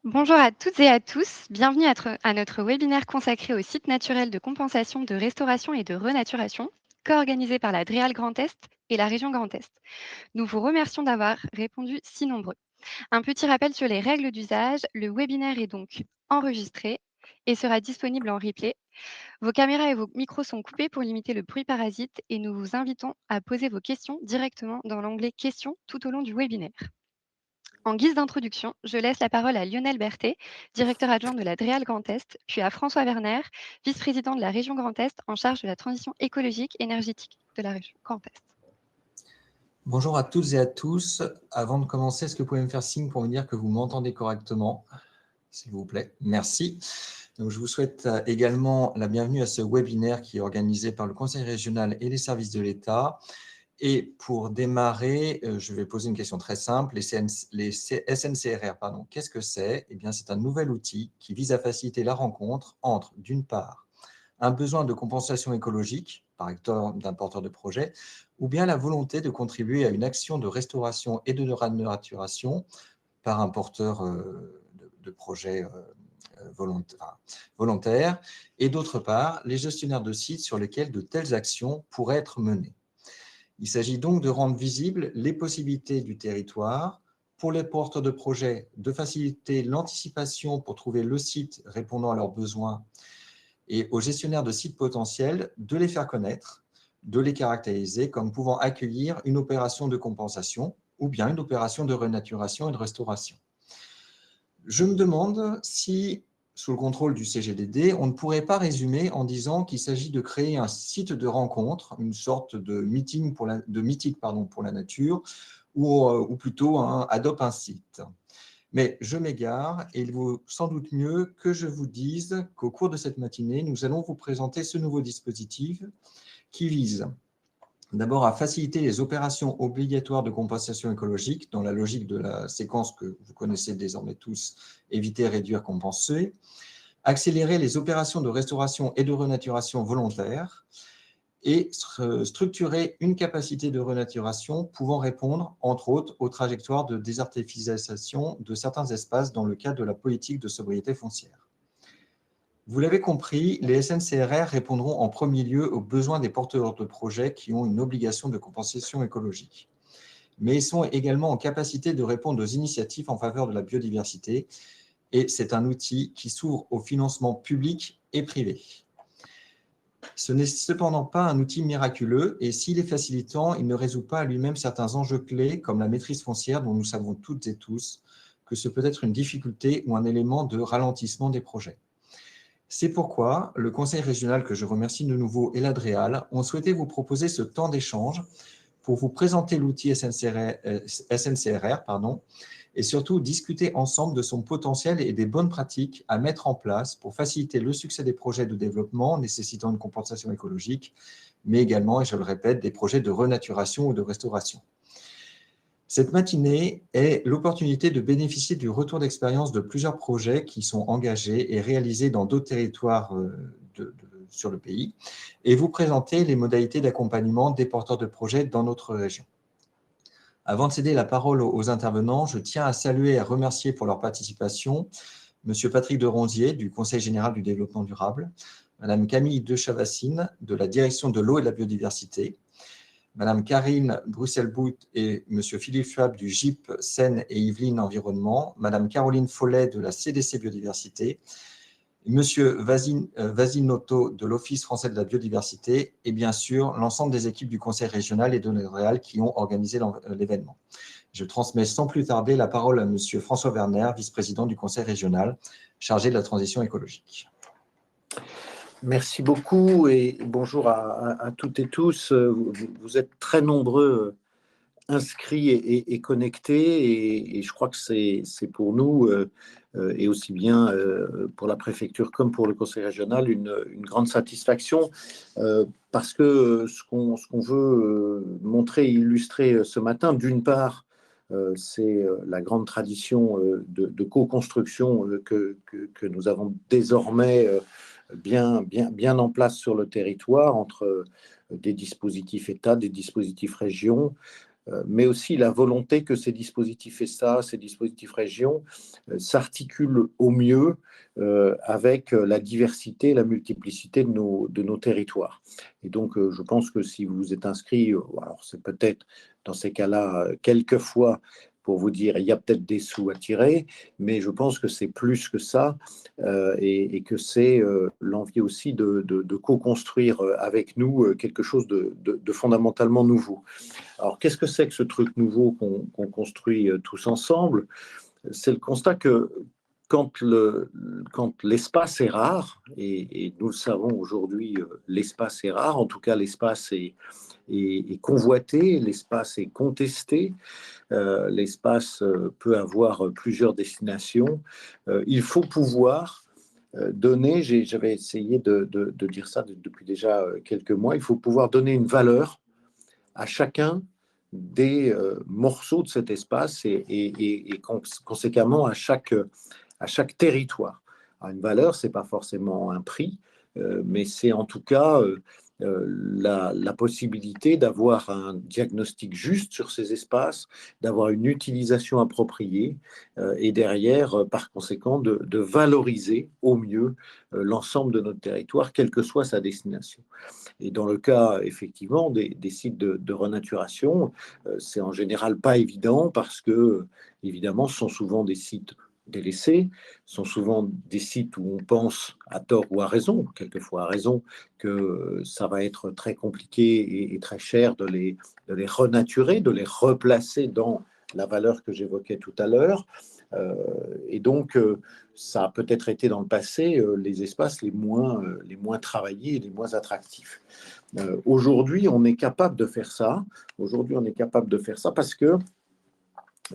Bonjour à toutes et à tous, bienvenue à notre webinaire consacré au site naturel de compensation, de restauration et de renaturation, co-organisé par la DREAL Grand Est et la région Grand Est. Nous vous remercions d'avoir répondu si nombreux. Un petit rappel sur les règles d'usage, le webinaire est donc enregistré et sera disponible en replay. Vos caméras et vos micros sont coupés pour limiter le bruit parasite et nous vous invitons à poser vos questions directement dans l'onglet questions tout au long du webinaire. En guise d'introduction, je laisse la parole à Lionel Berthet, directeur adjoint de la DREAL Grand Est, puis à François Werner, vice-président de la région Grand Est en charge de la transition écologique énergétique de la région Grand Est. Bonjour à toutes et à tous. Avant de commencer, est-ce que vous pouvez me faire signe pour me dire que vous m'entendez correctement, s'il vous plaît? Merci. Donc, je vous souhaite également la bienvenue à ce webinaire qui est organisé par le Conseil régional et les services de l'État. Et pour démarrer, je vais poser une question très simple. Les SNCRR, qu'est-ce que c'est? Eh bien, c'est un nouvel outil qui vise à faciliter la rencontre entre, d'une part, un besoin de compensation écologique par acteur d'un porteur de projet, ou bien la volonté de contribuer à une action de restauration et de renaturation par un porteur de projet volontaire, et d'autre part, les gestionnaires de sites sur lesquels de telles actions pourraient être menées. Il s'agit donc de rendre visibles les possibilités du territoire pour les porteurs de projets, de faciliter l'anticipation pour trouver le site répondant à leurs besoins et aux gestionnaires de sites potentiels de les faire connaître, de les caractériser comme pouvant accueillir une opération de compensation ou bien une opération de renaturation et de restauration. Je me demande si, sous le contrôle du CGDD, on ne pourrait pas résumer en disant qu'il s'agit de créer un site de rencontre, une sorte de meeting pour la nature, ou plutôt adopte un site. Mais je m'égare et il vaut sans doute mieux que je vous dise qu'au cours de cette matinée, nous allons vous présenter ce nouveau dispositif qui vise d'abord à faciliter les opérations obligatoires de compensation écologique dans la logique de la séquence que vous connaissez désormais tous, éviter, réduire, compenser, accélérer les opérations de restauration et de renaturation volontaires, et structurer une capacité de renaturation pouvant répondre, entre autres, aux trajectoires de désartificialisation de certains espaces dans le cadre de la politique de sobriété foncière. Vous l'avez compris, les SNCRR répondront en premier lieu aux besoins des porteurs de projets qui ont une obligation de compensation écologique. Mais ils sont également en capacité de répondre aux initiatives en faveur de la biodiversité, et c'est un outil qui s'ouvre au financement public et privé. Ce n'est cependant pas un outil miraculeux et s'il est facilitant, il ne résout pas à lui-même certains enjeux clés comme la maîtrise foncière dont nous savons toutes et tous que ce peut être une difficulté ou un élément de ralentissement des projets. C'est pourquoi le Conseil régional, que je remercie de nouveau, et la DREAL ont souhaité vous proposer ce temps d'échange pour vous présenter l'outil SNCRR et surtout discuter ensemble de son potentiel et des bonnes pratiques à mettre en place pour faciliter le succès des projets de développement nécessitant une compensation écologique, mais également, et je le répète, des projets de renaturation ou de restauration. Cette matinée est l'opportunité de bénéficier du retour d'expérience de plusieurs projets qui sont engagés et réalisés dans d'autres territoires sur le pays et vous présenter les modalités d'accompagnement des porteurs de projets dans notre région. Avant de céder la parole aux intervenants, je tiens à saluer et à remercier pour leur participation M. Patrick de Ronzier du Conseil général du développement durable, Mme Camille Deschavassine de la Direction de l'eau et de la biodiversité, Mme Karine Bruxelles-Bout et M. Philippe Schwab du GIP Seine et Yvelines Environnement, Mme Caroline Follet de la CDC Biodiversité, M. Vasinotto de l'Office français de la biodiversité et bien sûr l'ensemble des équipes du Conseil régional et de l'État qui ont organisé l'événement. Je transmets sans plus tarder la parole à M. François Werner, vice-président du Conseil régional, chargé de la transition écologique. Merci beaucoup et bonjour à toutes et tous. Vous êtes très nombreux inscrits et connectés et je crois que c'est pour nous et aussi bien pour la préfecture comme pour le conseil régional une grande satisfaction parce que ce qu'on veut montrer et illustrer ce matin, d'une part, c'est la grande tradition de co-construction que nous avons désormais bien en place sur le territoire entre des dispositifs État, des dispositifs régions, mais aussi la volonté que ces dispositifs ESTA, ces dispositifs régions, s'articulent au mieux avec la diversité et la multiplicité de nos territoires. Et donc, je pense que si vous vous êtes inscrit, alors c'est peut-être dans ces cas-là, quelquefois, pour vous dire, il y a peut-être des sous à tirer, mais je pense que c'est plus que ça, et que c'est l'envie aussi de co-construire avec nous quelque chose de fondamentalement nouveau. Alors, qu'est-ce que c'est que ce truc nouveau qu'on construit tous ensemble? C'est le constat que quand l'espace est rare, et nous le savons aujourd'hui, l'espace est rare, en tout cas l'espace est convoité, l'espace est contesté, l'espace peut avoir plusieurs destinations. Il faut pouvoir donner, j'avais essayé de dire ça depuis déjà quelques mois, il faut pouvoir donner une valeur à chacun des morceaux de cet espace et conséquemment à chaque territoire. Alors, une valeur, ce n'est pas forcément un prix, mais c'est en tout cas la possibilité d'avoir un diagnostic juste sur ces espaces, d'avoir une utilisation appropriée et derrière, par conséquent, de valoriser au mieux l'ensemble de notre territoire, quelle que soit sa destination. Et dans le cas, effectivement, des sites de renaturation, c'est en général pas évident parce que, évidemment, ce sont souvent des sites délaissés, sont souvent des sites où on pense, à tort ou à raison, quelquefois à raison, que ça va être très compliqué et très cher de les renaturer, de les replacer dans la valeur que j'évoquais tout à l'heure. Et donc, ça a peut-être été dans le passé les espaces les moins travaillés et les moins attractifs. Aujourd'hui, on est capable de faire ça. Aujourd'hui, on est capable de faire ça parce que,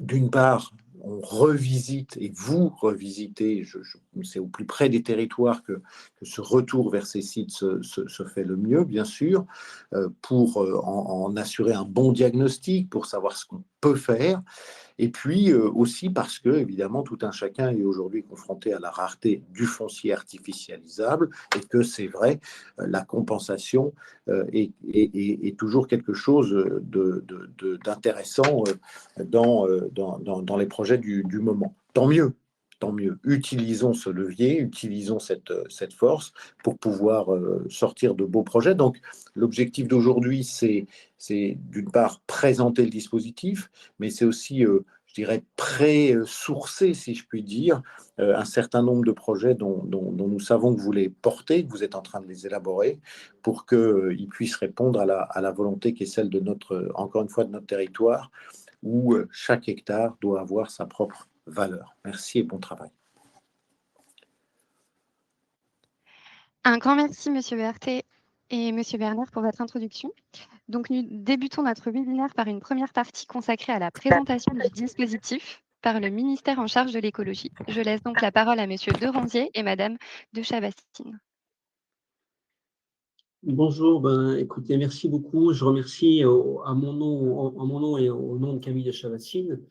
d'une part, on revisite et vous revisitez, c'est au plus près des territoires que ce retour vers ces sites se fait le mieux, bien sûr, pour en assurer un bon diagnostic, pour savoir ce qu'on peut faire. Et puis aussi parce que, évidemment, tout un chacun est aujourd'hui confronté à la rareté du foncier artificialisable et que c'est vrai, la compensation est toujours quelque chose d'intéressant dans les projets du moment. Tant mieux. Tant mieux. Utilisons ce levier, utilisons cette force pour pouvoir sortir de beaux projets. Donc, l'objectif d'aujourd'hui, c'est d'une part présenter le dispositif, mais c'est aussi, je dirais, pré-sourcer, si je puis dire, un certain nombre de projets dont nous savons que vous les portez, que vous êtes en train de les élaborer, pour qu'ils puissent répondre à la volonté qui est celle de notre, encore une fois, de notre territoire, où chaque hectare doit avoir sa propre valeur. Merci et bon travail. Un grand merci, Monsieur Berthet et Monsieur Berner, pour votre introduction. Donc, nous débutons notre webinaire par une première partie consacrée à la présentation du dispositif par le ministère en charge de l'écologie. Je laisse donc la parole à Monsieur Derandier et Madame de Chavassine. Bonjour, écoutez, merci beaucoup. Je remercie à mon nom, en mon nom et au nom de Camille de Chavassine.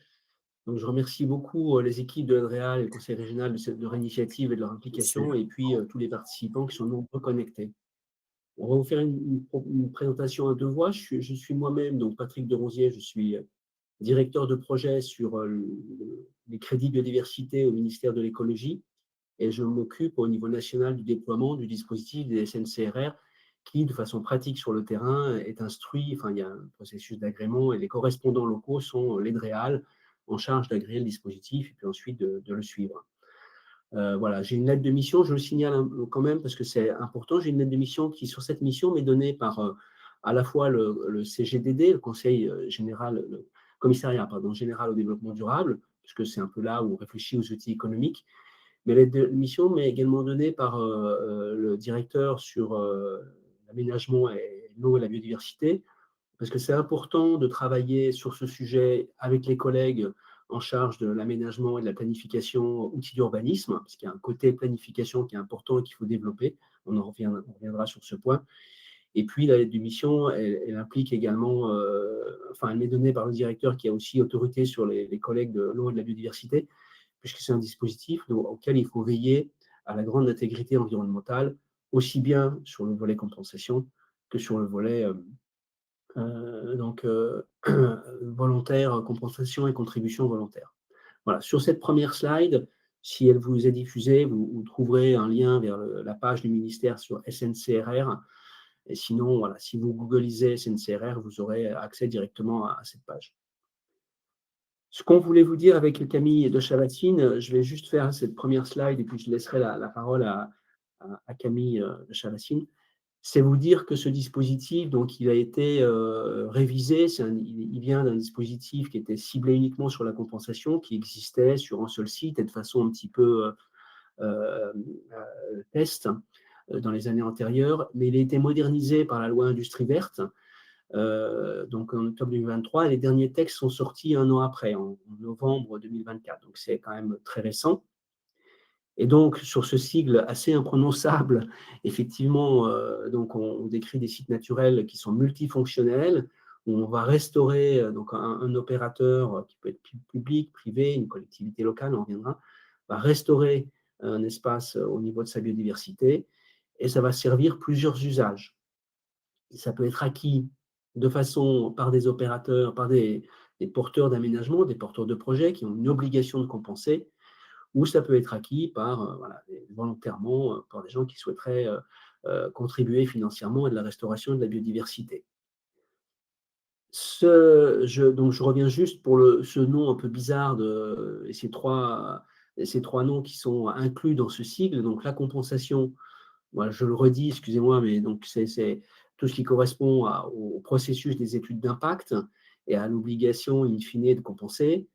Donc, je remercie beaucoup les équipes de l'ADREAL et le Conseil régional de leur initiative et de leur implication, et puis tous les participants qui sont nombreux connectés. On va vous faire une présentation à deux voix. Je suis moi-même, donc Patrick Deronzier, je suis directeur de projet sur les crédits biodiversité au ministère de l'écologie, et je m'occupe au niveau national du déploiement du dispositif des SNCRR qui, de façon pratique sur le terrain, est instruit. Enfin, il y a un processus d'agrément et les correspondants locaux sont les DREAL en charge d'agréer le dispositif et puis ensuite de le suivre. Voilà, j'ai une lettre de mission, je le signale quand même parce que c'est important. J'ai une lettre de mission qui, sur cette mission, m'est donnée par à la fois le CGDD, le Conseil général, le commissariat général au développement durable, puisque c'est un peu là où on réfléchit aux outils économiques. Mais l'aide de mission m'est également donnée par le directeur sur l'aménagement et l'eau et la biodiversité, parce que c'est important de travailler sur ce sujet avec les collègues en charge de l'aménagement et de la planification outils d'urbanisme, parce qu'il y a un côté planification qui est important et qu'il faut développer. On reviendra sur ce point. Et puis, la lettre de mission, elle implique également, elle m'est donnée par le directeur qui a aussi autorité sur les collègues de l'eau et de la biodiversité, puisque c'est un dispositif auquel il faut veiller à la grande intégrité environnementale, aussi bien sur le volet compensation que sur le volet volontaire, compensation et contribution volontaire. Voilà, sur cette première slide, si elle vous est diffusée, vous trouverez un lien vers la page du ministère sur SNCRR. Et sinon, voilà, si vous googlisez SNCRR, vous aurez accès directement à cette page. Ce qu'on voulait vous dire avec Camille de Chavatine, je vais juste faire cette première slide et puis je laisserai la parole à Camille de Chavatine. C'est vous dire que ce dispositif, donc, il a été révisé. Il vient d'un dispositif qui était ciblé uniquement sur la compensation, qui existait sur un seul site et de façon un petit peu test dans les années antérieures, mais il a été modernisé par la loi Industrie verte, donc en octobre 2023, et les derniers textes sont sortis un an après, en novembre 2024, donc c'est quand même très récent. Et donc, sur ce sigle assez imprononçable, effectivement, donc on décrit des sites naturels qui sont multifonctionnels, où on va restaurer donc un opérateur qui peut être public, privé, une collectivité locale, on reviendra, va restaurer un espace au niveau de sa biodiversité, et ça va servir plusieurs usages. Et ça peut être acquis de façon par des opérateurs, par des porteurs d'aménagement, des porteurs de projets qui ont une obligation de compenser, ou ça peut être acquis par, volontairement par des gens qui souhaiteraient contribuer financièrement à de la restauration de la biodiversité. Donc je reviens juste pour ce nom un peu bizarre et ces trois noms qui sont inclus dans ce sigle. Donc la compensation, voilà, je le redis, excusez-moi, mais donc c'est tout ce qui correspond au processus des études d'impact et à l'obligation in fine de compenser.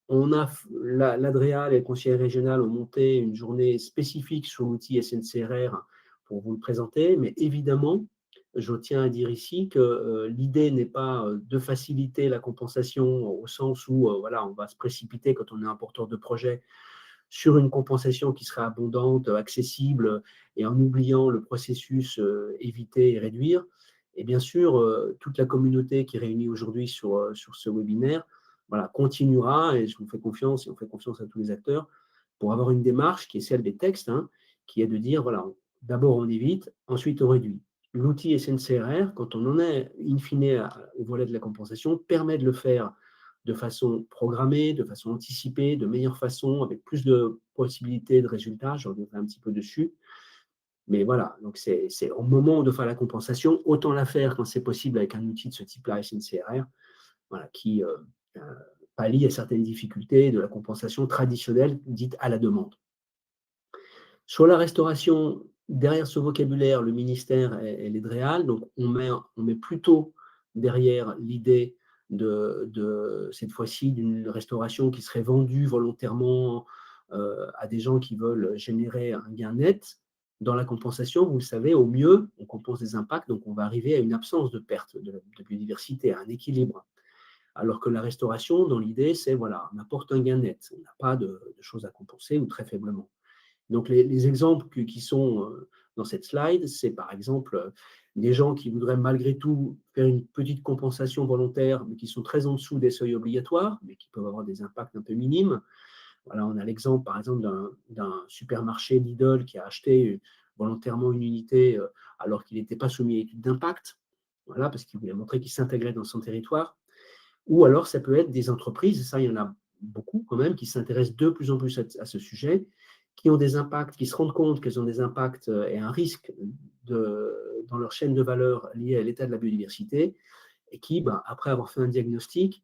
L'Adréal et le conseiller régional ont monté une journée spécifique sur l'outil SNCRR pour vous le présenter, mais évidemment, je tiens à dire ici que l'idée n'est pas de faciliter la compensation au sens où voilà, on va se précipiter quand on est un porteur de projet sur une compensation qui serait abondante, accessible, et en oubliant le processus éviter et réduire. Et bien sûr, toute la communauté qui est réunie aujourd'hui sur ce webinaire, voilà, continuera, et je vous fais confiance, et on fait confiance à tous les acteurs, pour avoir une démarche qui est celle des textes, qui est de dire, voilà, d'abord on évite, ensuite on réduit. L'outil SNCRR, quand on en est in fine au volet de la compensation, permet de le faire de façon programmée, de façon anticipée, de meilleure façon, avec plus de possibilités de résultats. Je reviendrai un petit peu dessus. Mais voilà, donc c'est au moment de faire la compensation, autant la faire quand c'est possible avec un outil de ce type-là, SNCRR, voilà, qui pallie à certaines difficultés de la compensation traditionnelle dite à la demande. Sur la restauration, derrière ce vocabulaire, le ministère et les DREAL, donc on met plutôt derrière l'idée de cette fois-ci d'une restauration qui serait vendue volontairement à des gens qui veulent générer un gain net. Dans la compensation, vous le savez, au mieux, on compense des impacts, donc on va arriver à une absence de perte de biodiversité, à un équilibre. Alors que la restauration, dans l'idée, c'est voilà, on apporte un gain net, on n'a pas de choses à compenser ou très faiblement. Donc, les exemples qui sont dans cette slide, c'est par exemple des gens qui voudraient malgré tout faire une petite compensation volontaire, mais qui sont très en dessous des seuils obligatoires, mais qui peuvent avoir des impacts un peu minimes. Voilà, on a l'exemple, par exemple, d'un supermarché Lidl qui a acheté volontairement une unité alors qu'il n'était pas soumis à étude d'impact, voilà, parce qu'il voulait montrer qu'il s'intégrait dans son territoire. Ou alors, ça peut être des entreprises, ça, il y en a beaucoup quand même, qui s'intéressent de plus en plus à ce sujet, qui ont des impacts, qui se rendent compte qu'elles ont des impacts et un risque dans leur chaîne de valeur liée à l'état de la biodiversité, et qui, après avoir fait un diagnostic,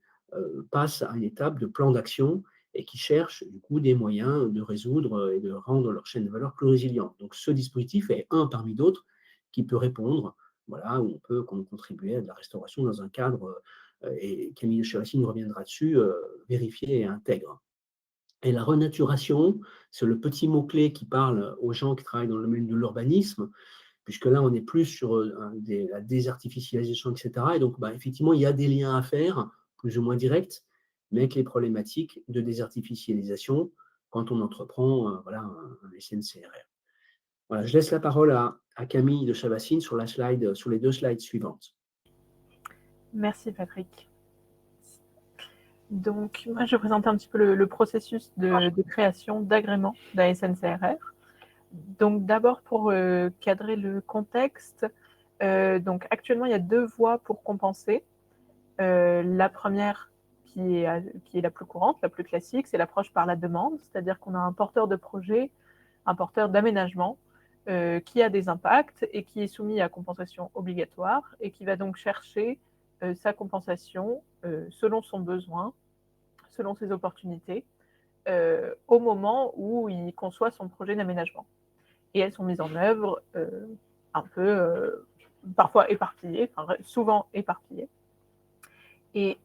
passent à une étape de plan d'action et qui cherchent du coup des moyens de résoudre et de rendre leur chaîne de valeur plus résiliente. Donc ce dispositif est un parmi d'autres qui peut répondre, voilà, où on peut contribuer à de la restauration dans un cadre, et Camille Chérissine reviendra dessus, vérifié et intègre. Et la renaturation, c'est le petit mot-clé qui parle aux gens qui travaillent dans le domaine de l'urbanisme, puisque là, on est plus sur la désartificialisation, etc. Et donc, effectivement, il y a des liens à faire, plus ou moins directs, mais avec les problématiques de désartificialisation quand on entreprend voilà, un SNCRR. Voilà, je laisse la parole à Camille de Chavatine sur les 2 slides suivantes. Merci Patrick. Donc, moi, je vais présenter un petit peu le processus de création d'agrément d'un SNCRR. Donc, d'abord, pour cadrer le contexte, Donc actuellement, il y a 2 voies pour compenser. La première, qui est la plus courante, la plus classique, c'est l'approche par la demande, c'est-à-dire qu'on a un porteur de projet, un porteur d'aménagement qui a des impacts et qui est soumis à compensation obligatoire et qui va donc chercher sa compensation selon son besoin, selon ses opportunités, au moment où il conçoit son projet d'aménagement. Et elles sont mises en œuvre un peu, parfois éparpillées, enfin, souvent éparpillées. Et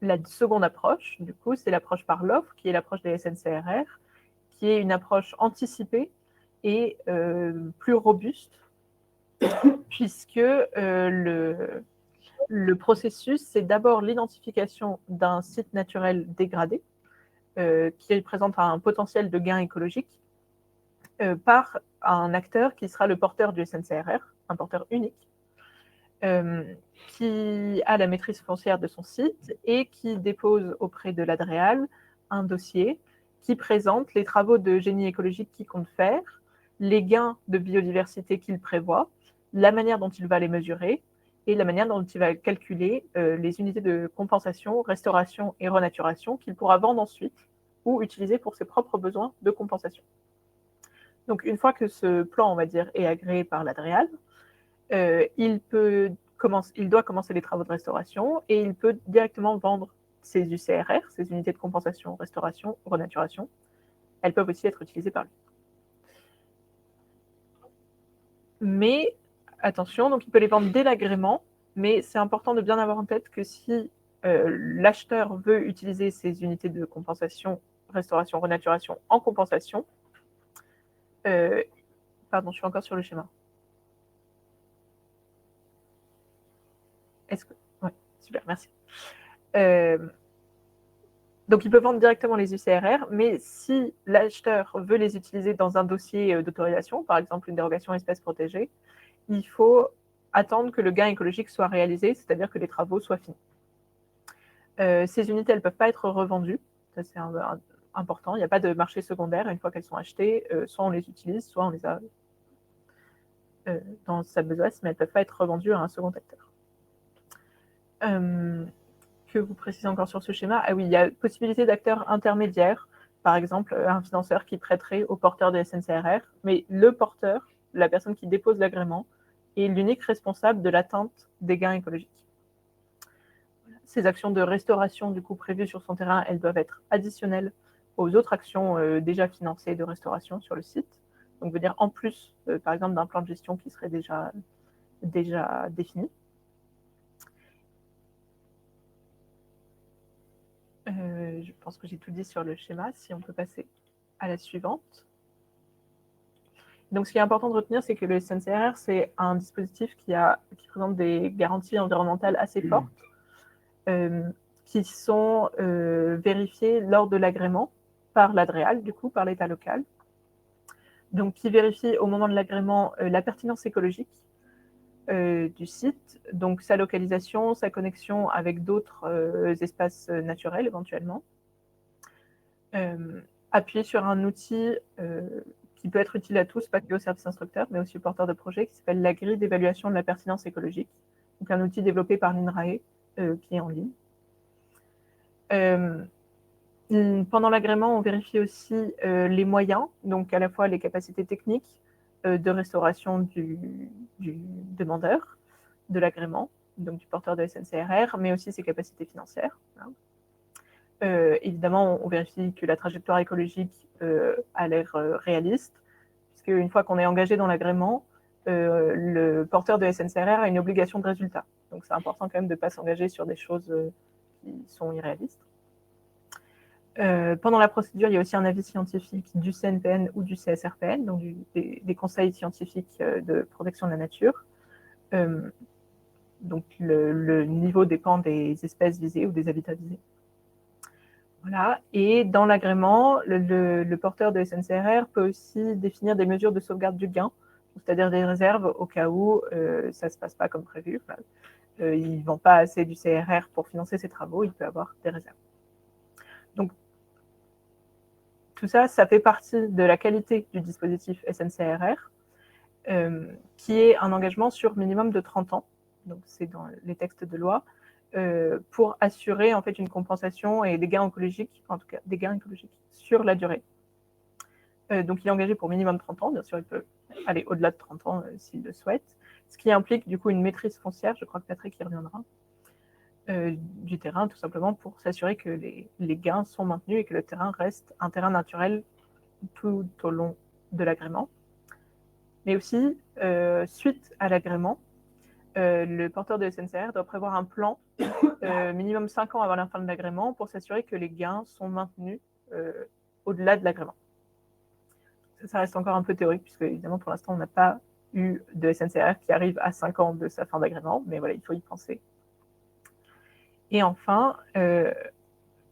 la seconde approche, du coup, c'est l'approche par l'offre, qui est l'approche des SNCRR, qui est une approche anticipée et plus robuste, puisque le processus, c'est d'abord l'identification d'un site naturel dégradé, qui présente un potentiel de gain écologique, par un acteur qui sera le porteur du SNCRR, un porteur unique, qui a la maîtrise foncière de son site et qui dépose auprès de l'ADREAL un dossier qui présente les travaux de génie écologique qu'il compte faire, les gains de biodiversité qu'il prévoit, la manière dont il va les mesurer et la manière dont il va calculer les unités de compensation, restauration et renaturation qu'il pourra vendre ensuite ou utiliser pour ses propres besoins de compensation. Donc, une fois que ce plan, on va dire, est agréé par l'ADREAL, il doit commencer les travaux de restauration et il peut directement vendre ses UCRR, ses unités de compensation, restauration, renaturation. Elles peuvent aussi être utilisées par lui. Mais attention, donc il peut les vendre dès l'agrément, mais c'est important de bien avoir en tête que si l'acheteur veut utiliser ces unités de compensation, restauration, renaturation en compensation, pardon, je suis encore sur le schéma. Est-ce que... Ouais, super, merci. Donc, il peut vendre directement les UCRR, mais si l'acheteur veut les utiliser dans un dossier d'autorisation, par exemple une dérogation espèce protégée, il faut attendre que le gain écologique soit réalisé, c'est-à-dire que les travaux soient finis. Ces unités, elles ne peuvent pas être revendues, ça c'est important, il n'y a pas de marché secondaire, une fois qu'elles sont achetées, soit on les utilise, soit on les a dans sa besace, mais elles ne peuvent pas être revendues à un second acteur. Que vous précisez encore sur ce schéma? Ah oui, il y a possibilité d'acteurs intermédiaires, par exemple un financeur qui prêterait au porteur de SNCRR, mais le porteur, la personne qui dépose l'agrément, est l'unique responsable de l'atteinte des gains écologiques. Ces actions de restauration du coup prévues sur son terrain, elles doivent être additionnelles aux autres actions déjà financées de restauration sur le site. Donc, veut dire en plus, par exemple, d'un plan de gestion qui serait déjà défini. Je pense que j'ai tout dit sur le schéma. Si on peut passer à la suivante. Donc, ce qui est important de retenir, c'est que le SNCRR, c'est un dispositif qui présente des garanties environnementales assez fortes, qui sont vérifiées lors de l'agrément par l'ADREAL, du coup, par l'État local. Donc, qui vérifie au moment de l'agrément la pertinence écologique du site, donc sa localisation, sa connexion avec d'autres espaces naturels éventuellement. Appuyer sur un outil qui peut être utile à tous, pas que aux services instructeurs, mais aussi aux porteurs de projet, qui s'appelle la grille d'évaluation de la pertinence écologique, donc un outil développé par l'INRAE qui est en ligne. Pendant l'agrément, on vérifie aussi les moyens, donc à la fois les capacités techniques de restauration du demandeur de l'agrément, donc du porteur de SNCRR, mais aussi ses capacités financières. Évidemment, on vérifie que la trajectoire écologique a l'air réaliste, puisque une fois qu'on est engagé dans l'agrément, le porteur de SNCRR a une obligation de résultat. Donc c'est important quand même de ne pas s'engager sur des choses qui sont irréalistes. Pendant la procédure, il y a aussi un avis scientifique du CNPN ou du CSRPN, donc des conseils scientifiques de protection de la nature. Donc le niveau dépend des espèces visées ou des habitats visés. Voilà. Et dans l'agrément, le porteur de SNCRR peut aussi définir des mesures de sauvegarde du gain, c'est-à-dire des réserves au cas où ça ne se passe pas comme prévu. Il ne vend pas assez du CRR pour financer ses travaux, il peut avoir des réserves. Donc, tout ça, ça fait partie de la qualité du dispositif SNCRR. qui est un engagement sur minimum de 30 ans, donc c'est dans les textes de loi, pour assurer en fait une compensation et des gains écologiques, en tout cas des gains écologiques sur la durée. Donc il est engagé pour minimum 30 ans, bien sûr il peut aller au-delà de 30 ans s'il le souhaite, ce qui implique du coup une maîtrise foncière, je crois que Patrick y reviendra, du terrain tout simplement pour s'assurer que les gains sont maintenus et que le terrain reste un terrain naturel tout au long de l'agrément. Mais aussi, suite à l'agrément, le porteur de SNCR doit prévoir un plan minimum 5 ans avant la fin de l'agrément pour s'assurer que les gains sont maintenus au-delà de l'agrément. Ça reste encore un peu théorique, puisque évidemment pour l'instant on n'a pas eu de SNCR qui arrive à 5 ans de sa fin d'agrément, mais voilà, il faut y penser. Et enfin,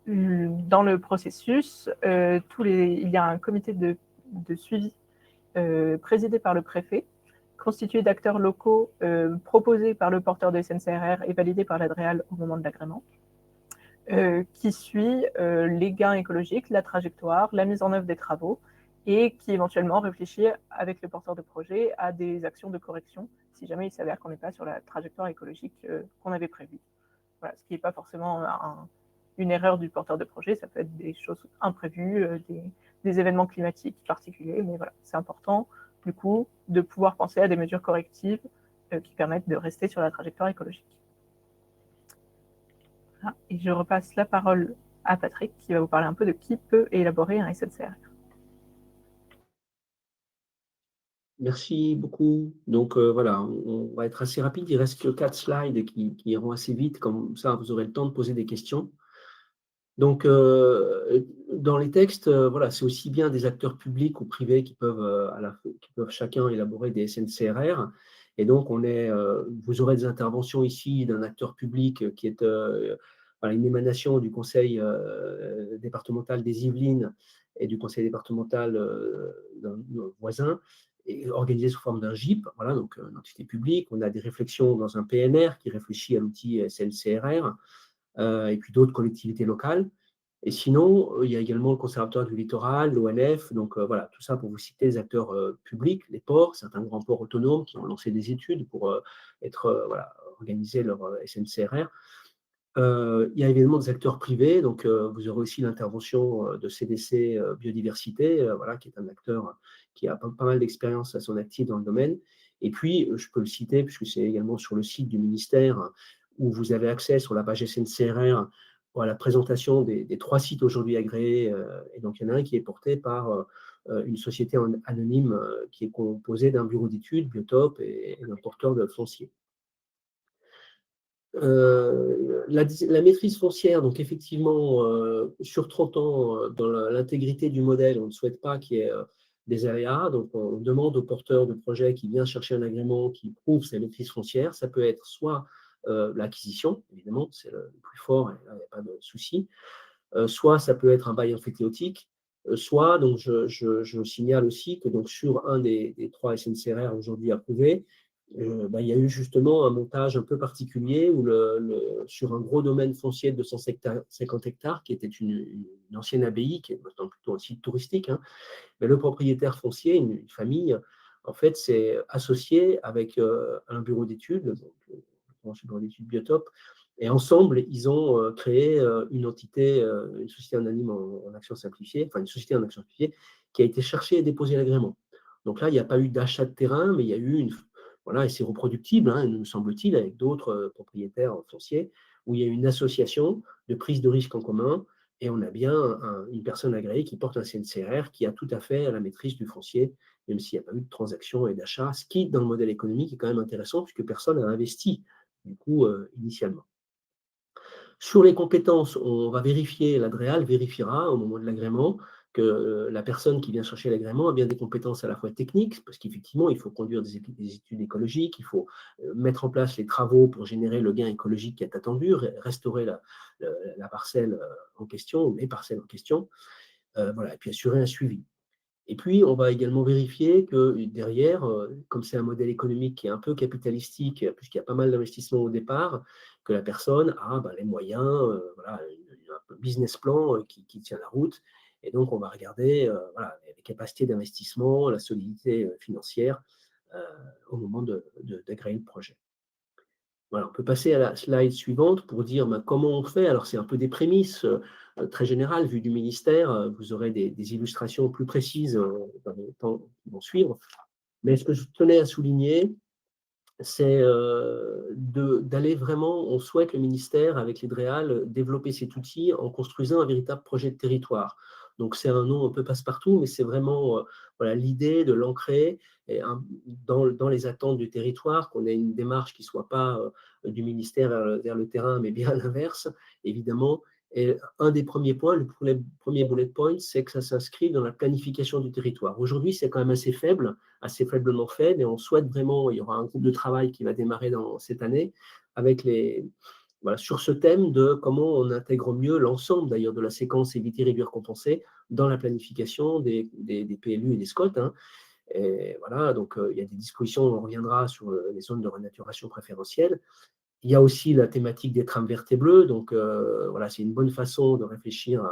dans le processus, il y a un comité de suivi présidé par le préfet, constitué d'acteurs locaux proposés par le porteur de SNCRR et validés par la DREAL au moment de l'agrément, qui suit les gains écologiques, la trajectoire, la mise en œuvre des travaux, et qui éventuellement réfléchit avec le porteur de projet à des actions de correction si jamais il s'avère qu'on n'est pas sur la trajectoire écologique qu'on avait prévue. Voilà, ce qui n'est pas forcément une erreur du porteur de projet, ça peut être des choses imprévues, des événements climatiques particuliers, mais voilà, c'est important du coup de pouvoir penser à des mesures correctives qui permettent de rester sur la trajectoire écologique. Voilà, et je repasse la parole à Patrick qui va vous parler un peu de qui peut élaborer un SNCR. Merci beaucoup. Donc voilà, on va être assez rapide. Il reste que 4 slides qui iront assez vite, comme ça vous aurez le temps de poser des questions. Donc dans les textes, voilà, c'est aussi bien des acteurs publics ou privés qui peuvent chacun élaborer des SNCRR. Et donc vous aurez des interventions ici d'un acteur public qui est voilà, une émanation du conseil départemental des Yvelines et du conseil départemental d'un voisin, et organisé sous forme d'un GIP, voilà, donc une entité publique. On a des réflexions dans un PNR qui réfléchit à l'outil SNCRR, et puis d'autres collectivités locales. Et sinon, il y a également le Conservatoire du littoral, l'ONF, donc voilà, tout ça pour vous citer les acteurs publics, les ports, certains grands ports autonomes qui ont lancé des études pour voilà, organiser leur SNCRR. Il y a évidemment des acteurs privés, donc vous aurez aussi l'intervention de CDC Biodiversité, voilà, qui est un acteur qui a pas mal d'expérience à son actif dans le domaine. Et puis, je peux le citer, puisque c'est également sur le site du ministère, où vous avez accès sur la page SNCRR à la présentation des 3 sites aujourd'hui agréés. Et donc, il y en a un qui est porté par une société anonyme qui est composée d'un bureau d'études, Biotope, et d'un porteur de foncier. La maîtrise foncière, donc effectivement, sur 30 ans, dans l'intégrité du modèle, on ne souhaite pas qu'il y ait des aléas. Donc, on demande au porteur de projet qui vient chercher un agrément qui prouve sa maîtrise foncière. Ça peut être soit l'acquisition, évidemment, c'est le plus fort, et là, il n'y a pas de souci. Soit ça peut être un bail emphytéotique, soit, donc je signale aussi que donc, sur un des 3 SNCRR aujourd'hui approuvés, il y a eu justement un montage un peu particulier où sur un gros domaine foncier de 250 hectares, qui était une ancienne abbaye, qui est maintenant plutôt un site touristique, hein, mais le propriétaire foncier, une famille, en fait, s'est associé avec un bureau d'études, donc le bureau d'études Biotope, et ensemble, ils ont créé une entité, une société anonyme en action simplifiée, enfin une société en action simplifiée, qui a été chercher et déposer l'agrément. Donc là, il n'y a pas eu d'achat de terrain, mais il y a eu voilà, et c'est reproductible, hein, me semble-t-il, avec d'autres propriétaires fonciers, où il y a une association de prise de risque en commun, et on a bien une personne agréée qui porte un CNCRR qui a tout à fait la maîtrise du foncier, même s'il n'y a pas eu de transaction et d'achat, ce qui, dans le modèle économique, est quand même intéressant, puisque personne n'a investi, du coup, initialement. Sur les compétences, on va vérifier, la DREAL vérifiera au moment de l'agrément que la personne qui vient chercher l'agrément a bien des compétences à la fois techniques, parce qu'effectivement, il faut conduire des études écologiques, il faut mettre en place les travaux pour générer le gain écologique qui est attendu, restaurer la parcelle en question, les parcelles en question, voilà, et puis assurer un suivi. Et puis, on va également vérifier que derrière, comme c'est un modèle économique qui est un peu capitalistique, puisqu'il y a pas mal d'investissements au départ, que la personne a les moyens, voilà, un business plan qui tient la route. Et donc, on va regarder voilà, les capacités d'investissement, la solidité financière, au moment d'agréer le projet. Voilà, on peut passer à la slide suivante pour dire comment on fait. Alors, c'est un peu des prémices très générales vues du ministère. Vous aurez des illustrations plus précises dans les temps qui vont suivre. Mais ce que je tenais à souligner, c'est d'aller vraiment, on souhaite le ministère, avec les DREAL, développer cet outil en construisant un véritable projet de territoire. Donc c'est un nom un peu passe-partout, mais c'est vraiment voilà, l'idée de l'ancrer dans les attentes du territoire, qu'on ait une démarche qui ne soit pas du ministère vers le terrain, mais bien l'inverse, évidemment. Et un des premiers points, le premier bullet point, c'est que ça s'inscrit dans la planification du territoire. Aujourd'hui, c'est quand même assez faible, assez faiblement fait, mais on souhaite vraiment, il y aura un groupe de travail qui va démarrer dans cette année avec voilà, sur ce thème de comment on intègre mieux l'ensemble d'ailleurs de la séquence éviter, réduire, compenser dans la planification des PLU et des SCOT. Hein. Et voilà, donc il y a des dispositions, on reviendra sur les zones de renaturation préférentielle. Il y a aussi la thématique des trames vertes et bleues, donc voilà, c'est une bonne façon de réfléchir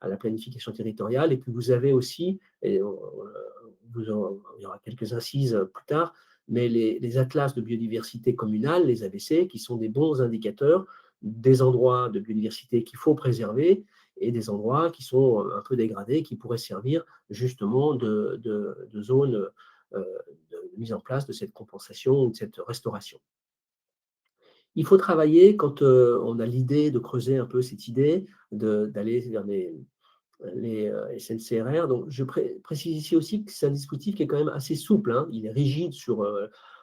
à la planification territoriale. Et puis vous avez aussi, et il y aura quelques incises plus tard, mais les atlas de biodiversité communale, les ABC, qui sont des bons indicateurs des endroits de biodiversité qu'il faut préserver et des endroits qui sont un peu dégradés, qui pourraient servir justement de zone de mise en place de cette compensation, de cette restauration. Il faut travailler quand on a l'idée de creuser un peu cette idée, d'aller vers les SNCRR. Donc, je précise ici aussi que c'est un dispositif qui est quand même assez souple. Hein. Il est rigide sur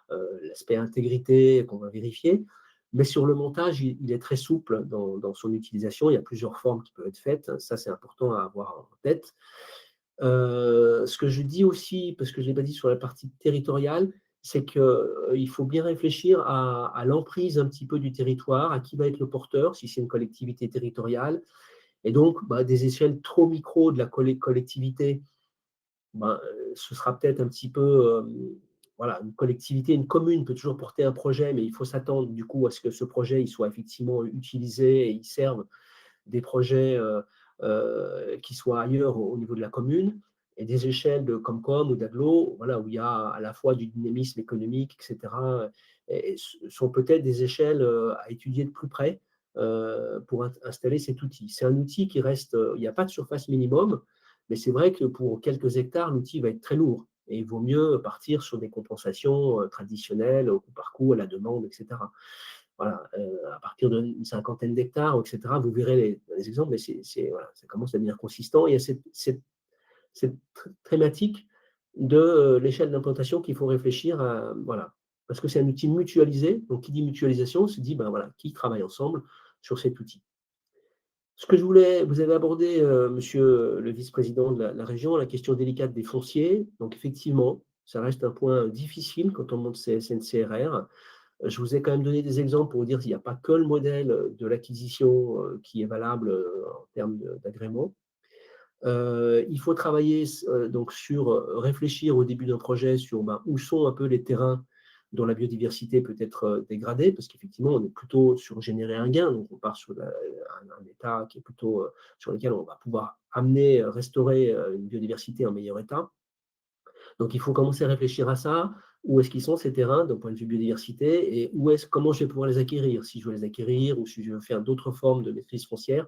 l'aspect intégrité qu'on va vérifier, mais sur le montage, il est très souple dans son utilisation. Il y a plusieurs formes qui peuvent être faites. Ça, c'est important à avoir en tête. Ce que je dis aussi, parce que je ne l'ai pas dit sur la partie territoriale, c'est qu'il faut bien réfléchir à l'emprise un petit peu du territoire, à qui va être le porteur, si c'est une collectivité territoriale. Et donc, des échelles trop micro de la collectivité, ce sera peut-être un petit peu, voilà, une collectivité, une commune peut toujours porter un projet, mais il faut s'attendre du coup à ce que ce projet il soit effectivement utilisé et il serve des projets qui soient ailleurs au niveau de la commune, et des échelles de Comcom ou d'Aglo, voilà, où il y a à la fois du dynamisme économique, etc., et sont peut-être des échelles à étudier de plus près pour installer cet outil. C'est un outil qui reste, il n'y a pas de surface minimum, mais c'est vrai que pour quelques hectares, l'outil va être très lourd. Et il vaut mieux partir sur des compensations traditionnelles, au coup par coup, à la demande, etc. Voilà, à partir d'une cinquantaine d'hectares, etc., vous verrez les exemples, mais voilà, ça commence à devenir consistant. Il y a cette thématique de l'échelle d'implantation qu'il faut réfléchir à, voilà, parce que c'est un outil mutualisé. Donc, qui dit mutualisation, se dit, voilà, qui travaille ensemble sur cet outil. Ce que je voulais, vous avez abordé, monsieur le vice-président de la région, la question délicate des fonciers. Donc, effectivement, ça reste un point difficile quand on monte ces SNCRR. Je vous ai quand même donné des exemples pour vous dire qu'il n'y a pas que le modèle de l'acquisition qui est valable en termes d'agrément. Il faut travailler donc sur réfléchir au début d'un projet sur où sont un peu les terrains dont la biodiversité peut être dégradée, parce qu'effectivement, on est plutôt sur générer un gain, donc on part sur un état qui est plutôt sur lequel on va pouvoir amener, restaurer une biodiversité en meilleur état. Donc, il faut commencer à réfléchir à ça. Où est-ce qu'ils sont ces terrains d'un point de vue biodiversité et comment je vais pouvoir les acquérir, si je veux les acquérir ou si je veux faire d'autres formes de maîtrise foncière.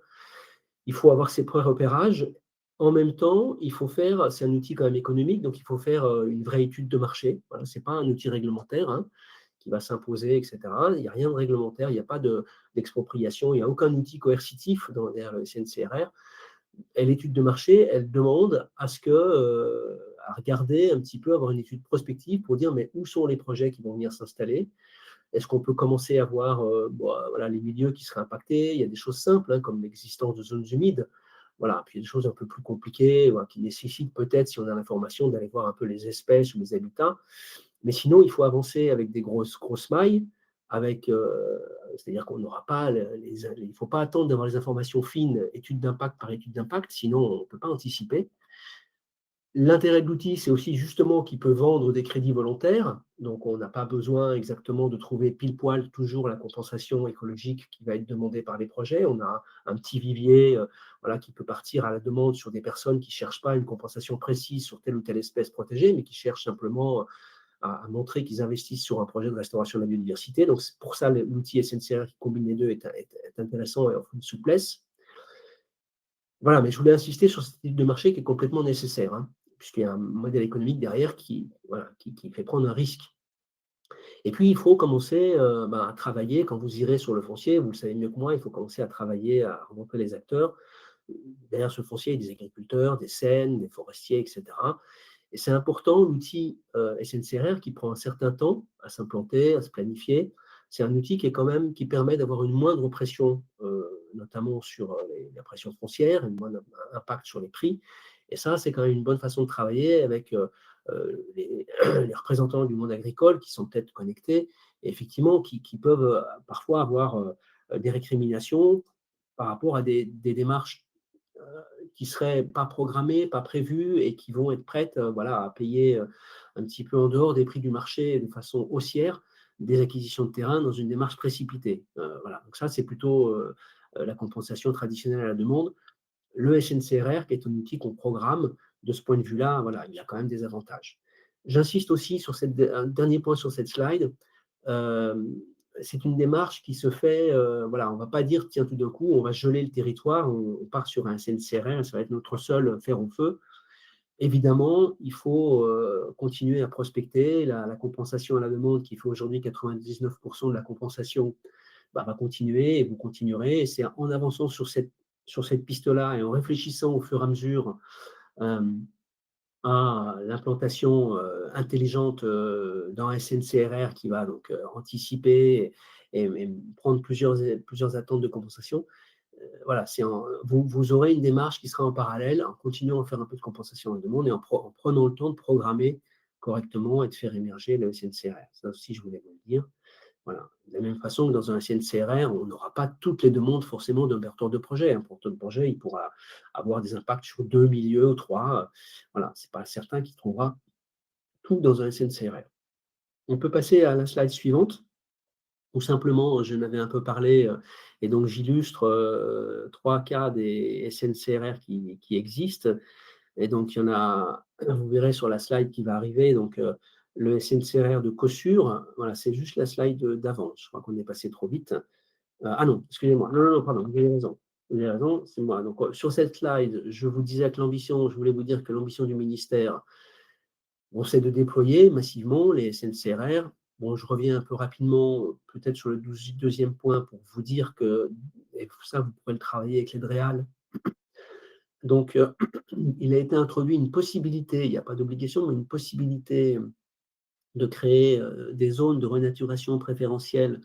Il faut avoir ces pré-repérages. En même temps, il faut faire, c'est un outil quand même économique, donc il faut faire une vraie étude de marché. Voilà, ce n'est pas un outil réglementaire qui va s'imposer, etc. Il n'y a rien de réglementaire, il n'y a pas d'expropriation, il n'y a aucun outil coercitif derrière le CNCRR. Et l'étude de marché, elle demande à regarder un petit peu, avoir une étude prospective pour dire mais où sont les projets qui vont venir s'installer. Est-ce qu'on peut commencer à voir voilà, les milieux qui seraient impactés? Il y a des choses simples, comme l'existence de zones humides. Voilà. Puis il y a des choses un peu plus compliquées qui nécessitent peut-être, si on a l'information, d'aller voir un peu les espèces ou les habitats. Mais sinon, il faut avancer avec des grosses mailles, c'est-à-dire qu'on n'aura pas, il ne faut pas attendre d'avoir les informations fines, étude d'impact par étude d'impact, sinon on ne peut pas anticiper. L'intérêt de l'outil, c'est aussi justement qu'il peut vendre des crédits volontaires, donc on n'a pas besoin exactement de trouver pile poil toujours la compensation écologique qui va être demandée par les projets. On a un petit vivier voilà, qui peut partir à la demande sur des personnes qui ne cherchent pas une compensation précise sur telle ou telle espèce protégée, mais qui cherchent simplement à montrer qu'ils investissent sur un projet de restauration de la biodiversité. Donc, pour ça, l'outil SNCRR qui combine les deux est intéressant et offre une souplesse. Voilà, mais je voulais insister sur ce type de marché qui est complètement nécessaire, hein, puisqu'il y a un modèle économique derrière qui fait prendre un risque. Et puis, il faut commencer à travailler. Quand vous irez sur le foncier, vous le savez mieux que moi, il faut commencer à travailler, à rencontrer les acteurs. Derrière ce foncier, il y a des agriculteurs, des SEN, des forestiers, etc. Et c'est important, l'outil SNCRR qui prend un certain temps à s'implanter, à se planifier. C'est un outil qui est quand même qui permet d'avoir une moindre pression, notamment sur la pression foncière, un moindre impact sur les prix. Et ça, c'est quand même une bonne façon de travailler avec les représentants du monde agricole qui sont peut-être connectés, et effectivement, qui peuvent parfois avoir des récriminations par rapport à des démarches qui ne seraient pas programmées, pas prévues et qui vont être prêtes à payer un petit peu en dehors des prix du marché de façon haussière des acquisitions de terrain dans une démarche précipitée. Voilà. Donc ça, c'est plutôt la compensation traditionnelle à la demande. Le SNCRR, qui est un outil qu'on programme, de ce point de vue-là, voilà, il y a quand même des avantages. J'insiste aussi sur un dernier point sur cette slide. Euh, c'est une démarche qui se fait, on ne va pas dire, tiens, tout d'un coup, on va geler le territoire, on part sur un SNCRR, ça va être notre seul fer au feu. Évidemment, il faut continuer à prospecter. La compensation à la demande, qui fait aujourd'hui 99% de la compensation, va continuer et vous continuerez. Et c'est en avançant sur cette piste-là et en réfléchissant au fur et à mesure à l'implantation intelligente dans SNCRR qui va donc anticiper et prendre plusieurs attentes de compensation. Voilà, vous aurez une démarche qui sera en parallèle en continuant à faire un peu de compensation à la demande et en prenant le temps de programmer correctement et de faire émerger le SNCRR. Ça aussi, je voulais vous le dire. Voilà. De la même façon que dans un SNCRR, on n'aura pas toutes les demandes forcément d'un porteur de projet. Un porteur de projet, il pourra avoir des impacts sur 2 milieux ou 3. Voilà, ce n'est pas certain qu'il trouvera tout dans un SNCRR. On peut passer à la slide suivante, où simplement, je n'avais un peu parlé, et donc j'illustre 3 cas des SNCRR qui existent. Et donc, il y en a, vous verrez sur la slide qui va arriver, donc le SNCRR de Cossure, voilà, c'est juste la slide d'avant. Je crois qu'on est passé trop vite. Ah non, excusez-moi. Non, pardon, vous avez raison. Vous avez raison, c'est moi. Donc, sur cette slide, je vous disais que je voulais vous dire que l'ambition du ministère, c'est de déployer massivement les SNCRR. Bon, je reviens un peu rapidement, peut-être sur le deuxième point, pour vous dire que, et ça, vous pourrez le travailler avec les DREAL. Donc, il a été introduit une possibilité, il n'y a pas d'obligation, mais une possibilité de créer des zones de renaturation préférentielles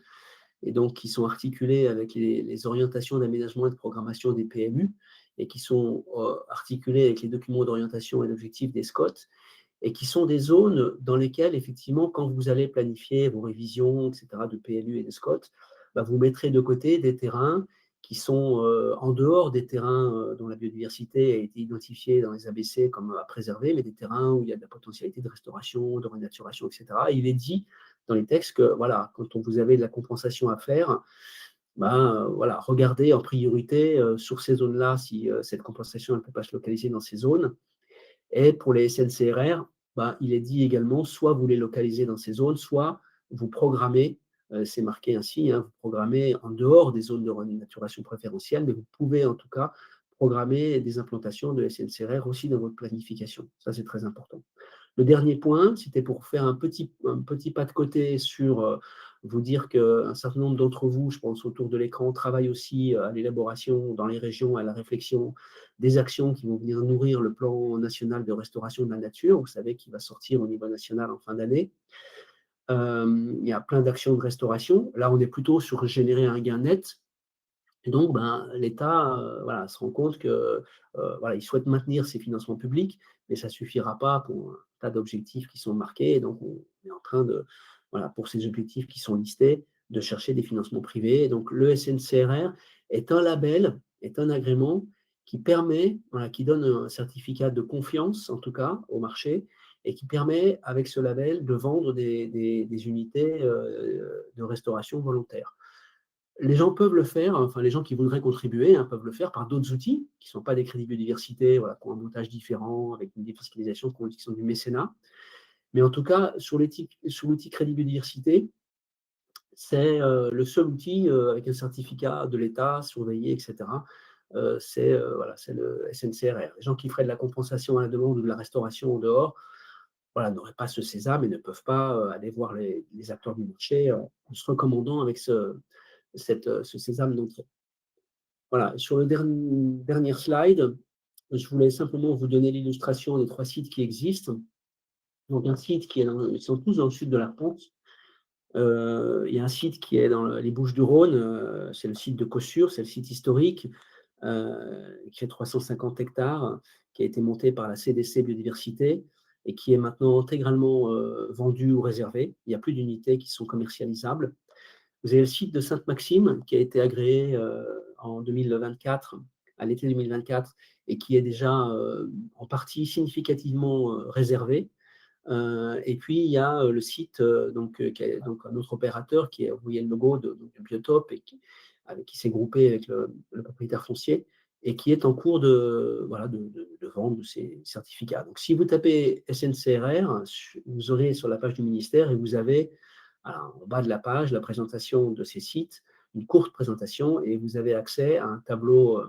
et donc qui sont articulées avec les orientations d'aménagement et de programmation des PMU et qui sont articulées avec les documents d'orientation et d'objectifs des SCOT et qui sont des zones dans lesquelles, effectivement, quand vous allez planifier vos révisions, etc., de PLU et de SCOT, vous mettrez de côté des terrains qui sont en dehors des terrains dont la biodiversité a été identifiée dans les ABC comme à préserver, mais des terrains où il y a de la potentialité de restauration, de renaturation, etc. Et il est dit dans les textes que, voilà, quand vous avez de la compensation à faire, regardez en priorité sur ces zones-là si cette compensation ne peut pas se localiser dans ces zones. Et pour les SNCRR, il est dit également, soit vous les localisez dans ces zones, soit vous programmez, c'est marqué ainsi, vous programmez en dehors des zones de renaturation préférentielle, mais vous pouvez en tout cas programmer des implantations de SNCRR aussi dans votre planification. Ça, c'est très important. Le dernier point, c'était pour faire un petit pas de côté sur vous dire qu'un certain nombre d'entre vous, je pense autour de l'écran, travaillent aussi à l'élaboration dans les régions, à la réflexion des actions qui vont venir nourrir le plan national de restauration de la nature, vous savez, qui va sortir au niveau national en fin d'année. Il y a plein d'actions de restauration. Là, on est plutôt sur générer un gain net. Et donc, l'État se rend compte qu'il souhaite maintenir ses financements publics, mais ça ne suffira pas pour un tas d'objectifs qui sont marqués. Et donc, on est en train de, pour ces objectifs qui sont listés, de chercher des financements privés. Et donc, le SNCRR est un label, est un agrément qui permet, qui donne un certificat de confiance, en tout cas, au marché, et qui permet, avec ce label, de vendre des unités de restauration volontaire. Les gens peuvent le faire, enfin les gens qui voudraient contribuer peuvent le faire par d'autres outils qui ne sont pas des crédits biodiversité, qui ont un montage différent, avec une défiscalisation, qui sont du mécénat. Mais en tout cas, sur l'outil Crédit Biodiversité, c'est le seul outil avec un certificat de l'État surveillé, etc. Voilà, c'est le SNCRR. Les gens qui feraient de la compensation à la demande ou de la restauration en dehors, voilà, n'auraient pas ce sésame et ne peuvent pas aller voir les acteurs du marché en se recommandant avec ce sésame d'entrée. Voilà, sur le dernier slide, je voulais simplement vous donner l'illustration des 3 sites qui existent. Donc un site qui est ils sont tous dans le sud de la France. Il y a un site qui est dans les Bouches-du-Rhône, c'est le site de Cossure, c'est le site historique, qui fait 350 hectares, qui a été monté par la CDC Biodiversité et qui est maintenant intégralement vendu ou réservé. Il n'y a plus d'unités qui sont commercialisables. Vous avez le site de Sainte-Maxime qui a été agréé en 2024, à l'été 2024, et qui est déjà en partie significativement réservé. Et puis, il y a le site qui est donc un autre opérateur qui est, vous voyez le logo de Biotope et qui s'est groupé avec le propriétaire foncier et qui est en cours voilà, de vente de ces certificats. Donc, si vous tapez SNCRR, vous aurez sur la page du ministère et vous avez en bas de la page la présentation de ces sites, une courte présentation, et vous avez accès à un tableau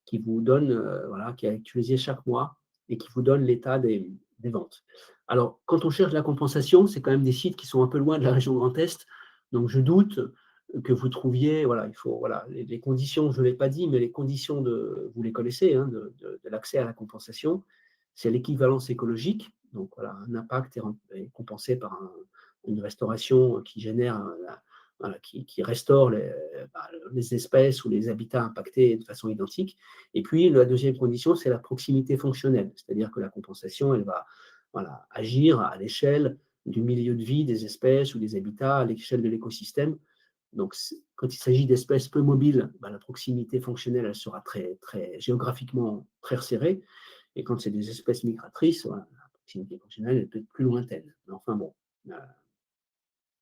qui vous donne, voilà, qui est actualisé chaque mois et qui vous donne l'état des ventes. Alors, quand on cherche la compensation, c'est quand même des sites qui sont un peu loin de la région Grand Est. Donc, je doute que vous trouviez, voilà, il faut, voilà, les conditions, je ne l'ai pas dit, mais les conditions vous les connaissez, hein, de l'accès à la compensation, c'est l'équivalence écologique. Donc, voilà, un impact est compensé par une restauration qui génère, voilà, qui restaure les espèces ou les habitats impactés de façon identique. Et puis, la deuxième condition, c'est la proximité fonctionnelle, c'est-à-dire que la compensation, elle va, voilà, agir à l'échelle du milieu de vie des espèces ou des habitats, à l'échelle de l'écosystème. Donc, quand il s'agit d'espèces peu mobiles, la proximité fonctionnelle, elle sera très géographiquement très resserrée. Et quand c'est des espèces migratrices, voilà, la proximité fonctionnelle est peut-être plus lointaine. Mais enfin bon,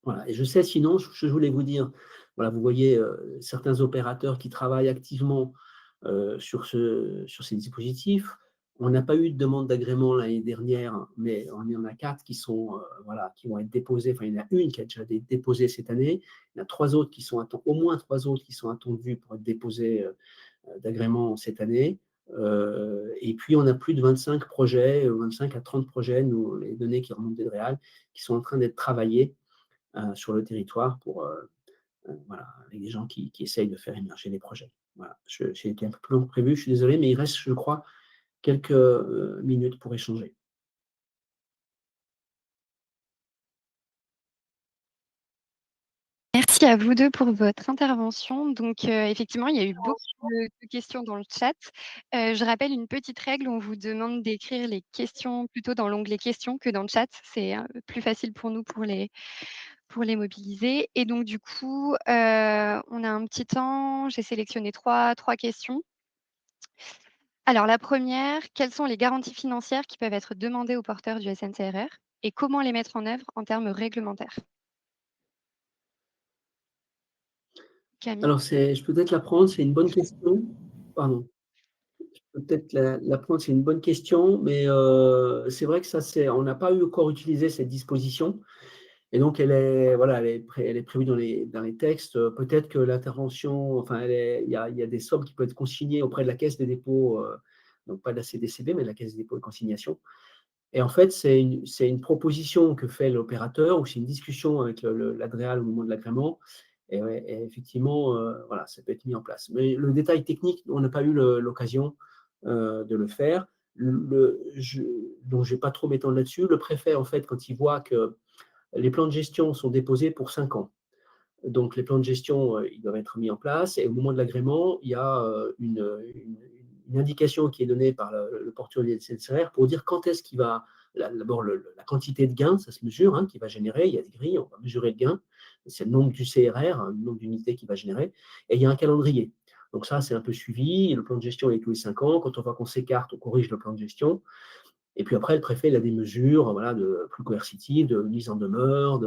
voilà. Et je sais, sinon, je voulais vous dire, voilà, vous voyez certains opérateurs qui travaillent activement sur ces dispositifs. On n'a pas eu de demande d'agrément l'année dernière, mais on y en a 4 qui sont, voilà, qui vont être déposées. Enfin, il y en a une qui a déjà été déposée cette année. Il y en a 3 autres qui sont au moins 3 autres qui sont attendus pour être déposés d'agrément cette année. Et puis, on a plus de 25 projets, 25 à 30 projets, les données qui remontent des Réal, qui sont en train d'être travaillés sur le territoire voilà, avec des gens qui essayent de faire émerger les projets. Voilà. J'ai été un peu plus long que prévu, je suis désolé, mais il reste, je crois, quelques minutes pour échanger. Merci à vous 2 pour votre intervention. Donc, effectivement, il y a eu beaucoup de questions dans le chat. Je rappelle une petite règle, on vous demande d'écrire les questions plutôt dans l'onglet questions que dans le chat. C'est plus facile pour nous pour les mobiliser. Et donc, du coup, on a un petit temps. J'ai sélectionné trois questions. Alors, la première, quelles sont les garanties financières qui peuvent être demandées aux porteurs du SNCRR et comment les mettre en œuvre en termes réglementaires? Camille? Alors, je peux peut-être la prendre, c'est une bonne question. Pardon. Je peux peut-être la prendre, c'est une bonne question, mais c'est vrai que on n'a pas encore utilisé cette disposition. Et donc, voilà, elle est prévue dans les textes. Peut-être que l'intervention, enfin, il y a des sommes qui peuvent être consignées auprès de la Caisse des dépôts, donc pas de la CDCB, mais de la Caisse des dépôts et consignation. Et en fait, c'est une proposition que fait l'opérateur ou c'est une discussion avec l'Adréal au moment de l'agrément. Et, ouais, et effectivement, voilà, ça peut être mis en place. Mais le détail technique, on n'a pas eu l'occasion de le faire. Donc, je ne vais pas trop m'étendre là-dessus. Le préfet, en fait, quand il voit que les plans de gestion sont déposés pour 5 ans. Donc, les plans de gestion, ils doivent être mis en place. Et au moment de l'agrément, il y a une indication qui est donnée par le porteur du SNCRR pour dire quand est-ce qu'il va. D'abord, la quantité de gains, ça se mesure, hein, qu'il va générer. Il y a des grilles, on va mesurer le gain. C'est le nombre du CRR, hein, le nombre d'unités qu'il va générer. Et il y a un calendrier. Donc, ça, c'est un peu suivi. Le plan de gestion est tous les 5 ans. Quand on voit qu'on s'écarte, on corrige le plan de gestion. Et puis après, le préfet il a des mesures voilà, plus coercitives, de mise en demeure,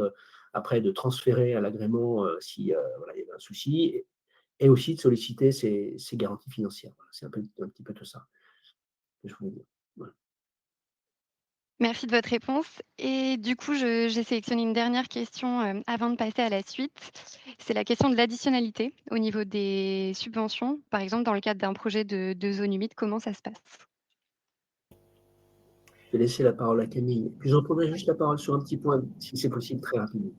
après de transférer à l'agrément si voilà, il y avait un souci, et aussi de solliciter ces garanties financières. Voilà, c'est un petit peu tout ça que je voulais dire. Voilà. Merci de votre réponse. Et du coup, j'ai sélectionné une dernière question avant de passer à la suite. C'est la question de l'additionnalité au niveau des subventions. Par exemple, dans le cadre d'un projet de zone humide, comment ça se passe? Je vais laisser la parole à Camille. Puis j'en prendrai juste la parole sur un petit point, si c'est possible, très rapidement.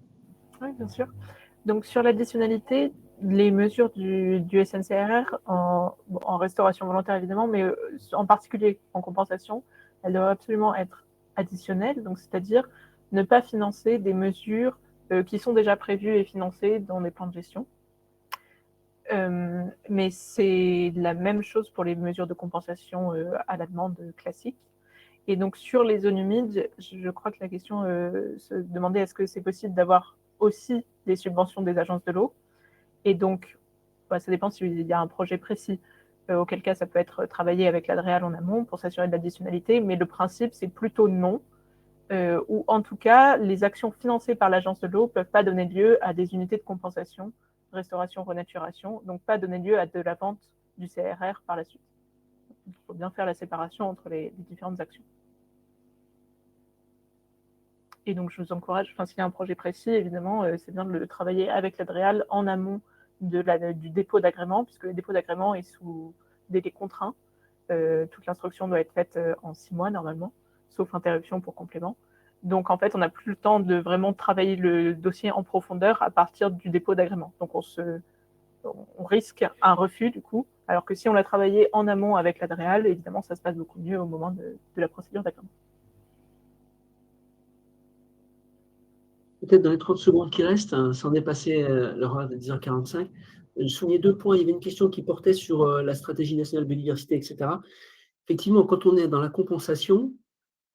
Oui, bien sûr. Donc, sur l'additionnalité, les mesures du SNCRR, en restauration volontaire évidemment, mais en particulier en compensation, elles doivent absolument être additionnelles, donc c'est-à-dire ne pas financer des mesures qui sont déjà prévues et financées dans les plans de gestion. Mais c'est la même chose pour les mesures de compensation à la demande classique. Et donc, sur les zones humides, je crois que la question se demandait est-ce que c'est possible d'avoir aussi des subventions des agences de l'eau. Et donc, ça dépend s'il y a un projet précis, auquel cas ça peut être travaillé avec l'Adréal en amont pour s'assurer de l'additionnalité, mais le principe, c'est plutôt non, ou en tout cas, les actions financées par l'agence de l'eau ne peuvent pas donner lieu à des unités de compensation, restauration, renaturation, donc pas donner lieu à de la vente du CRR par la suite. Il faut bien faire la séparation entre les différentes actions. Et donc, je vous encourage, s'il y a un projet précis, évidemment, c'est bien de le travailler avec l'Adréal en amont du dépôt d'agrément, puisque le dépôt d'agrément est sous délai contraint. Toute l'instruction doit être faite en 6 mois, normalement, sauf interruption pour complément. Donc, en fait, on n'a plus le temps de vraiment travailler le dossier en profondeur à partir du dépôt d'agrément. Donc, on risque un refus, du coup, alors que si on l'a travaillé en amont avec l'Adréal, évidemment, ça se passe beaucoup mieux au moment de la procédure d'agrément. Peut-être dans les 30 secondes qui restent, sans dépasser l'heure de 10h45, je soulignais 2 points. Il y avait une question qui portait sur la stratégie nationale biodiversité, etc. Effectivement, quand on est dans la compensation,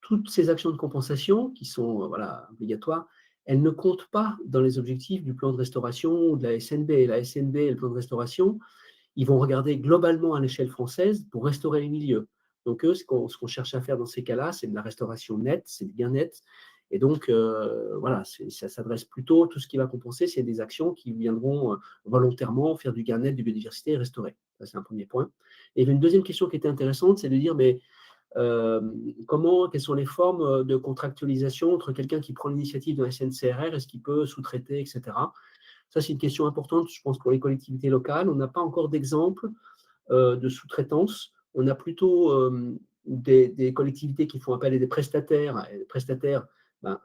toutes ces actions de compensation qui sont voilà, obligatoires, elles ne comptent pas dans les objectifs du plan de restauration ou de la SNB. La SNB et le plan de restauration, ils vont regarder globalement à l'échelle française pour restaurer les milieux. Donc eux, ce qu'on cherche à faire dans ces cas-là, c'est de la restauration nette, c'est bien net. Et donc, voilà, ça s'adresse plutôt, tout ce qui va compenser, c'est des actions qui viendront volontairement faire du gain net, de biodiversité et restaurer. Ça, c'est un premier point. Et il y avait une deuxième question qui était intéressante, c'est de dire, mais quelles sont les formes de contractualisation entre quelqu'un qui prend l'initiative d'un SNCRR, est-ce qu'il peut sous-traiter, etc. Ça, c'est une question importante, je pense, pour les collectivités locales. On n'a pas encore d'exemple de sous-traitance. On a plutôt des collectivités qui font appel à des prestataires. Et le prestataire ben,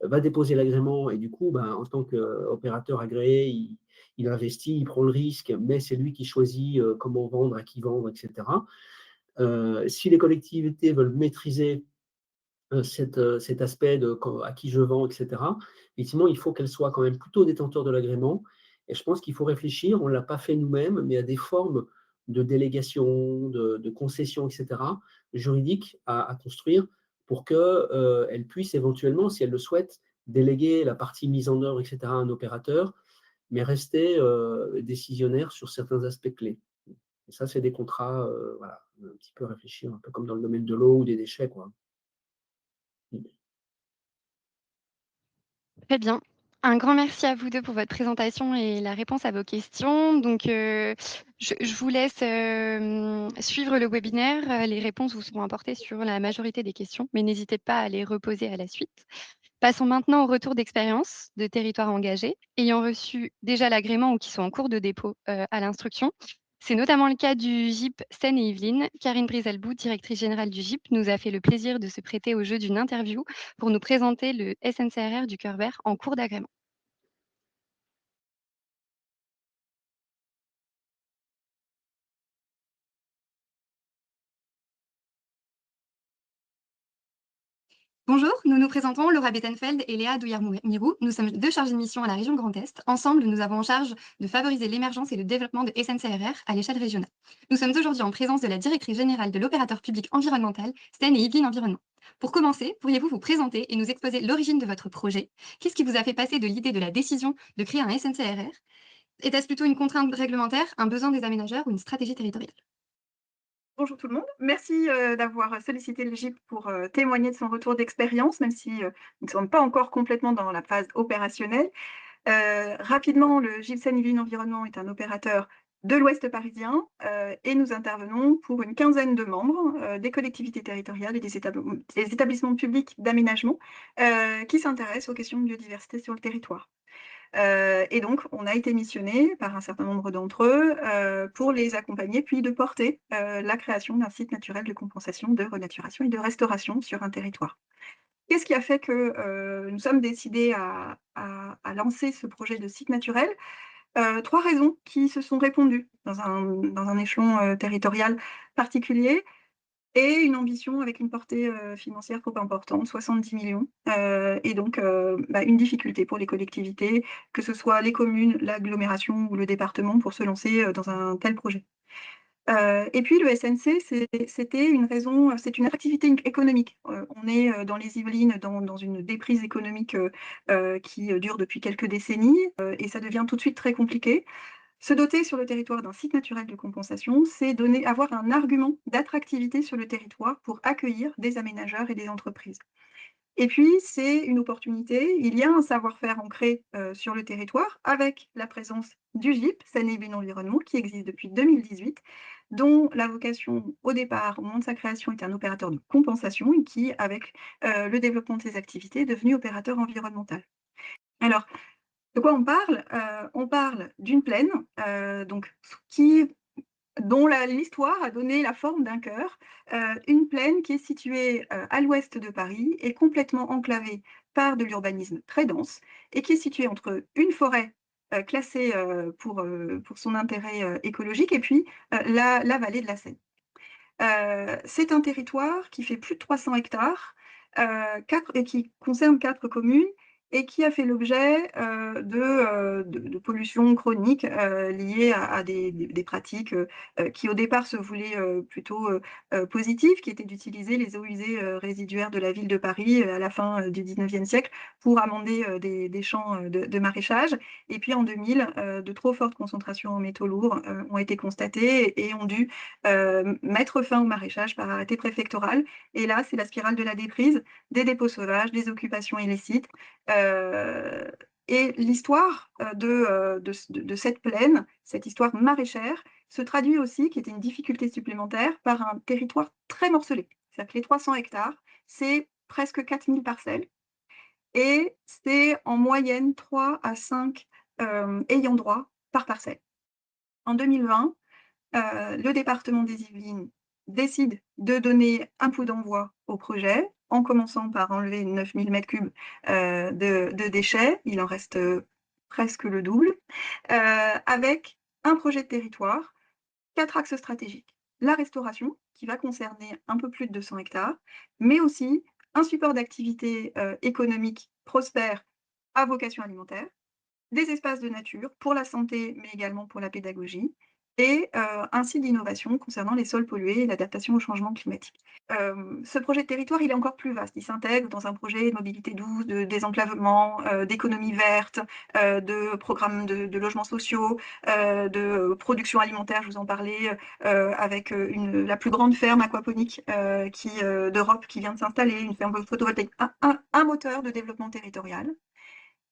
va déposer l'agrément et du coup, ben, en tant qu'opérateur agréé, il investit, il prend le risque, mais c'est lui qui choisit comment vendre, à qui vendre, etc. Si les collectivités veulent maîtriser cet aspect de à qui je vends, etc., effectivement, il faut qu'elles soient quand même plutôt détenteurs de l'agrément. Et je pense qu'il faut réfléchir, on ne l'a pas fait nous-mêmes, mais à des formes de délégation, de concession, etc., juridiques à construire pour qu'elles puissent éventuellement, si elles le souhaitent, déléguer la partie mise en œuvre, etc., à un opérateur, mais rester décisionnaire sur certains aspects clés. Et ça, c'est des contrats, voilà, un petit peu réfléchir, un peu comme dans le domaine de l'eau ou des déchets, quoi. Très bien. Un grand merci à vous 2 pour votre présentation et la réponse à vos questions. Donc, je vous laisse, suivre le webinaire. Les réponses vous seront apportées sur la majorité des questions, mais n'hésitez pas à les reposer à la suite. Passons maintenant au retour d'expérience de territoires engagés, ayant reçu déjà l'agrément ou qui sont en cours de dépôt, à l'instruction. C'est notamment le cas du GIP Seine et Yvelines. Karine Brisalbou, directrice générale du GIP, nous a fait le plaisir de se prêter au jeu d'une interview pour nous présenter le SNCRR du Cœur Vert en cours d'agrément. Bonjour, nous nous présentons Laura Bettenfeld et Léa Douillard-Mirou. Nous sommes 2 chargées de mission à la région Grand Est. Ensemble, nous avons en charge de favoriser l'émergence et le développement de SNCRR à l'échelle régionale. Nous sommes aujourd'hui en présence de la directrice générale de l'opérateur public environnemental, Seine et Yvelines Environnement. Pour commencer, pourriez-vous vous présenter et nous exposer l'origine de votre projet? Qu'est-ce qui vous a fait passer de l'idée de la décision de créer un SNCRR? Était-ce plutôt une contrainte réglementaire, un besoin des aménageurs ou une stratégie territoriale? Bonjour tout le monde. Merci, d'avoir sollicité le GIP pour, témoigner de son retour d'expérience, même si, nous ne sommes pas encore complètement dans la phase opérationnelle. Rapidement, le GIP Seine-et-Yvelines Environnement est un opérateur de l'Ouest parisien et nous intervenons pour une quinzaine de membres des collectivités territoriales et des établissements publics d'aménagement qui s'intéressent aux questions de biodiversité sur le territoire. Et donc, on a été missionné par un certain nombre d'entre eux pour les accompagner, puis de porter la création d'un site naturel de compensation, de renaturation et de restauration sur un territoire. Qu'est-ce qui a fait que nous sommes décidés à lancer ce projet de site naturel? 3 raisons qui se sont répondues dans un échelon territorial particulier et une ambition avec une portée financière trop importante, 70 millions, et donc une difficulté pour les collectivités, que ce soit les communes, l'agglomération ou le département pour se lancer dans un tel projet. Et puis le SNC, c'était une raison, c'est une activité économique. On est dans les Yvelines, dans une déprise économique qui dure depuis quelques décennies, et ça devient tout de suite très compliqué. Se doter sur le territoire d'un site naturel de compensation, c'est avoir un argument d'attractivité sur le territoire pour accueillir des aménageurs et des entreprises. Et puis, c'est une opportunité. Il y a un savoir-faire ancré sur le territoire avec la présence du GIP, Seine-et-Yvelines Environnement, qui existe depuis 2018, dont la vocation au départ, au moment de sa création, était un opérateur de compensation et qui, avec le développement de ses activités, est devenu opérateur environnemental. Alors, de quoi on parle? On parle d'une plaine donc, dont l'histoire a donné la forme d'un cœur, une plaine qui est située à l'ouest de Paris et complètement enclavée par de l'urbanisme très dense et qui est située entre une forêt classée pour son intérêt écologique et puis la vallée de la Seine. C'est un territoire qui fait plus de 300 hectares et qui concerne 4 communes et qui a fait l'objet de pollution chronique liée à des pratiques qui au départ se voulaient plutôt positives, qui étaient d'utiliser les eaux usées résiduaires de la ville de Paris à la fin du 19e siècle pour amender des champs de maraîchage. Et puis en 2000, de trop fortes concentrations en métaux lourds ont été constatées et ont dû mettre fin au maraîchage par arrêté préfectoral. Et là, c'est la spirale de la déprise, des dépôts sauvages, des occupations illicites. Et l'histoire de cette plaine, cette histoire maraîchère, se traduit aussi, qui était une difficulté supplémentaire, par un territoire très morcelé. C'est-à-dire que les 300 hectares, c'est presque 4000 parcelles. Et c'est en moyenne 3 à 5 ayants droit par parcelle. En 2020, le département des Yvelines décide de donner un coup d'envoi au projet, en commençant par enlever 9000 m3 de déchets, il en reste presque le double, avec un projet de territoire, 4 axes stratégiques. La restauration, qui va concerner un peu plus de 200 hectares, mais aussi un support d'activité économique prospère à vocation alimentaire, des espaces de nature pour la santé, mais également pour la pédagogie, et un site d'innovation concernant les sols pollués et l'adaptation au changement climatique. Ce projet de territoire, il est encore plus vaste. Il s'intègre dans un projet de mobilité douce, de désenclavement, d'économie verte, de programmes de logements sociaux, de production alimentaire, je vous en parlais, avec la plus grande ferme aquaponique d'Europe qui vient de s'installer, une ferme photovoltaïque, un moteur de développement territorial.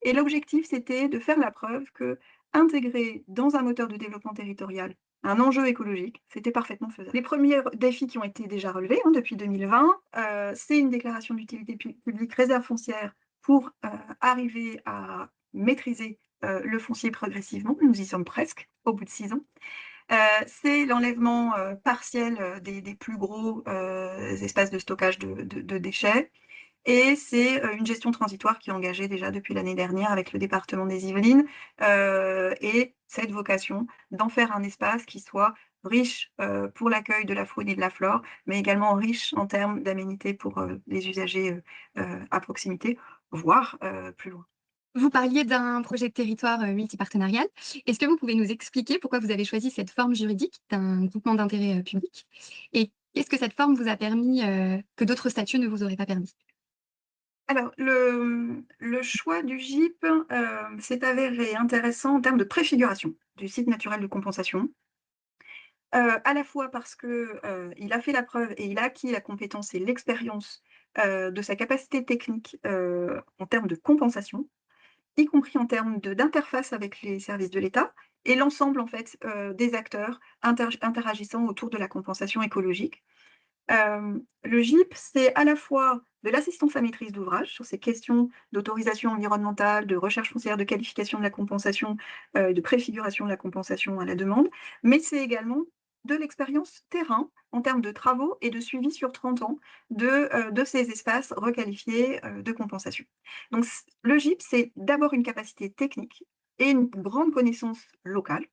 Et l'objectif, c'était de faire la preuve que intégrer dans un moteur de développement territorial un enjeu écologique, c'était parfaitement faisable. Les premiers défis qui ont été déjà relevés depuis 2020, c'est une déclaration d'utilité publique réserve foncière pour arriver à maîtriser le foncier progressivement. Nous y sommes presque, au bout de 6 ans. C'est l'enlèvement partiel des plus gros espaces de stockage de déchets. Et c'est une gestion transitoire qui est engagée déjà depuis l'année dernière avec le département des Yvelines et cette vocation d'en faire un espace qui soit riche pour l'accueil de la faune et de la flore, mais également riche en termes d'aménités pour les usagers à proximité, voire plus loin. Vous parliez d'un projet de territoire multipartenarial. Est-ce que vous pouvez nous expliquer pourquoi vous avez choisi cette forme juridique d'un groupement d'intérêt public? Et qu'est-ce que cette forme vous a permis que d'autres statuts ne vous auraient pas permis? Alors, le choix du GIP s'est avéré intéressant en termes de préfiguration du site naturel de compensation. À la fois parce qu'il a fait la preuve et il a acquis la compétence et l'expérience de sa capacité technique en termes de compensation, y compris en termes d'interface avec les services de l'État, et l'ensemble en fait des acteurs interagissant autour de la compensation écologique. Le GIP, c'est à la fois de l'assistance à maîtrise d'ouvrage sur ces questions d'autorisation environnementale, de recherche foncière, de qualification de la compensation, de préfiguration de la compensation à la demande, mais c'est également de l'expérience terrain en termes de travaux et de suivi sur 30 ans de ces espaces requalifiés de compensation. Donc le GIP, c'est d'abord une capacité technique et une grande connaissance locale,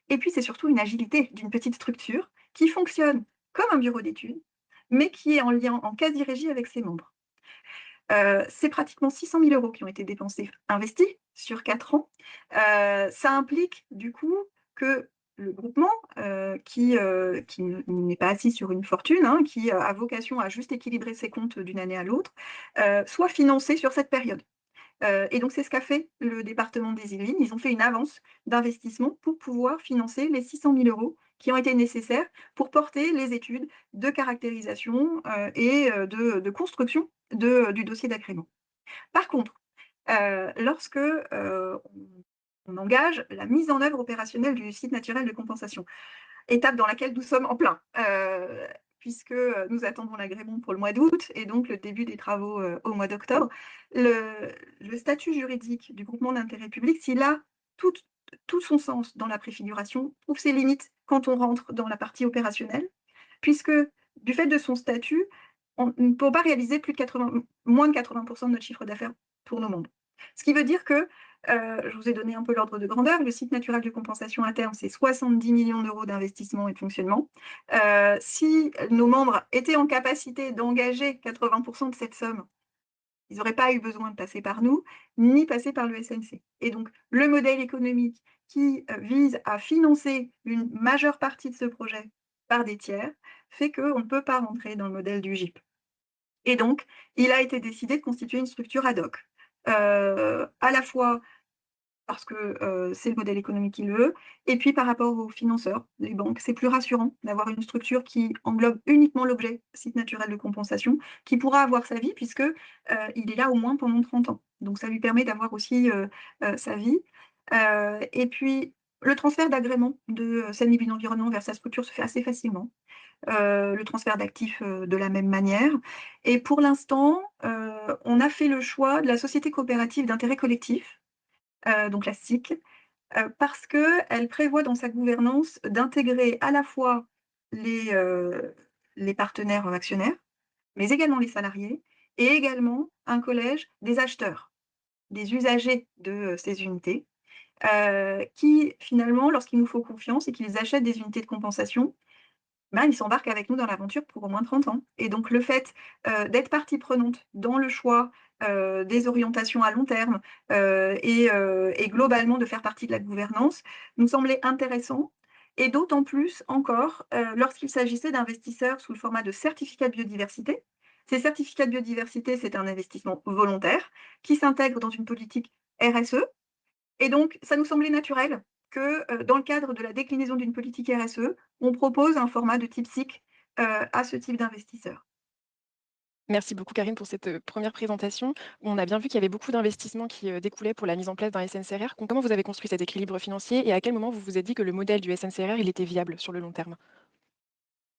et puis c'est surtout une agilité d'une petite structure qui fonctionne comme un bureau d'études, mais qui est en lien, en quasi-régie avec ses membres. C'est pratiquement 600 000 € qui ont été investis sur 4 ans. Ça implique du coup que le groupement, qui n'est pas assis sur une fortune, hein, qui a vocation à juste équilibrer ses comptes d'une année à l'autre, soit financé sur cette période. Et donc, c'est ce qu'a fait le département des Yvelines. Ils ont fait une avance d'investissement pour pouvoir financer les 600 000 € qui ont été nécessaires pour porter les études de caractérisation et de construction du dossier d'agrément. Par contre, lorsque on engage la mise en œuvre opérationnelle du site naturel de compensation, étape dans laquelle nous sommes en plein, puisque nous attendons l'agrément pour le mois d'août et donc le début des travaux au mois d'octobre. Le statut juridique du groupement d'intérêt public, s'il a tout, tout son sens dans la préfiguration, trouve ses limites quand on rentre dans la partie opérationnelle, puisque du fait de son statut, on ne peut pas réaliser moins de 80% de notre chiffre d'affaires pour nos membres. Ce qui veut dire que je vous ai donné un peu l'ordre de grandeur. Le site naturel de compensation à terme, c'est 70 millions d'euros d'investissement et de fonctionnement. Si nos membres étaient en capacité d'engager 80% de cette somme, ils n'auraient pas eu besoin de passer par nous, ni passer par le SNC. Et donc, le modèle économique qui vise à financer une majeure partie de ce projet par des tiers fait qu'on ne peut pas rentrer dans le modèle du GIP. Et donc, il a été décidé de constituer une structure ad hoc, à la fois parce que c'est le modèle économique qui le veut, et puis par rapport aux financeurs, les banques. C'est plus rassurant d'avoir une structure qui englobe uniquement l'objet site naturel de compensation, qui pourra avoir sa vie puisque il est là au moins pendant 30 ans. Donc ça lui permet d'avoir aussi sa vie. Et puis le transfert d'agrément de Seine-et-Bine Environnement vers sa structure se fait assez facilement. Le transfert d'actifs de la même manière. Et pour l'instant, on a fait le choix de la société coopérative d'intérêt collectif, donc la SIC, parce qu'elle prévoit dans sa gouvernance d'intégrer à la fois les partenaires actionnaires, mais également les salariés, et également un collège des acheteurs, des usagers de ces unités, qui finalement, lorsqu'il nous faut confiance et qu'ils achètent des unités de compensation, ben, ils s'embarquent avec nous dans l'aventure pour au moins 30 ans. Et donc le fait d'être partie prenante dans le choix des orientations à long terme et globalement de faire partie de la gouvernance nous semblait intéressant. Et d'autant plus encore lorsqu'il s'agissait d'investisseurs sous le format de certificats de biodiversité. Ces certificats de biodiversité, c'est un investissement volontaire qui s'intègre dans une politique RSE. Et donc, ça nous semblait naturel que dans le cadre de la déclinaison d'une politique RSE, on propose un format de type SIC à ce type d'investisseurs. Merci beaucoup Karine pour cette première présentation. On a bien vu qu'il y avait beaucoup d'investissements qui découlaient pour la mise en place d'un SNCRR. Comment vous avez construit cet équilibre financier et à quel moment vous vous êtes dit que le modèle du SNCRR il était viable sur le long terme?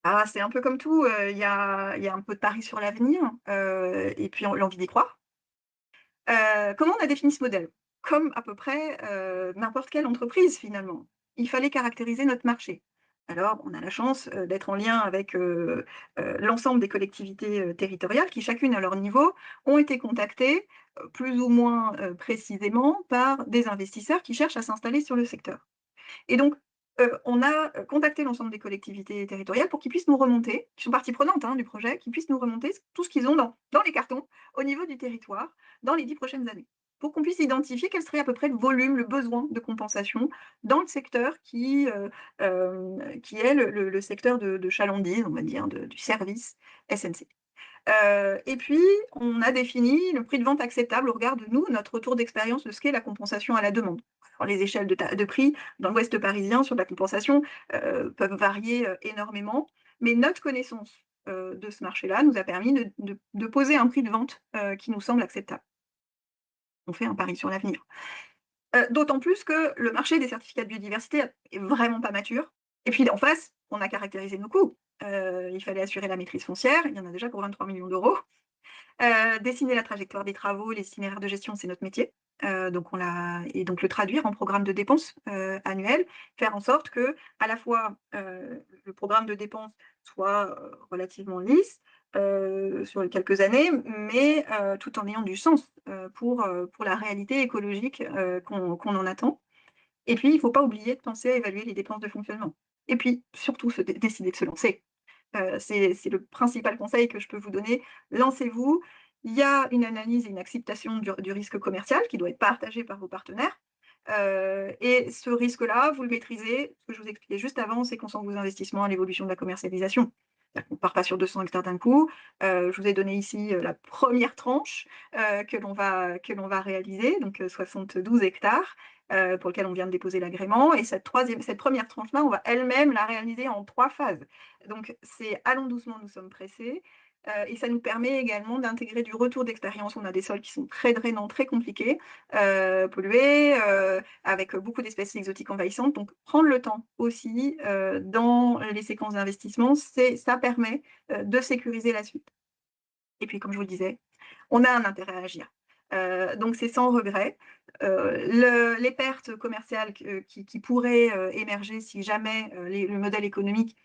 Ah, c'est un peu comme tout, il y a un peu de pari sur l'avenir et puis l'envie d'y croire. Comment on a défini ce modèle? Comme à peu près n'importe quelle entreprise finalement. Il fallait caractériser notre marché. Alors, on a la chance d'être en lien avec l'ensemble des collectivités territoriales qui, chacune à leur niveau, ont été contactées plus ou moins précisément par des investisseurs qui cherchent à s'installer sur le secteur. Et donc, on a contacté l'ensemble des collectivités territoriales pour qu'ils puissent nous remonter, qui sont partie prenante hein, du projet, qu'ils puissent nous remonter tout ce qu'ils ont dans les cartons au niveau du territoire dans les 10 prochaines années, pour qu'on puisse identifier quel serait à peu près le volume, le besoin de compensation dans le secteur qui est le secteur de chalandise, on va dire, du service SNC. Et puis, on a défini le prix de vente acceptable au regard de nous, notre retour d'expérience de ce qu'est la compensation à la demande. Alors, les échelles de prix dans l'ouest parisien sur la compensation peuvent varier énormément, mais notre connaissance de ce marché-là nous a permis de poser un prix de vente qui nous semble acceptable. On fait un pari sur l'avenir. D'autant plus que le marché des certificats de biodiversité est vraiment pas mature. Et puis en face, on a caractérisé nos coûts. Il fallait assurer la maîtrise foncière, il y en a déjà pour 23 millions d'euros. Dessiner la trajectoire des travaux, les itinéraires de gestion, c'est notre métier. Donc le traduire en programme de dépenses annuel, faire en sorte que à la fois le programme de dépenses soit relativement lisse sur les quelques années, mais tout en ayant du sens pour la réalité écologique qu'on en attend. Et puis, il ne faut pas oublier de penser à évaluer les dépenses de fonctionnement. Et puis, surtout, décider de se lancer. C'est le principal conseil que je peux vous donner. Lancez-vous. Il y a une analyse et une acceptation du risque commercial qui doit être partagée par vos partenaires. Et ce risque-là, vous le maîtrisez. Ce que je vous expliquais juste avant, c'est qu'on sent vos investissements à l'évolution de la commercialisation. On ne part pas sur 200 hectares d'un coup. Je vous ai donné ici la première tranche que l'on va réaliser, donc 72 hectares. Pour lequel on vient de déposer l'agrément. Et cette première tranche-là, on va elle-même la réaliser en 3 phases. Donc, c'est allons doucement, nous sommes pressés. Et ça nous permet également d'intégrer du retour d'expérience. On a des sols qui sont très drainants, très compliqués, pollués, avec beaucoup d'espèces exotiques envahissantes. Donc, prendre le temps aussi dans les séquences d'investissement, ça permet de sécuriser la suite. Et puis, comme je vous le disais, on a un intérêt à agir. Donc, c'est sans regret. Les pertes commerciales qui pourraient émerger si jamais le modèle économique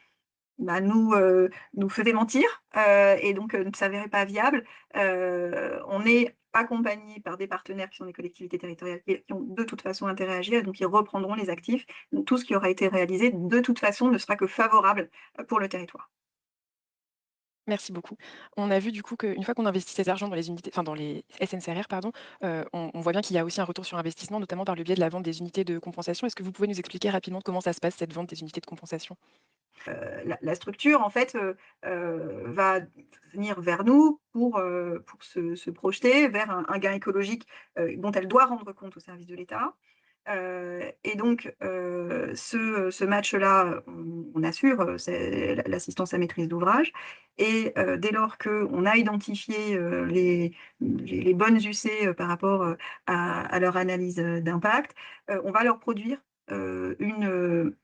nous faisait mentir et donc ne s'avérait pas viable. On est accompagné par des partenaires qui sont des collectivités territoriales qui ont de toute façon intérêt à agir, donc ils reprendront les actifs. Donc, tout ce qui aura été réalisé, de toute façon, ne sera que favorable pour le territoire. Merci beaucoup. On a vu du coup qu'une fois qu'on investit cet argent dans les unités, enfin dans les SNCRR, pardon, on voit bien qu'il y a aussi un retour sur investissement, notamment par le biais de la vente des unités de compensation. Est-ce que vous pouvez nous expliquer rapidement comment ça se passe, cette vente des unités de compensation? La structure, en fait, va venir vers nous pour se projeter vers un gain écologique dont elle doit rendre compte au service de l'État. Et donc, ce match-là, on assure l'assistance à maîtrise d'ouvrage. Et dès lors qu'on a identifié les bonnes UC par rapport à leur analyse d'impact, on va leur produire une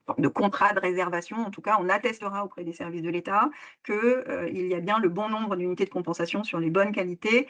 forme de contrat de réservation. En tout cas, on attestera auprès des services de l'État qu'il y a bien le bon nombre d'unités de compensation sur les bonnes qualités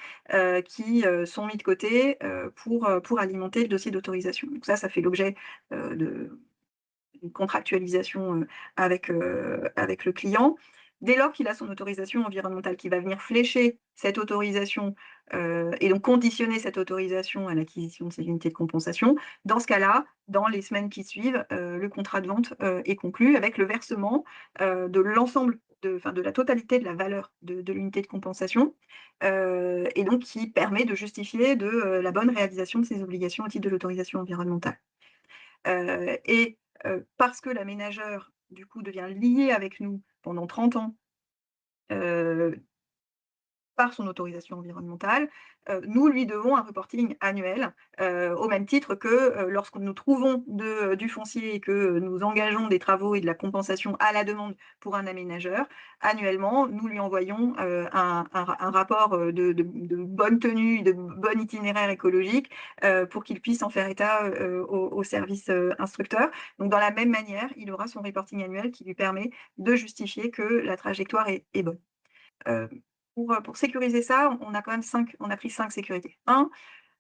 qui sont mis de côté pour alimenter le dossier d'autorisation. Donc ça fait l'objet d'une contractualisation avec le client. Dès lors qu'il a son autorisation environnementale qui va venir flécher cette autorisation et donc conditionner cette autorisation à l'acquisition de ces unités de compensation, dans ce cas-là, dans les semaines qui suivent, le contrat de vente est conclu avec le versement de l'ensemble, de la totalité de la valeur de l'unité de compensation, et donc qui permet de justifier de la bonne réalisation de ses obligations au titre de l'autorisation environnementale. Et parce que l'aménageur, du coup, devient lié avec nous pendant 30 ans, par son autorisation environnementale, nous lui devons un reporting annuel, au même titre que lorsque nous trouvons du foncier et que nous engageons des travaux et de la compensation à la demande pour un aménageur. Annuellement, nous lui envoyons un rapport de bonne tenue, de bon itinéraire écologique pour qu'il puisse en faire état au service instructeur. Donc, dans la même manière, il aura son reporting annuel qui lui permet de justifier que la trajectoire est bonne. Pour sécuriser ça, on a pris 5 sécurités.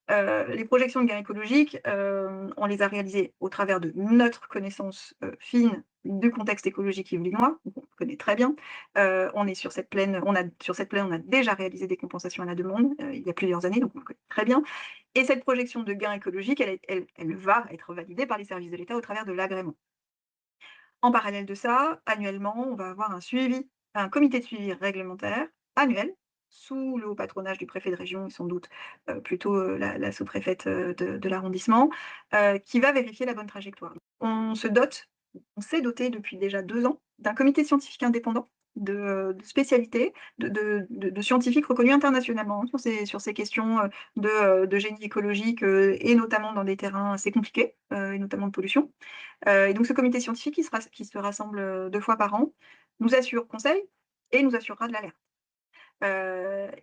Les projections de gains écologiques, on les a réalisées au travers de notre connaissance fine du contexte écologique yvelinois, on connaît très bien. On est sur cette plaine, on a déjà réalisé des compensations à la demande il y a plusieurs années, donc on connaît très bien. Et cette projection de gains écologiques, elle va être validée par les services de l'État au travers de l'agrément. En parallèle de ça, annuellement, on va avoir un comité de suivi réglementaire annuel sous le haut patronage du préfet de région et sans doute plutôt la sous-préfète de l'arrondissement, qui va vérifier la bonne trajectoire. On s'est doté depuis déjà 2 ans d'un comité scientifique indépendant de spécialité, de scientifiques reconnus internationalement sur ces questions de génie écologique et notamment dans des terrains assez compliqués, et notamment de pollution. Et donc ce comité scientifique qui se rassemble 2 fois par an, nous assure conseil et nous assurera de l'alerte.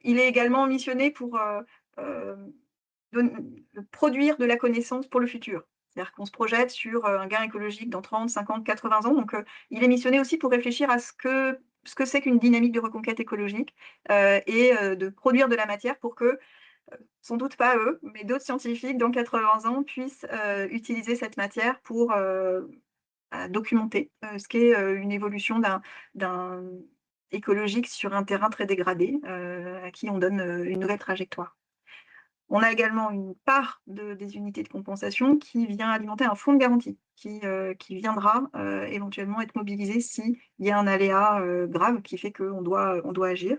Il est également missionné pour produire de la connaissance pour le futur. C'est-à-dire qu'on se projette sur un gain écologique dans 30, 50, 80 ans. Donc, il est missionné aussi pour réfléchir à ce que c'est qu'une dynamique de reconquête écologique et de produire de la matière pour que, sans doute pas eux, mais d'autres scientifiques dans 80 ans puissent utiliser cette matière pour documenter ce qu'est une évolution d'un écologique sur un terrain très dégradé à qui on donne une nouvelle trajectoire. On a également une part des unités de compensation qui vient alimenter un fonds de garantie qui viendra éventuellement être mobilisé s'il y a un aléa grave qui fait qu'on doit agir.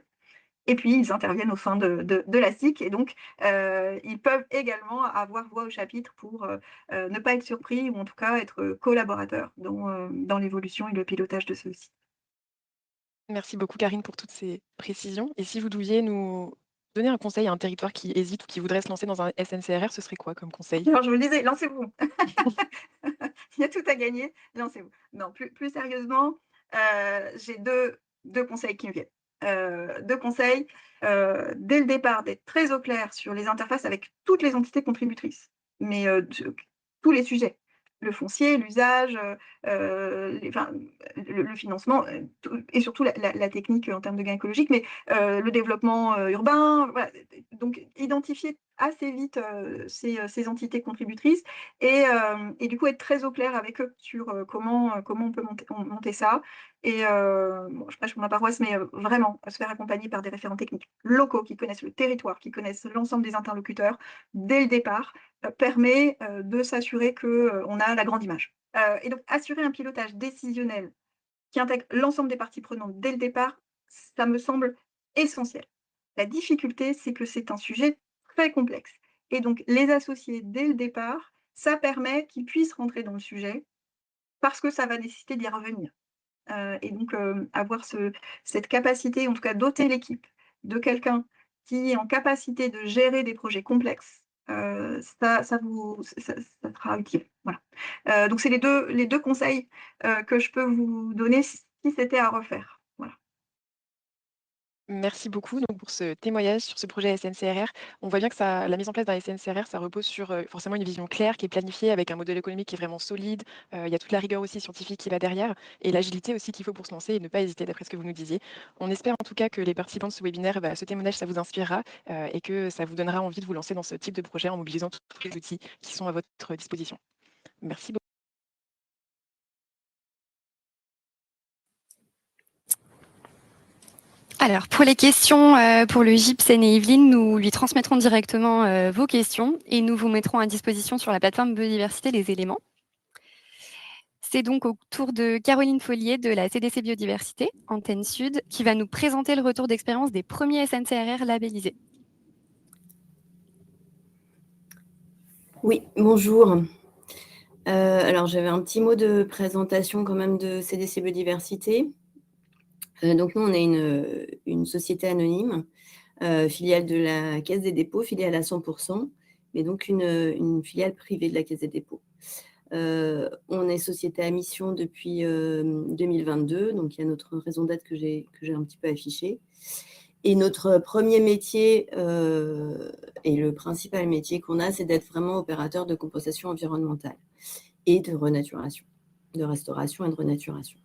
Et puis, ils interviennent au sein de la SIC et donc ils peuvent également avoir voix au chapitre pour ne pas être surpris ou en tout cas être collaborateurs dans l'évolution et le pilotage de ceux-ci. Merci beaucoup, Karine, pour toutes ces précisions. Et si vous deviez nous donner un conseil à un territoire qui hésite ou qui voudrait se lancer dans un SNCRR, ce serait quoi comme conseil? Alors, je vous le disais, lancez-vous. Il y a tout à gagner, lancez-vous. Non, plus sérieusement, j'ai deux conseils qui me viennent. Deux conseils, dès le départ, d'être très au clair sur les interfaces avec toutes les entités contributrices, mais tous les sujets. Le foncier, l'usage, le financement, et surtout la technique en termes de gain écologique, mais le développement urbain. Voilà. Donc, identifier assez vite ces entités contributrices et du coup être très au clair avec eux sur comment on peut monter ça. Et bon, je prêche pour ma paroisse, mais vraiment se faire accompagner par des référents techniques locaux qui connaissent le territoire, qui connaissent l'ensemble des interlocuteurs dès le départ, permet de s'assurer qu'on a la grande image. Et donc, assurer un pilotage décisionnel qui intègre l'ensemble des parties prenantes dès le départ, ça me semble essentiel. La difficulté, c'est que c'est un sujet très complexe. Et donc, les associer dès le départ, ça permet qu'ils puissent rentrer dans le sujet parce que ça va nécessiter d'y revenir. Et donc, avoir cette capacité, en tout cas doter l'équipe de quelqu'un qui est en capacité de gérer des projets complexes, ça sera utile. Voilà. Donc, c'est les deux conseils que je peux vous donner si c'était à refaire. Voilà. Merci beaucoup donc, pour ce témoignage sur ce projet SNCRR. On voit bien que la mise en place d'un SNCRR, ça repose sur forcément une vision claire qui est planifiée avec un modèle économique qui est vraiment solide. Il y a toute la rigueur aussi scientifique qui va derrière et l'agilité aussi qu'il faut pour se lancer et ne pas hésiter d'après ce que vous nous disiez. On espère en tout cas que les participants de ce webinaire, ce témoignage, ça vous inspirera et que ça vous donnera envie de vous lancer dans ce type de projet en mobilisant tous les outils qui sont à votre disposition. Merci beaucoup. Alors, pour les questions pour le GIP Seine et Yvelines, nous lui transmettrons directement vos questions et nous vous mettrons à disposition sur la plateforme Biodiversité les éléments. C'est donc au tour de Caroline Follier de la CDC Biodiversité, Antenne Sud, qui va nous présenter le retour d'expérience des premiers SNCRR labellisés. Oui, bonjour. Alors, j'avais un petit mot de présentation quand même de CDC Biodiversité. Donc, nous, on est une société anonyme, filiale de la Caisse des dépôts, filiale à 100%, mais donc une filiale privée de la Caisse des dépôts. On est société à mission depuis 2022, donc il y a notre raison d'être que j'ai un petit peu affichée. Et notre premier métier et le principal métier qu'on a, c'est d'être vraiment opérateur de compensation environnementale et de renaturation, de restauration et de renaturation.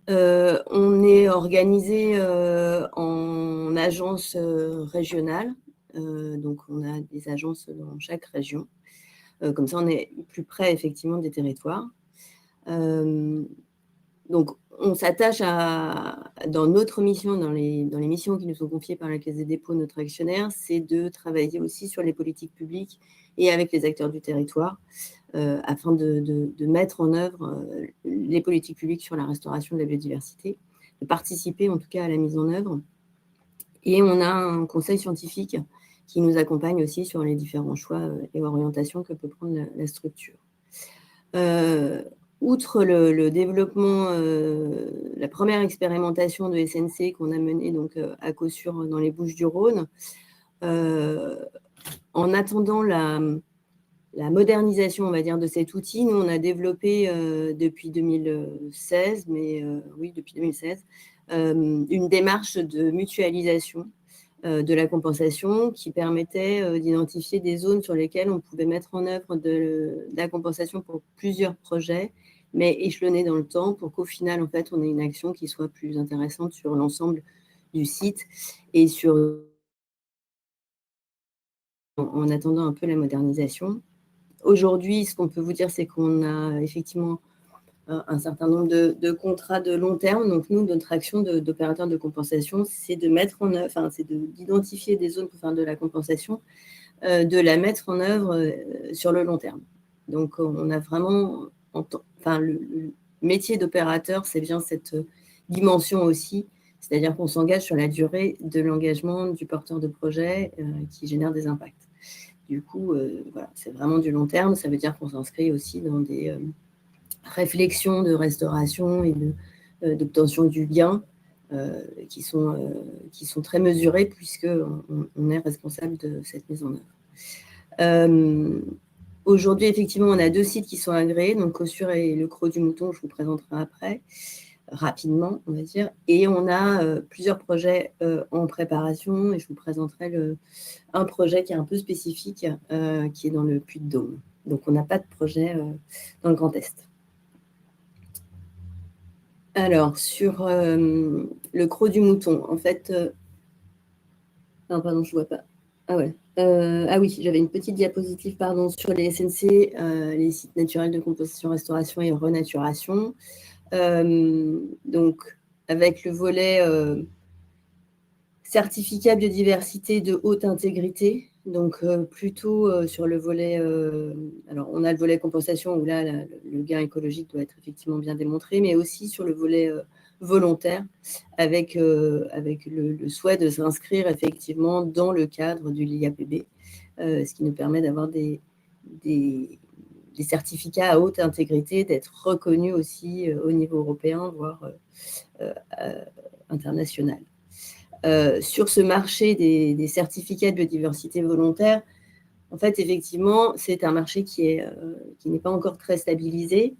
On est organisé en agence régionale, donc on a des agences dans chaque région. Comme ça, on est plus près effectivement des territoires. Donc, on s'attache dans notre mission, dans les missions qui nous sont confiées par la Caisse des dépôts, notre actionnaire, c'est de travailler aussi sur les politiques publiques et avec les acteurs du territoire afin de mettre en œuvre les politiques publiques sur la restauration de la biodiversité, de participer en tout cas à la mise en œuvre. Et on a un conseil scientifique qui nous accompagne aussi sur les différents choix et orientations que peut prendre la structure. Outre le développement, la première expérimentation de SNC qu'on a menée donc, à Caussure dans les Bouches-du-Rhône, en attendant la modernisation, on va dire, de cet outil, nous, on a développé depuis 2016, depuis 2016, une démarche de mutualisation de la compensation qui permettait d'identifier des zones sur lesquelles on pouvait mettre en œuvre de la compensation pour plusieurs projets, mais échelonnés dans le temps pour qu'au final, en fait, on ait une action qui soit plus intéressante sur l'ensemble du site et en attendant un peu la modernisation. Aujourd'hui, ce qu'on peut vous dire, c'est qu'on a effectivement un certain nombre de contrats de long terme. Donc, nous, notre action d'opérateur de compensation, c'est de mettre en œuvre, enfin, c'est d'identifier des zones pour faire de la compensation, de la mettre en œuvre sur le long terme. Donc, on a vraiment, le métier d'opérateur, c'est bien cette dimension aussi, c'est-à-dire qu'on s'engage sur la durée de l'engagement du porteur de projet qui génère des impacts. Du coup, voilà, c'est vraiment du long terme. Ça veut dire qu'on s'inscrit aussi dans des réflexions de restauration et d'obtention du gain qui sont très mesurées puisqu'on est responsable de cette mise en œuvre. Aujourd'hui, effectivement, on a 2 sites qui sont agréés, donc Cossure et le Creux du Mouton, je vous présenterai après, rapidement, on va dire. Et on a plusieurs projets en préparation et je vous présenterai un projet qui est un peu spécifique, qui est dans le Puy-de-Dôme. Donc, on n'a pas de projet dans le Grand Est. Alors, sur le Creux du Mouton, en fait... non, pardon, je ne vois pas. Ah ouais. Ah oui, j'avais une petite diapositive, pardon, sur les SNC, les sites naturels de compensation, restauration et renaturation. Donc, avec le volet certificat biodiversité de haute intégrité, donc plutôt sur le volet... alors, on a le volet compensation où là, le gain écologique doit être effectivement bien démontré, mais aussi sur le volet volontaire avec le souhait de s'inscrire effectivement dans le cadre du LIAPB, ce qui nous permet d'avoir des certificats à haute intégrité, d'être reconnus aussi au niveau européen, voire international. Sur ce marché des certificats de biodiversité volontaire, en fait, effectivement, c'est un marché qui n'est pas encore très stabilisé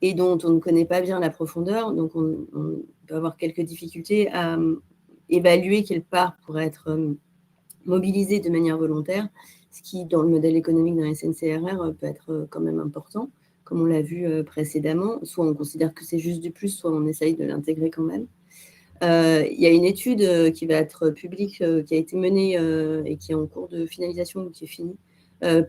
et dont on ne connaît pas bien la profondeur. Donc, on peut avoir quelques difficultés à évaluer quelle part pourrait être mobilisée de manière volontaire, ce qui, dans le modèle économique d'un SNCRR, peut être quand même important, comme on l'a vu précédemment. Soit on considère que c'est juste du plus, soit on essaye de l'intégrer quand même. Il y a une étude qui va être publique, qui a été menée et qui est en cours de finalisation, ou qui est finie,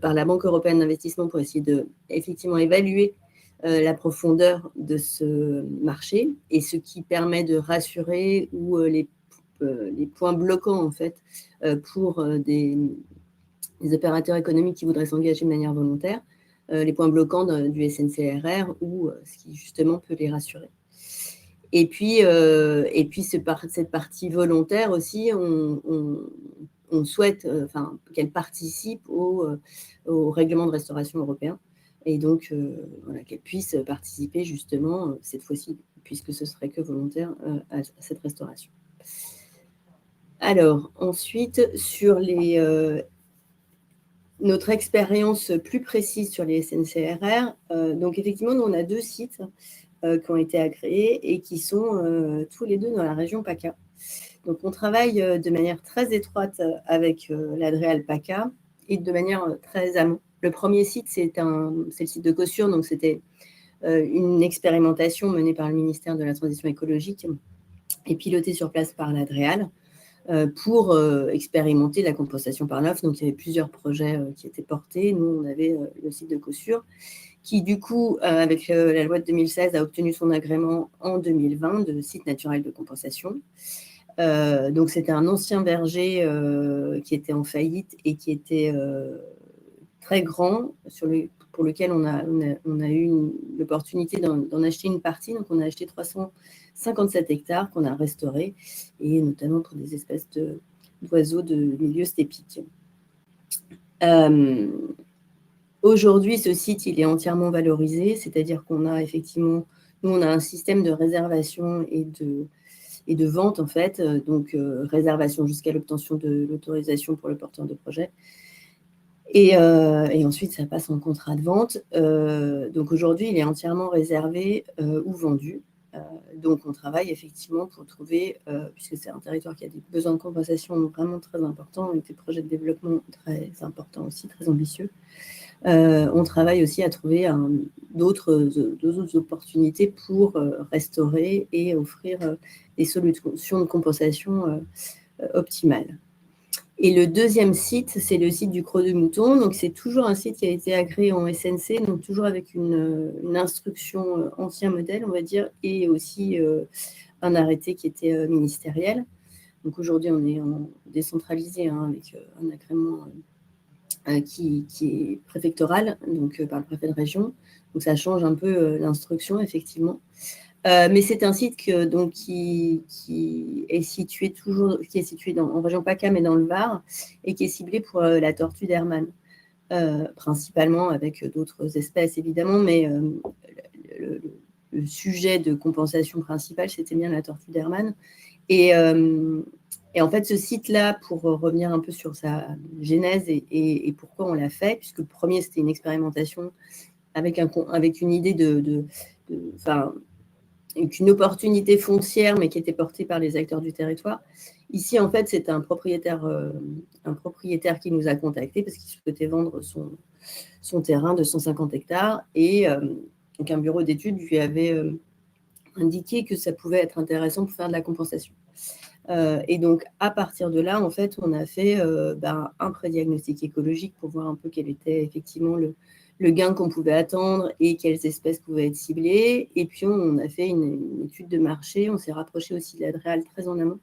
par la Banque européenne d'investissement pour essayer de effectivement évaluer la profondeur de ce marché et ce qui permet de rassurer ou les points bloquants en fait pour des opérateurs économiques qui voudraient s'engager de manière volontaire, les points bloquants du SNCRR ou ce qui justement peut les rassurer. Et puis cette partie volontaire aussi, on souhaite qu'elle participe au règlement de restauration européen et donc voilà, qu'elle puisse participer justement, cette fois-ci, puisque ce serait que volontaire, à cette restauration. Alors, ensuite, sur notre expérience plus précise sur les SNCRR, donc effectivement, nous, on a 2 sites qui ont été agréés et qui sont tous les 2 dans la région PACA. Donc, on travaille de manière très étroite avec l'Adréal PACA et de manière très amont. Le premier site, c'est le site de Cossure, donc c'était une expérimentation menée par le ministère de la Transition écologique et pilotée sur place par l'Adréal pour expérimenter la compensation par l'offre. Donc, il y avait plusieurs projets qui étaient portés. Nous, on avait le site de Cossure qui, du coup, avec la loi de 2016, a obtenu son agrément en 2020 de site naturel de compensation. Donc, c'était un ancien verger qui était en faillite et qui était très grand, pour lequel on a eu l'opportunité d'en acheter une partie. Donc, on a acheté 357 hectares qu'on a restaurés, et notamment pour des espèces d'oiseaux de milieu stépique. Aujourd'hui, ce site, il est entièrement valorisé, c'est-à-dire qu'on a effectivement, nous, on a un système de réservation et de vente, en fait, donc réservation jusqu'à l'obtention de l'autorisation pour le porteur de projet. Et ensuite, ça passe en contrat de vente. Donc aujourd'hui, il est entièrement réservé ou vendu. Donc, on travaille effectivement pour trouver, puisque c'est un territoire qui a des besoins de compensation vraiment très importants, et des projets de développement très importants aussi, très ambitieux. On travaille aussi à trouver d'autres opportunités pour restaurer et offrir des solutions de compensation optimales. Et le deuxième site, c'est le site du Creux de Mouton. Donc, c'est toujours un site qui a été agréé en SNC, donc toujours avec une instruction ancien modèle, on va dire, et aussi un arrêté qui était ministériel. Donc, aujourd'hui, on est en décentralisé avec un agrément qui est préfectoral, donc par le préfet de région. Donc, ça change un peu l'instruction, effectivement. Mais c'est un site qui est situé en région PACA, mais dans le Var, et qui est ciblé pour la tortue d'Hermann, principalement avec d'autres espèces, évidemment, mais le sujet de compensation principal, c'était bien la tortue d'Hermann. Et en fait, ce site-là, pour revenir un peu sur sa genèse et pourquoi on l'a fait, puisque le premier, c'était une expérimentation avec une idée avec une opportunité foncière, mais qui était portée par les acteurs du territoire. Ici, en fait, c'est un propriétaire qui nous a contactés parce qu'il souhaitait vendre son terrain de 150 hectares. Et donc, un bureau d'études lui avait indiqué que ça pouvait être intéressant pour faire de la compensation. Et donc, à partir de là, en fait, on a fait un pré-diagnostic écologique pour voir un peu quel était effectivement le gain qu'on pouvait attendre et quelles espèces pouvaient être ciblées. Et puis, on a fait une étude de marché. On s'est rapproché aussi de l'ADREAL très en amont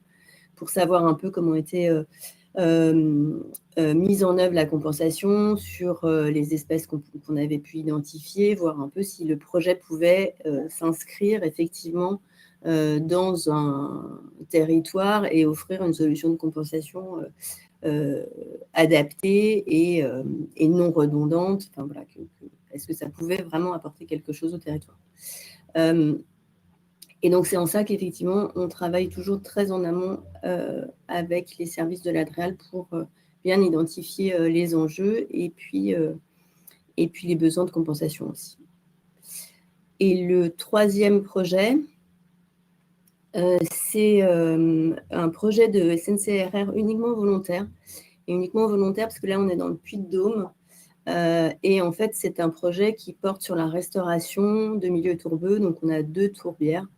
pour savoir un peu comment était mise en œuvre la compensation sur les espèces qu'on avait pu identifier, voir un peu si le projet pouvait s'inscrire effectivement dans un territoire et offrir une solution de compensation adaptée et non redondante. Enfin, voilà, est-ce que ça pouvait vraiment apporter quelque chose au territoire? Et donc, c'est en ça qu'effectivement, on travaille toujours très en amont avec les services de l'ADREAL pour bien identifier les enjeux et puis les besoins de compensation aussi. Et le troisième projet, c'est un projet de SNCRR uniquement volontaire. Et uniquement volontaire parce que là, on est dans le Puy-de-Dôme. Et en fait, c'est un projet qui porte sur la restauration de milieux tourbeux. Donc, on a 2 tourbières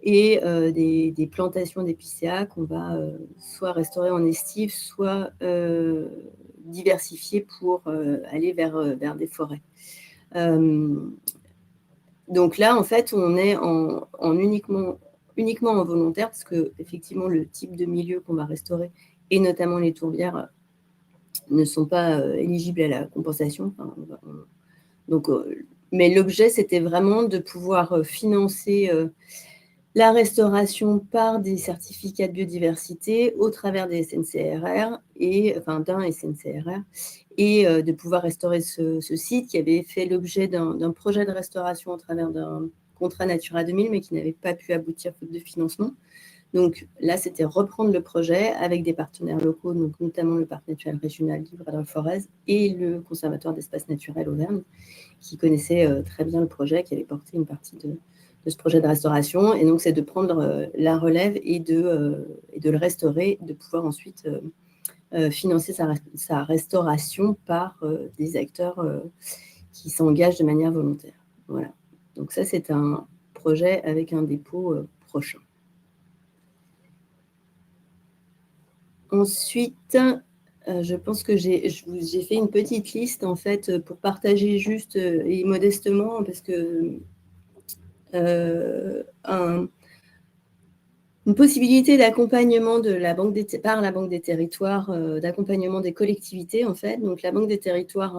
et des plantations d'épicéas qu'on va soit restaurer en estive, soit diversifier pour aller vers des forêts. Donc là, en fait, on est uniquement en volontaire parce que effectivement, le type de milieu qu'on va restaurer et notamment les tourbières ne sont pas éligibles à la compensation. Mais l'objet, c'était vraiment de pouvoir financer la restauration par des certificats de biodiversité au travers des SNCRR, d'un SNCRR, et de pouvoir restaurer ce site qui avait fait l'objet d'un projet de restauration au travers d'un contrat Natura 2000, mais qui n'avait pas pu aboutir faute de financement. Donc là, c'était reprendre le projet avec des partenaires locaux, donc notamment le parc naturel régional d'Ivry-Forez et le conservatoire d'espaces naturels Auvergne, qui connaissait très bien le projet, qui avait porté une partie de ce projet de restauration. Et donc, c'est de prendre la relève et de le restaurer, de pouvoir ensuite financer sa restauration par des acteurs qui s'engagent de manière volontaire. Voilà. Donc ça, c'est un projet avec un dépôt prochain. Ensuite, je pense que j'ai fait une petite liste, en fait, pour partager juste et modestement, parce que une possibilité d'accompagnement par la Banque des territoires, d'accompagnement des collectivités, en fait. Donc, la Banque des territoires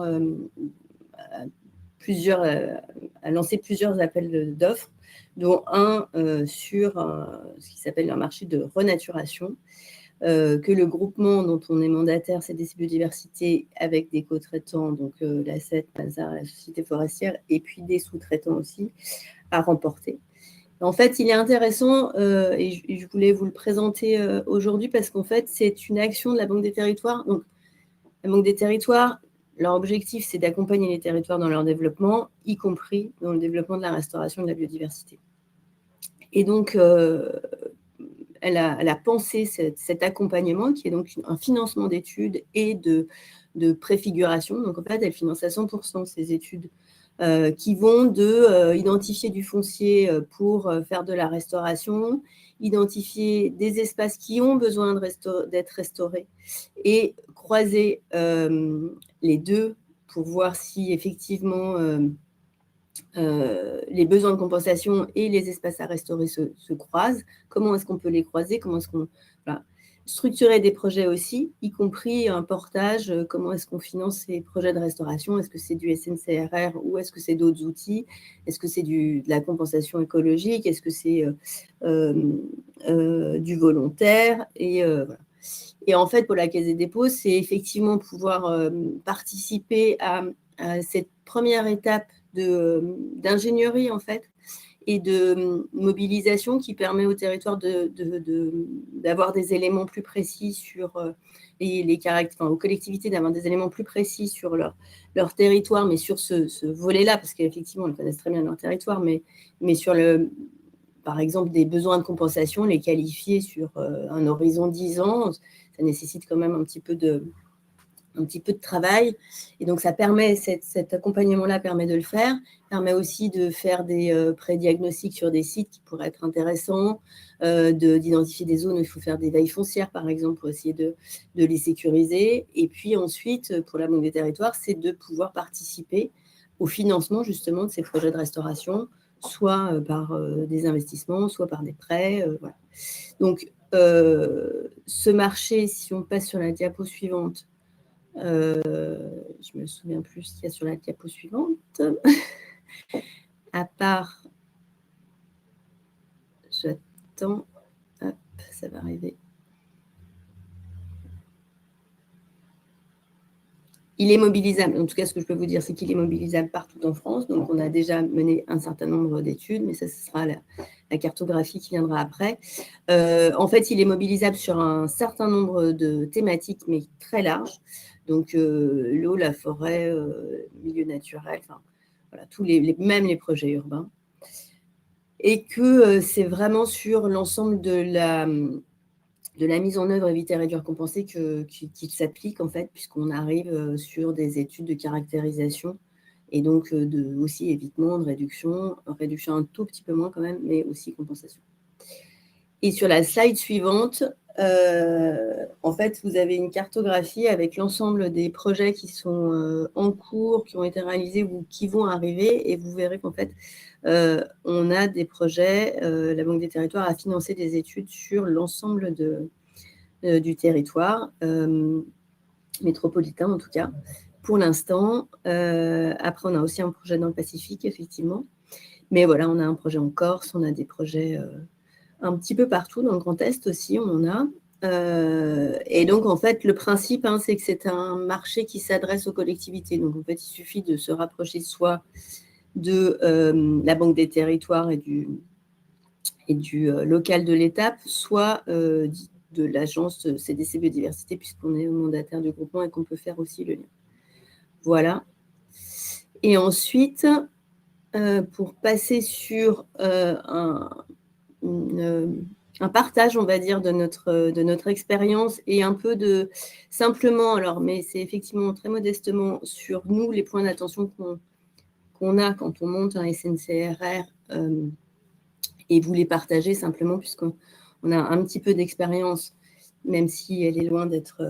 a lancé plusieurs appels d'offres, dont un sur ce qui s'appelle un marché de renaturation, que le groupement dont on est mandataire, CDC Biodiversité, avec des co-traitants, donc l'ACET, Mazar, la Société forestière, et puis des sous-traitants aussi, a remporté. En fait, il est intéressant, et je voulais vous le présenter aujourd'hui, parce qu'en fait, c'est une action de la Banque des territoires. Donc, la Banque des territoires, leur objectif, c'est d'accompagner les territoires dans leur développement, y compris dans le développement de la restauration de la biodiversité. Et donc, elle a pensé cet accompagnement qui est donc un financement d'études et de préfiguration. Donc, en fait, elle finance à 100% ces études qui vont de identifier du foncier pour faire de la restauration, identifier des espaces qui ont besoin d'être restaurés et croiser les deux pour voir si effectivement les besoins de compensation et les espaces à restaurer se croisent. Comment est-ce qu'on peut les croiser? Comment est-ce qu'on... Voilà. Structurer des projets aussi, y compris un portage, comment est-ce qu'on finance ces projets de restauration? Est-ce que c'est du SNCRR ou est-ce que c'est d'autres outils? Est-ce que c'est de la compensation écologique? Est-ce que c'est du volontaire? Et, voilà. Et en fait, pour la Caisse des dépôts, c'est effectivement pouvoir participer à cette première étape d'ingénierie, en fait, et de mobilisation qui permet au territoire d'avoir des éléments plus précis sur les caractères, aux collectivités d'avoir des éléments plus précis sur leur territoire, mais sur ce volet-là, parce qu'effectivement, ils connaissent très bien leur territoire, mais sur par exemple, des besoins de compensation, les qualifier sur un horizon 10 ans, ça nécessite quand même un petit peu de travail. Et donc, ça permet, cet accompagnement-là permet de le faire, permet aussi de faire des pré-diagnostics sur des sites qui pourraient être intéressants, d'identifier des zones où il faut faire des veilles foncières, par exemple, pour essayer de les sécuriser. Et puis ensuite, pour la Banque des territoires, c'est de pouvoir participer au financement, justement, de ces projets de restauration, soit par des investissements, soit par des prêts. Voilà. Donc, ce marché, si on passe sur la diapo suivante, je me souviens plus ce qu'il y a sur la diapo suivante. À part, j'attends, hop, ça va arriver. Il est mobilisable, en tout cas ce que je peux vous dire, c'est qu'il est mobilisable partout en France, donc on a déjà mené un certain nombre d'études, mais ça ce sera la cartographie qui viendra après. En fait, il est mobilisable sur un certain nombre de thématiques, mais très larges, donc l'eau, la forêt, milieu naturel, enfin voilà, même les projets urbains, et que c'est vraiment sur l'ensemble de la mise en œuvre éviter, réduire, compenser qui s'applique en fait, puisqu'on arrive sur des études de caractérisation et donc aussi évitement, de réduction un tout petit peu moins quand même, mais aussi compensation. Et sur la slide suivante, en fait, vous avez une cartographie avec l'ensemble des projets qui sont en cours, qui ont été réalisés ou qui vont arriver, et vous verrez qu'en fait, on a des projets, la Banque des territoires a financé des études sur l'ensemble du territoire, métropolitain en tout cas, pour l'instant. Après, on a aussi un projet dans le Pacifique, effectivement. Mais voilà, on a un projet en Corse, on a des projets un petit peu partout, dans le Grand Est aussi, on en a. Et donc, en fait, le principe, c'est que c'est un marché qui s'adresse aux collectivités. Donc, en fait, il suffit de se rapprocher soit de la Banque des territoires et du local de l'étape, soit de l'agence CDC Biodiversité, puisqu'on est mandataire du groupement et qu'on peut faire aussi le lien. Voilà. Et ensuite, pour passer sur un partage, on va dire, de notre expérience et un peu de simplement, alors, mais c'est effectivement très modestement sur nous, les points d'attention qu'on a quand on monte un SNCRR et vous les partagez simplement puisqu'on a un petit peu d'expérience, même si elle est loin d'être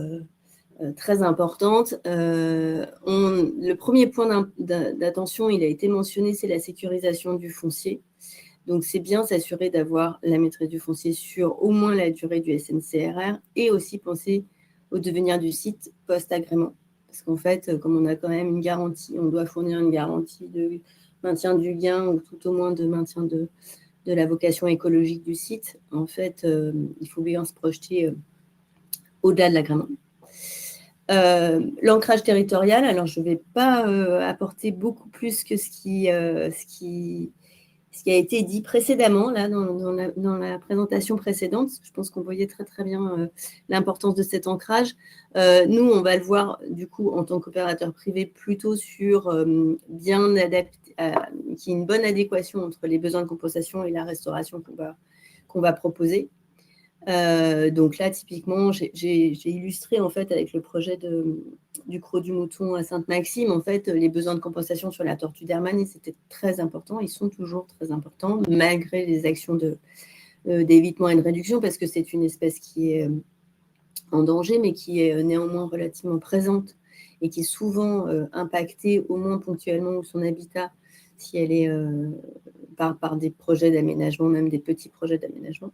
très importante. Le premier point d'attention, il a été mentionné, c'est la sécurisation du foncier. Donc, c'est bien s'assurer d'avoir la maîtrise du foncier sur au moins la durée du SNCRR et aussi penser au devenir du site post-agrément. Parce qu'en fait, comme on a quand même une garantie, on doit fournir une garantie de maintien du gain ou tout au moins de maintien de la vocation écologique du site. En fait, il faut bien se projeter au-delà de l'agrément. L'ancrage territorial, alors je ne vais pas apporter beaucoup plus que ce qui a été dit précédemment là, dans la présentation précédente. Je pense qu'on voyait très très bien l'importance de cet ancrage. Nous, on va le voir du coup en tant qu'opérateur privé plutôt sur bien y ait une bonne adéquation entre les besoins de compensation et la restauration qu'on va proposer. Donc là, typiquement, j'ai illustré en fait avec le projet du Creux du Mouton à Sainte-Maxime, en fait, les besoins de compensation sur la tortue d'Hermann, c'était très important, ils sont toujours très importants, malgré les actions d'évitement et de réduction, parce que c'est une espèce qui est en danger, mais qui est néanmoins relativement présente et qui est souvent impactée, au moins ponctuellement, ou son habitat, si elle est par des projets d'aménagement, même des petits projets d'aménagement.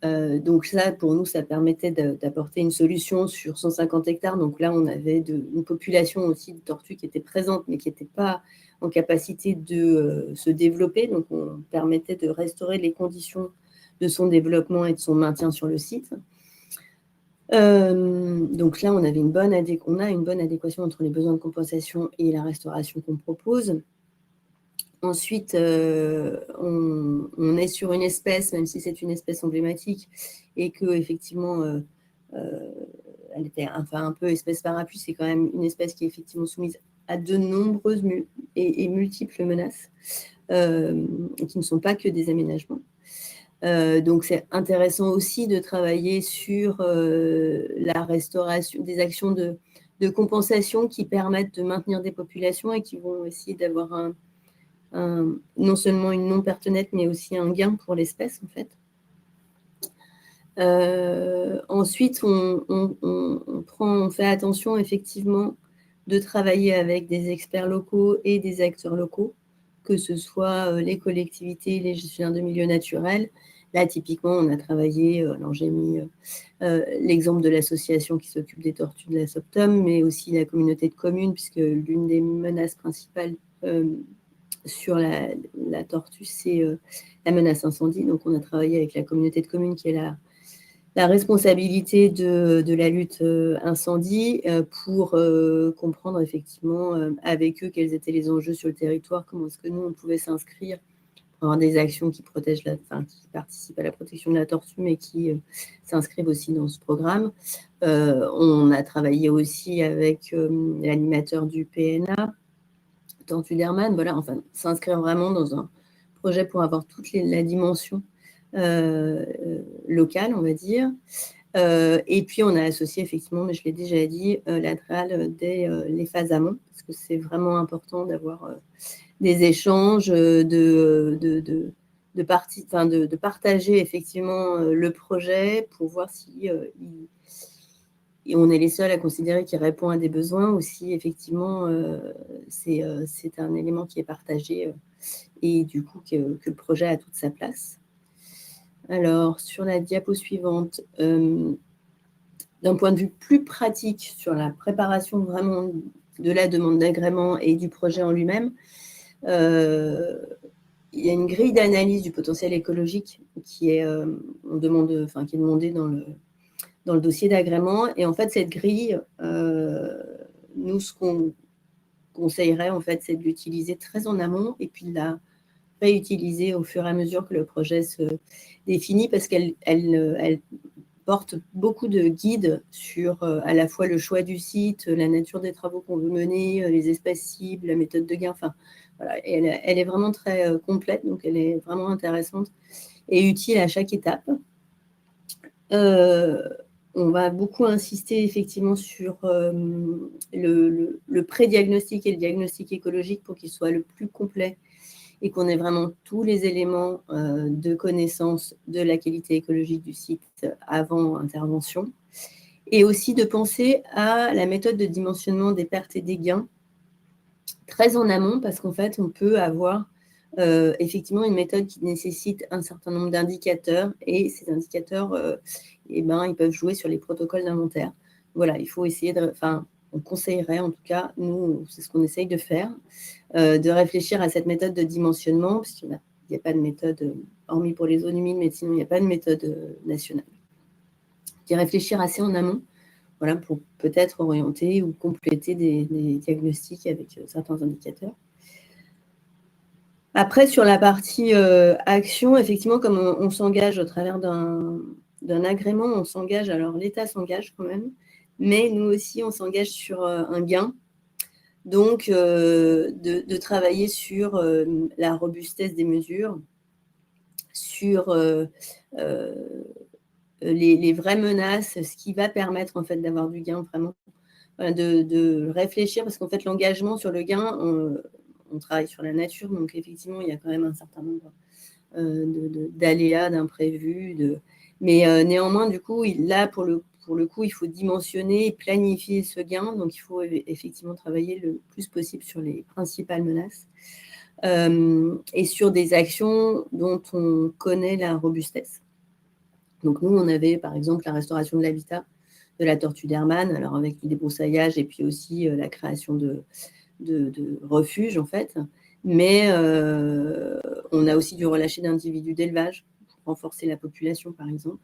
Donc ça, pour nous, ça permettait d'apporter une solution sur 150 hectares. Donc là, on avait une population aussi de tortues qui était présente, mais qui n'était pas en capacité de se développer. Donc, on permettait de restaurer les conditions de son développement et de son maintien sur le site. Donc là, on a une bonne adéquation entre les besoins de compensation et la restauration qu'on propose. Ensuite, on est sur une espèce, même si c'est une espèce emblématique, et qu'effectivement, elle était un peu espèce parapluie, c'est quand même une espèce qui est effectivement soumise à de nombreuses et multiples menaces, qui ne sont pas que des aménagements. Donc, c'est intéressant aussi de travailler sur la restauration, des actions de compensation qui permettent de maintenir des populations et qui vont essayer d'avoir non seulement une non-perte nette, mais aussi un gain pour l'espèce, en fait. Ensuite, on fait attention, effectivement, de travailler avec des experts locaux et des acteurs locaux, que ce soit les collectivités, les gestionnaires de milieux naturels. Là, typiquement, on a travaillé, alors j'ai mis l'exemple de l'association qui s'occupe des tortues de la Soptom, mais aussi la communauté de communes, puisque l'une des menaces principales sur la tortue, c'est la menace incendie. Donc, on a travaillé avec la communauté de communes qui est la responsabilité de la lutte incendie pour comprendre effectivement avec eux quels étaient les enjeux sur le territoire, comment est-ce que nous, on pouvait s'inscrire pour avoir des actions qui qui participent à la protection de la tortue, mais qui s'inscrivent aussi dans ce programme. On a travaillé aussi avec l'animateur du PNA, Tortue d'Hermann, voilà, enfin, s'inscrire vraiment dans un projet pour avoir toute la dimension locale, on va dire. Et puis, on a associé, effectivement, mais je l'ai déjà dit, la DREAL dès les phases amont, parce que c'est vraiment important d'avoir des échanges, de partager, effectivement, le projet pour voir si et on est les seuls à considérer qu'il répond à des besoins ou si, effectivement, c'est un élément qui est partagé et du coup que le projet a toute sa place. Alors, sur la diapo suivante, d'un point de vue plus pratique sur la préparation vraiment de la demande d'agrément et du projet en lui-même, il y a une grille d'analyse du potentiel écologique qui est demandée dans le dossier d'agrément. Et en fait, cette grille, nous, ce qu'on conseillerait, en fait, c'est de l'utiliser très en amont et puis de la réutiliser au fur et à mesure que le projet se définit, parce qu'elle porte beaucoup de guides sur à la fois le choix du site, la nature des travaux qu'on veut mener, les espèces cibles, la méthode de gain. Enfin, voilà, elle est vraiment très complète, donc elle est vraiment intéressante et utile à chaque étape. On va beaucoup insister effectivement sur le pré-diagnostic et le diagnostic écologique pour qu'il soit le plus complet et qu'on ait vraiment tous les éléments de connaissance de la qualité écologique du site avant intervention. Et aussi de penser à la méthode de dimensionnement des pertes et des gains très en amont, parce qu'en fait, on peut avoir effectivement une méthode qui nécessite un certain nombre d'indicateurs, et ces indicateurs, ils peuvent jouer sur les protocoles d'inventaire. Voilà, il faut essayer on conseillerait, en tout cas, nous, c'est ce qu'on essaye de faire, de réfléchir à cette méthode de dimensionnement, parce qu'il n'y a pas de méthode, hormis pour les zones humides, mais sinon, il n'y a pas de méthode nationale. D'y réfléchir assez en amont, voilà, pour peut-être orienter ou compléter des diagnostics avec certains indicateurs. Après, sur la partie action, effectivement, comme on s'engage au travers d'un agrément, on s'engage, alors l'État s'engage quand même, mais nous aussi, on s'engage sur un gain. Donc, de travailler sur la robustesse des mesures, sur les vraies menaces, ce qui va permettre en fait d'avoir du gain vraiment, de réfléchir, parce qu'en fait l'engagement sur le gain, on travaille sur la nature, donc effectivement il y a quand même un certain nombre d'aléas, d'imprévus, mais néanmoins du coup là pour le coup il faut dimensionner et planifier ce gain, donc il faut effectivement travailler le plus possible sur les principales menaces et sur des actions dont on connaît la robustesse. Donc nous, on avait par exemple la restauration de l'habitat de la tortue d'Hermann, alors avec du débroussaillage et puis aussi la création de refuges en fait. Mais on a aussi dû relâcher d'individus d'élevage pour renforcer la population par exemple.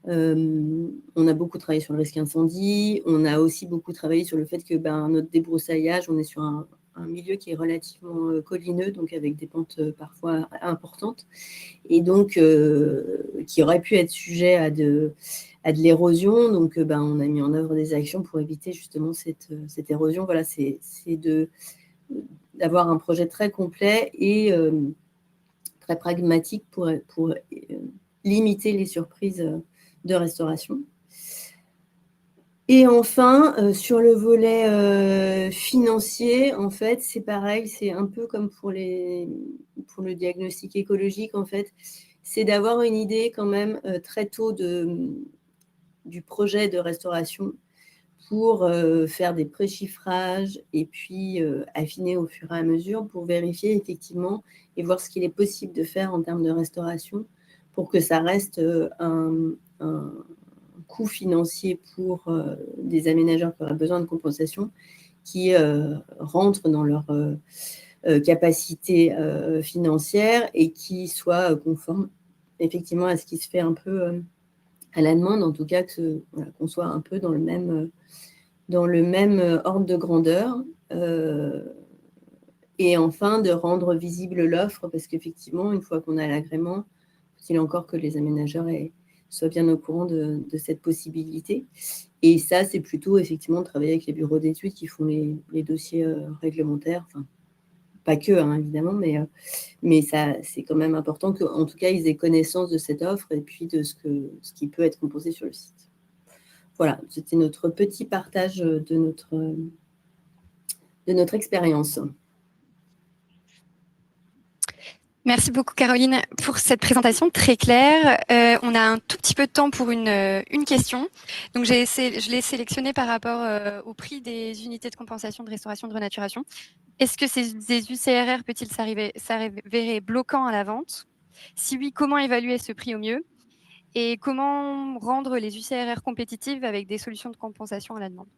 On a beaucoup travaillé sur le risque incendie. On a aussi beaucoup travaillé sur le fait que notre débroussaillage, on est sur un milieu qui est relativement collineux, donc avec des pentes parfois importantes, et donc qui aurait pu être sujet à de l'érosion. Donc on a mis en œuvre des actions pour éviter justement cette érosion. Voilà, c'est d'avoir un projet très complet et très pragmatique pour limiter les surprises de restauration. Et enfin, sur le volet financier, en fait, c'est pareil, c'est un peu comme pour le diagnostic écologique, en fait, c'est d'avoir une idée quand même très tôt du projet de restauration pour faire des préchiffrages et puis affiner au fur et à mesure pour vérifier effectivement et voir ce qu'il est possible de faire en termes de restauration pour que ça reste un coût financier pour des aménageurs qui auraient besoin de compensation qui rentrent dans leur capacité financière et qui soient conformes effectivement à ce qui se fait un peu à la demande, en tout cas qu'on soit un peu dans le même ordre de grandeur. Et enfin, de rendre visible l'offre, parce qu'effectivement, une fois qu'on a l'agrément, faut-il encore que les aménageurs soient bien au courant de cette possibilité. Et ça, c'est plutôt effectivement de travailler avec les bureaux d'études qui font les dossiers réglementaires, enfin, pas que, hein, évidemment, mais ça, c'est quand même important qu'en tout cas, ils aient connaissance de cette offre et puis de ce qui peut être composé sur le site. Voilà, c'était notre petit partage de notre expérience. Merci beaucoup, Caroline, pour cette présentation très claire. On a un tout petit peu de temps pour une question. Donc, je l'ai sélectionnée par rapport au prix des unités de compensation de restauration de renaturation. Est-ce que ces UCRR peut-il s'avérer bloquant à la vente? Si oui, comment évaluer ce prix au mieux? Et comment rendre les UCRR compétitives avec des solutions de compensation à la demande?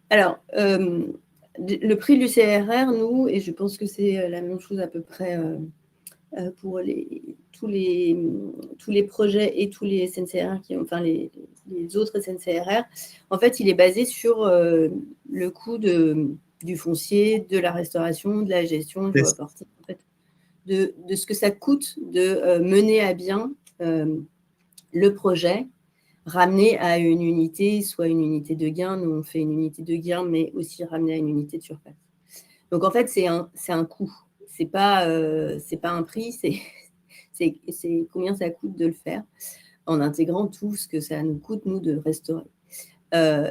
Alors, le prix de l'UCRR, nous, et je pense que c'est la même chose à peu près pour tous les projets et tous les SNCRR, enfin les autres SNCRR, en fait, il est basé sur le coût du foncier, de la restauration, de la gestion, du reporting, en fait, de ce que ça coûte de mener à bien le projet, ramener à une unité, soit une unité de gain, nous on fait une unité de gain, mais aussi ramener à une unité de surface. Donc en fait, c'est un coût. C'est pas un prix, c'est combien ça coûte de le faire en intégrant tout ce que ça nous coûte, nous, de restaurer.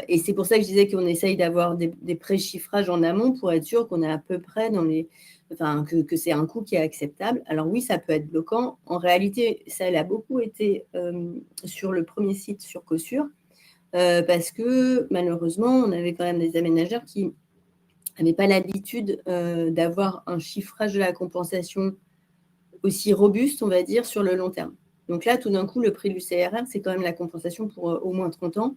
Et c'est pour ça que je disais qu'on essaye d'avoir des préchiffrages en amont pour être sûr qu'on est à peu près que c'est un coût qui est acceptable. Alors oui, ça peut être bloquant. En réalité, ça a beaucoup été sur le premier site sur Cossure, parce que malheureusement, on avait quand même des aménageurs qui n'avaient pas l'habitude d'avoir un chiffrage de la compensation aussi robuste, on va dire, sur le long terme. Donc là, tout d'un coup, le prix du CRR, c'est quand même la compensation pour au moins 30 ans.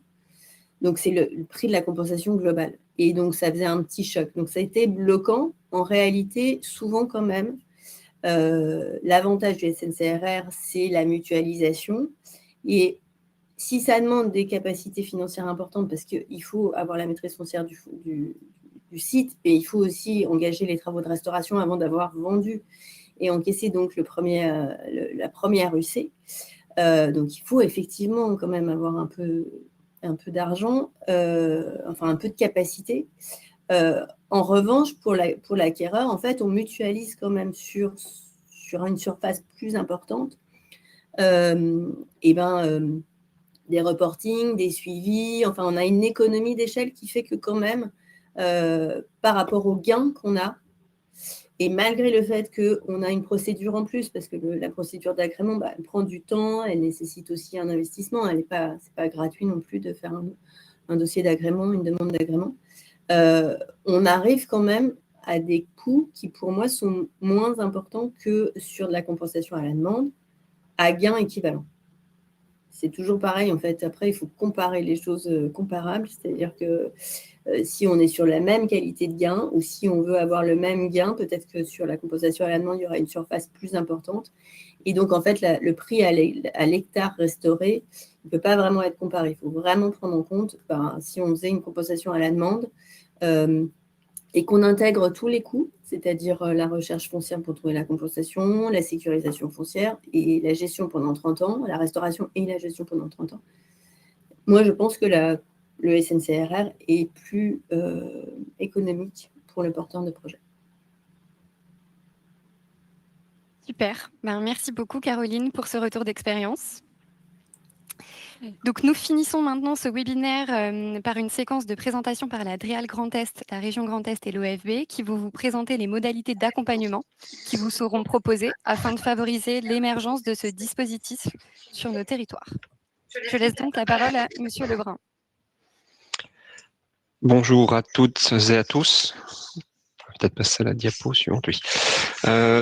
Donc, c'est le prix de la compensation globale. Et donc, ça faisait un petit choc. Donc, ça a été bloquant. En réalité, souvent quand même, l'avantage du SNCRR, c'est la mutualisation. Et si ça demande des capacités financières importantes, parce qu'il faut avoir la maîtrise foncière du site, et il faut aussi engager les travaux de restauration avant d'avoir vendu et encaissé donc la première UC. Donc, il faut effectivement quand même avoir un peu d'argent, enfin un peu de capacité. En revanche, pour l'acquéreur, en fait, on mutualise quand même sur une surface plus importante des reportings, des suivis. Enfin, on a une économie d'échelle qui fait que quand même, par rapport aux gains qu'on a, et malgré le fait qu'on a une procédure en plus, parce que la procédure d'agrément, elle prend du temps, elle nécessite aussi un investissement. C'est pas gratuit non plus de faire un dossier d'agrément, une demande d'agrément. On arrive quand même à des coûts qui, pour moi, sont moins importants que sur de la compensation à la demande, à gain équivalent. C'est toujours pareil, en fait. Après, il faut comparer les choses comparables, c'est-à-dire que si on est sur la même qualité de gain ou si on veut avoir le même gain, peut-être que sur la compensation à la demande, il y aura une surface plus importante. Et donc, en fait, le prix à l'hectare restauré ne peut pas vraiment être comparé. Il faut vraiment prendre en compte, si on faisait une compensation à la demande et qu'on intègre tous les coûts, c'est-à-dire la recherche foncière pour trouver la compensation, la sécurisation foncière et la gestion pendant 30 ans, la restauration et la gestion pendant 30 ans. Moi, je pense que le SNCRR est plus économique pour le porteur de projet. Super. Merci beaucoup, Caroline, pour ce retour d'expérience. Donc, nous finissons maintenant ce webinaire par une séquence de présentation par la DREAL Grand Est, la région Grand Est et l'OFB, qui vont vous présenter les modalités d'accompagnement qui vous seront proposées afin de favoriser l'émergence de ce dispositif sur nos territoires. Je laisse donc la parole à Monsieur Lebrun. Bonjour à toutes et à tous. Peut-être passer à la diapo suivante, oui.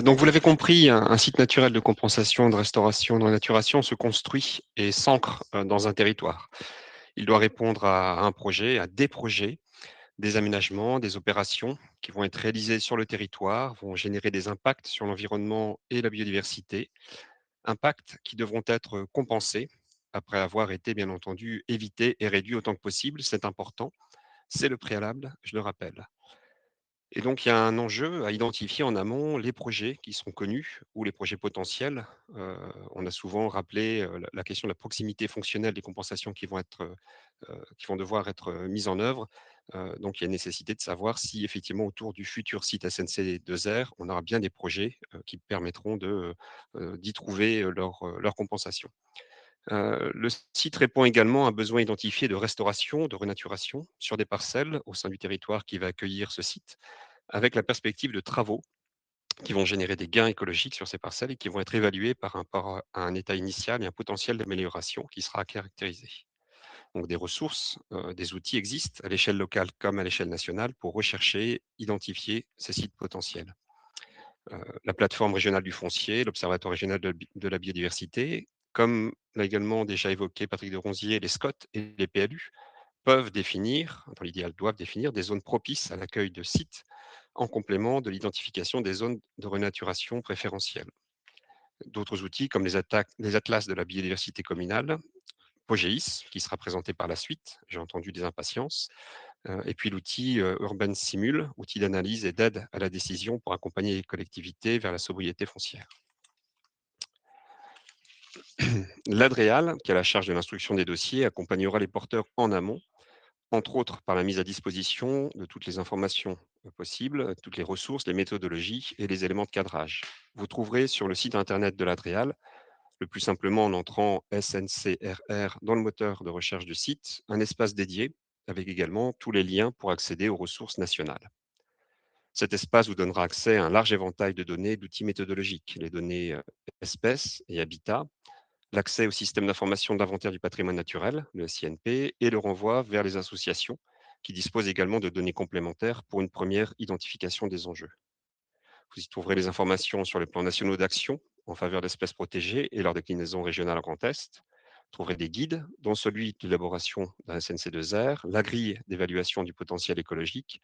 Donc, vous l'avez compris, un site naturel de compensation, de restauration, de renaturation se construit et s'ancre dans un territoire. Il doit répondre à un projet, à des projets, des aménagements, des opérations qui vont être réalisées sur le territoire, vont générer des impacts sur l'environnement et la biodiversité, impacts qui devront être compensés après avoir été, bien entendu, évités et réduits autant que possible. C'est important, c'est le préalable, je le rappelle. Et donc, il y a un enjeu à identifier en amont les projets qui seront connus ou les projets potentiels. On a souvent rappelé la question de la proximité fonctionnelle des compensations qui vont devoir être mises en œuvre. Donc, il y a nécessité de savoir si effectivement autour du futur site SNC2R, on aura bien des projets qui permettront d'y trouver leur compensation. Le site répond également à un besoin identifié de restauration, de renaturation sur des parcelles au sein du territoire qui va accueillir ce site, avec la perspective de travaux qui vont générer des gains écologiques sur ces parcelles et qui vont être évalués par rapport à un état initial et un potentiel d'amélioration qui sera caractérisé. Donc des ressources, des outils existent à l'échelle locale comme à l'échelle nationale pour rechercher, identifier ces sites potentiels. La plateforme régionale du foncier, l'Observatoire régional de la biodiversité, comme l'a également déjà évoqué Patrick de Ronzier, les SCOT et les PLU peuvent définir, dans l'idéal doivent définir, des zones propices à l'accueil de sites en complément de l'identification des zones de renaturation préférentielles. D'autres outils comme les atlas de la biodiversité communale, POGEIS, qui sera présenté par la suite, j'ai entendu des impatiences, et puis l'outil Urban Simul, outil d'analyse et d'aide à la décision pour accompagner les collectivités vers la sobriété foncière. L'ADREAL, qui a la charge de l'instruction des dossiers, accompagnera les porteurs en amont, entre autres par la mise à disposition de toutes les informations possibles, toutes les ressources, les méthodologies et les éléments de cadrage. Vous trouverez sur le site internet de l'ADREAL, le plus simplement en entrant SNCRR dans le moteur de recherche du site, un espace dédié avec également tous les liens pour accéder aux ressources nationales. Cet espace vous donnera accès à un large éventail de données et d'outils méthodologiques, les données espèces et habitats, l'accès au système d'information d'inventaire du patrimoine naturel, le SINP, et le renvoi vers les associations qui disposent également de données complémentaires pour une première identification des enjeux. Vous y trouverez les informations sur les plans nationaux d'action en faveur d'espèces protégées et leur déclinaison régionale en Grand Est. Vous trouverez des guides, dont celui d'élaboration d'un SNC2R, la grille d'évaluation du potentiel écologique,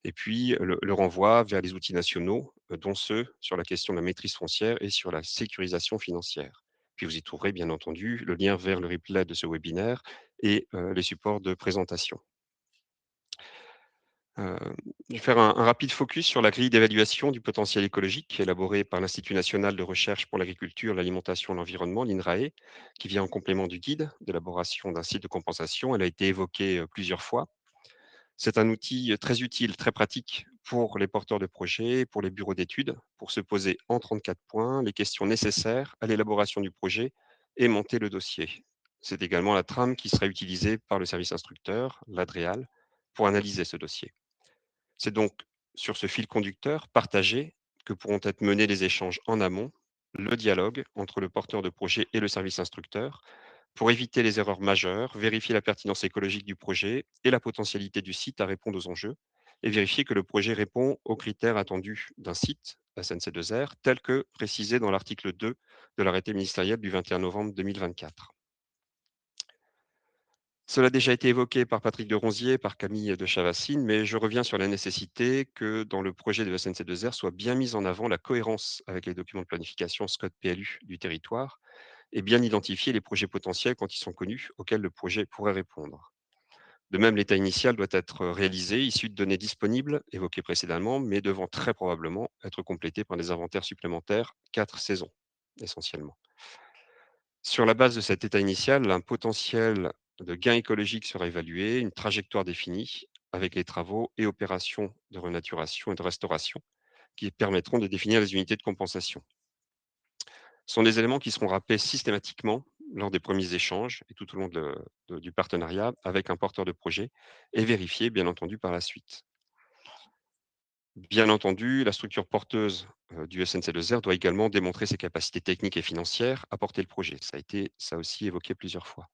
et puis le renvoi vers les outils nationaux, dont ceux sur la question de la maîtrise foncière et sur la sécurisation financière. Puis vous y trouverez bien entendu le lien vers le replay de ce webinaire et les supports de présentation. Je vais faire un rapide focus sur la grille d'évaluation du potentiel écologique élaborée par l'Institut national de recherche pour l'agriculture, l'alimentation et l'environnement, l'INRAE, qui vient en complément du guide d'élaboration d'un site de compensation. Elle a été évoquée plusieurs fois. C'est un outil très utile, très pratique pour les porteurs de projets, pour les bureaux d'études, pour se poser en 34 points les questions nécessaires à l'élaboration du projet et monter le dossier. C'est également la trame qui sera utilisée par le service instructeur, l'ADREAL, pour analyser ce dossier. C'est donc sur ce fil conducteur partagé que pourront être menés les échanges en amont, le dialogue entre le porteur de projet et le service instructeur, pour éviter les erreurs majeures, vérifier la pertinence écologique du projet et la potentialité du site à répondre aux enjeux, et vérifier que le projet répond aux critères attendus d'un site SNC2R, tel que précisé dans l'article 2 de l'arrêté ministériel du 21 novembre 2024. Cela a déjà été évoqué par Patrick de Ronzier, par Camille de Chavassine, mais je reviens sur la nécessité que dans le projet de SNC2R soit bien mise en avant la cohérence avec les documents de planification SCOT PLU du territoire et bien identifier les projets potentiels quand ils sont connus auxquels le projet pourrait répondre. De même, l'état initial doit être réalisé, issu de données disponibles, évoquées précédemment, mais devant très probablement être complété par des inventaires supplémentaires 4 saisons, essentiellement. Sur la base de cet état initial, un potentiel de gain écologique sera évalué, une trajectoire définie avec les travaux et opérations de renaturation et de restauration qui permettront de définir les unités de compensation. Ce sont des éléments qui seront rappelés systématiquement lors des premiers échanges et tout au long du partenariat avec un porteur de projet et vérifiés, bien entendu, par la suite. Bien entendu, la structure porteuse du SNC2R doit également démontrer ses capacités techniques et financières à porter le projet. Ça a été, ça aussi, évoqué plusieurs fois.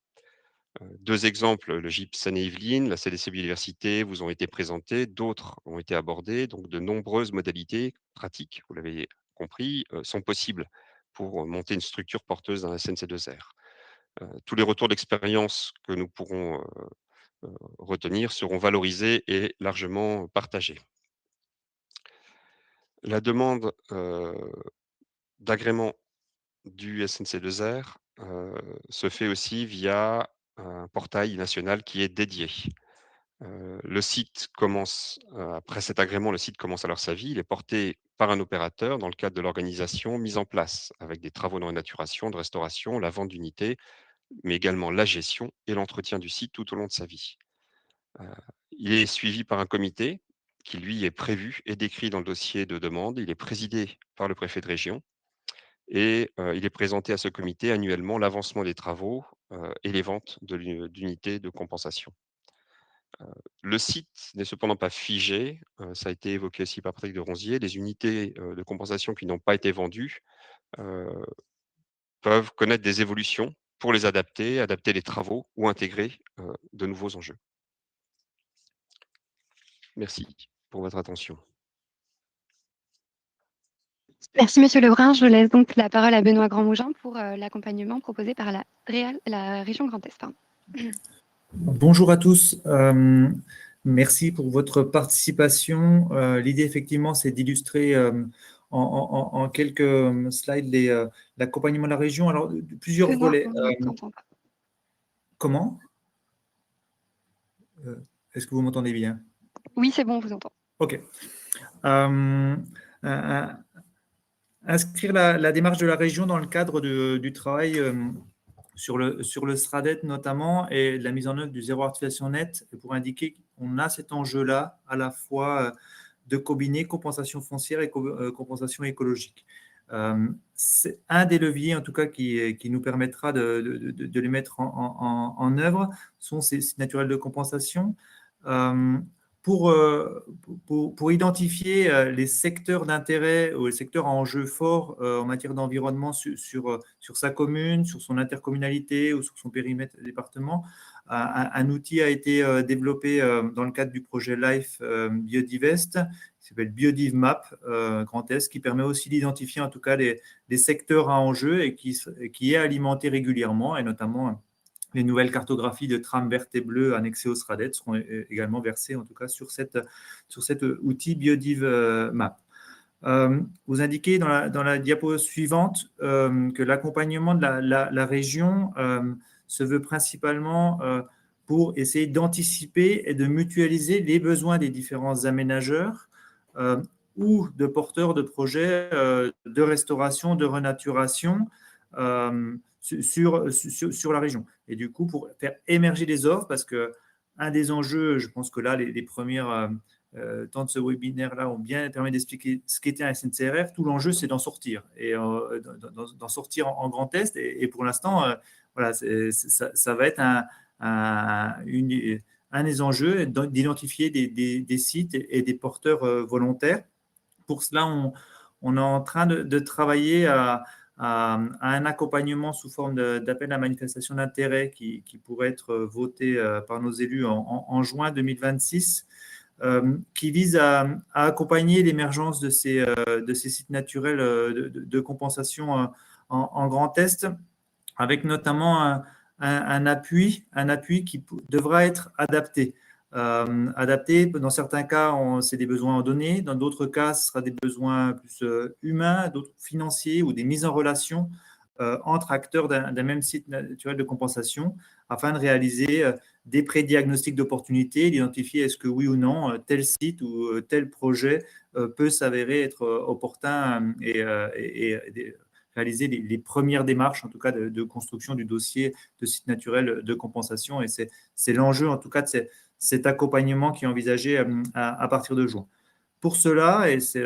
Deux exemples, le GIP Seine-et-Yvelines, la CDC Biodiversité vous ont été présentés, d'autres ont été abordés. Donc, de nombreuses modalités pratiques, vous l'avez compris, sont possibles pour monter une structure porteuse d'un SNC2R. Tous les retours d'expérience que nous pourrons retenir seront valorisés et largement partagés. La demande d'agrément du SNC2R se fait aussi via un portail national qui est dédié. Le site commence, après cet agrément, le site commence alors sa vie. Il est porté par un opérateur dans le cadre de l'organisation mise en place avec des travaux de renaturation, de restauration, la vente d'unités, mais également la gestion et l'entretien du site tout au long de sa vie. Il est suivi par un comité qui, lui, est prévu et décrit dans le dossier de demande. Il est présidé par le préfet de région et il est présenté à ce comité annuellement l'avancement des travaux et les ventes d'unités de compensation. Le site n'est cependant pas figé, ça a été évoqué aussi par Patrick de Ronzier. Les unités de compensation qui n'ont pas été vendues peuvent connaître des évolutions pour les adapter les travaux ou intégrer de nouveaux enjeux. Merci pour votre attention. Merci Monsieur Lebrun. Je laisse donc la parole à Benoît Grandmougin pour l'accompagnement proposé par la région Grand Est. Bonjour à tous. Merci pour votre participation. L'idée, effectivement, c'est d'illustrer en quelques slides l'accompagnement de la région. Alors, plusieurs volets. Comment? Est-ce que vous m'entendez bien? Oui, c'est bon, on vous entend. OK. Inscrire la démarche de la région dans le cadre du travail sur le SRADET notamment et la mise en œuvre du zéro artificialisation nette pour indiquer qu'on a cet enjeu-là à la fois de combiner compensation foncière et compensation écologique. C'est un des leviers en tout cas qui nous permettra de les mettre en œuvre, sont ces sites naturels de compensation. Pour identifier les secteurs d'intérêt ou les secteurs à enjeu fort en matière d'environnement sur sa commune, sur son intercommunalité ou sur son périmètre département, un outil a été développé dans le cadre du projet LIFE Biodivest, qui s'appelle BiodivMap Grand Est, qui permet aussi d'identifier en tout cas les secteurs à enjeu et qui est alimenté régulièrement, et notamment les nouvelles cartographies de trames vertes et bleues annexées au SRADET seront également versées, en tout cas, sur cet outil BiodivMap. Vous indiquez dans la diapo suivante que l'accompagnement de la région se veut principalement pour essayer d'anticiper et de mutualiser les besoins des différents aménageurs ou de porteurs de projets de restauration, de renaturation, sur la région. Et du coup, pour faire émerger des offres, parce que un des enjeux, je pense que là, les premières temps de ce webinaire-là ont bien permis d'expliquer ce qu'était un SNCRR. Tout l'enjeu, c'est d'en sortir, et d'en sortir en grand test. Et pour l'instant, voilà, ça va être un des enjeux, d'identifier des sites et des porteurs volontaires. Pour cela, on est en train de travailler à un accompagnement sous forme d'appel à manifestation d'intérêt qui pourrait être voté par nos élus en juin 2026, qui vise à accompagner l'émergence de ces sites naturels de compensation en Grand Est, avec notamment un appui qui devra être adapté. Adapté, dans certains cas, c'est des besoins en données, dans d'autres cas, ce sera des besoins plus humains, d'autres financiers ou des mises en relation entre acteurs d'un même site naturel de compensation, afin de réaliser des pré-diagnostics d'opportunité, d'identifier est-ce que oui ou non, tel site ou tel projet peut s'avérer être opportun et réaliser les premières démarches, en tout cas, de construction du dossier de site naturel de compensation. Et c'est l'enjeu, en tout cas, de cet accompagnement qui est envisagé à partir de juin. Pour cela, et c'est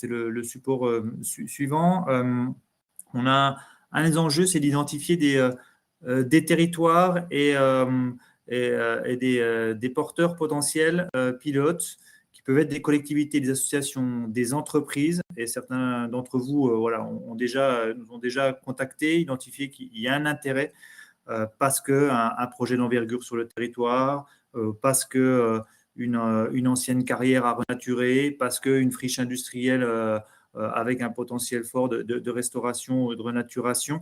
le support suivant, on a un des enjeux, c'est d'identifier des territoires et des porteurs potentiels pilotes, qui peuvent être des collectivités, des associations, des entreprises. Et certains d'entre vous voilà, nous ont déjà contacté, identifié qu'il y a un intérêt parce qu'un projet d'envergure sur le territoire, parce qu'une ancienne carrière à renaturer, parce qu'une friche industrielle avec un potentiel fort de restauration ou de renaturation.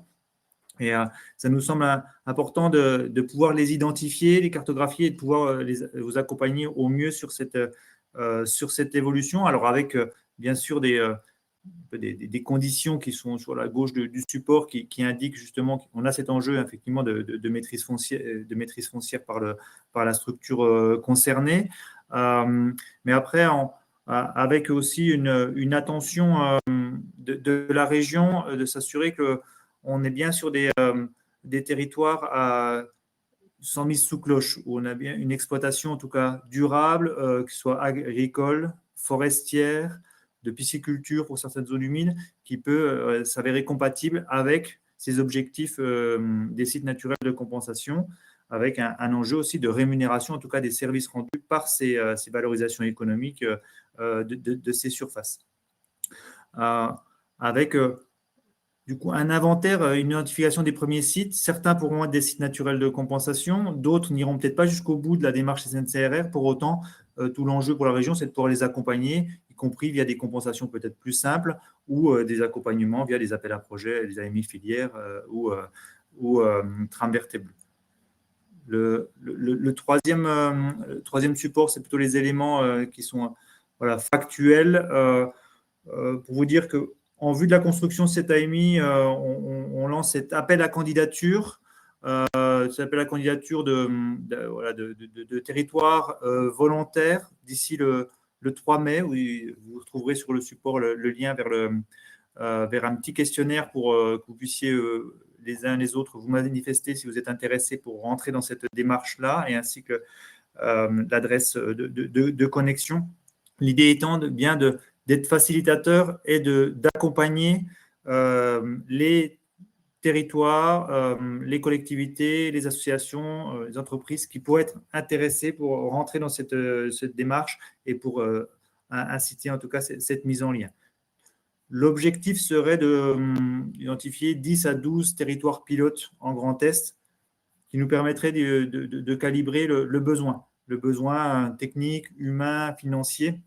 Et ça nous semble important de pouvoir les identifier, les cartographier, et de pouvoir vous accompagner au mieux sur cette évolution. Alors avec bien sûr des conditions qui sont sur la gauche du support, qui indiquent justement qu'on a cet enjeu effectivement de maîtrise foncière par la structure concernée. Mais après, avec aussi une attention de la région, de s'assurer qu'on est bien sur des territoires sans mise sous cloche, où on a bien une exploitation en tout cas durable, qui soit agricole, forestière, de pisciculture pour certaines zones humides, qui peut s'avérer compatible avec ces objectifs des sites naturels de compensation, avec un enjeu aussi de rémunération, en tout cas des services rendus par ces valorisations économiques de ces surfaces. Avec du coup un inventaire, une identification des premiers sites. Certains pourront être des sites naturels de compensation, d'autres n'iront peut-être pas jusqu'au bout de la démarche SNCRR. Pour autant, tout l'enjeu pour la région, c'est de pouvoir les accompagner, y compris via des compensations peut-être plus simples, ou des accompagnements via des appels à projets, les AMI filières ou tram vert et bleu. Le troisième support, c'est plutôt les éléments qui sont factuels. Pour vous dire qu'en vue de la construction de cette AMI, on lance cet appel à candidature. Cet appel à candidature de territoire volontaire d'ici le 3 mai, où vous retrouverez sur le support le lien vers un petit questionnaire pour que vous puissiez les uns les autres vous manifester si vous êtes intéressés pour rentrer dans cette démarche-là, et ainsi que l'adresse de connexion. L'idée étant d'être facilitateur et d'accompagner les territoires, les collectivités, les associations, les entreprises qui pourraient être intéressées pour rentrer dans cette démarche et pour inciter en tout cas cette mise en lien. L'objectif serait d'identifier 10 à 12 territoires pilotes en Grand Est, qui nous permettraient de calibrer le besoin technique, humain, financier,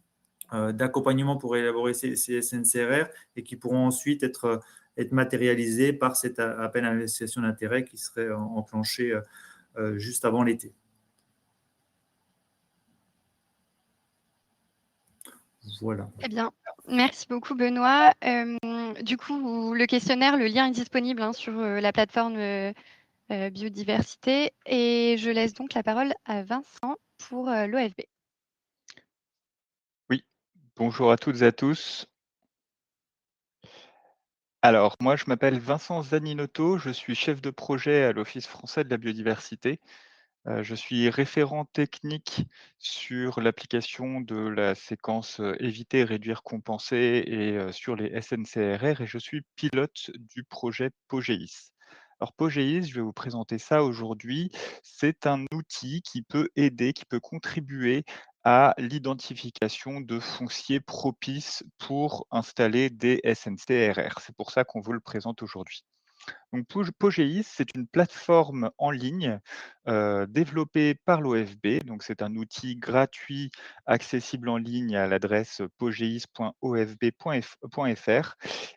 d'accompagnement pour élaborer ces SNCRR, et qui pourront ensuite être matérialisés par cet appel à manifestation d'intérêt qui serait enclenché juste avant l'été. Voilà. Eh bien, merci beaucoup Benoît. Du coup, le questionnaire, le lien est disponible sur la plateforme biodiversité, et je laisse donc la parole à Vincent pour l'OFB. Oui, bonjour à toutes et à tous. Alors, moi, je m'appelle Vincent Zaninotto, je suis chef de projet à l'Office français de la biodiversité. Je suis référent technique sur l'application de la séquence, éviter, réduire, compenser et sur les SNCRR et je suis pilote du projet POGEIS. Alors POGEIS, je vais vous présenter ça aujourd'hui. C'est un outil qui peut aider, qui peut contribuer à l'identification de fonciers propices pour installer des SNCRR. C'est pour ça qu'on vous le présente aujourd'hui. Donc Pogeis, c'est une plateforme en ligne, développée par l'OFB. Donc c'est un outil gratuit accessible en ligne à l'adresse pogeis.ofb.fr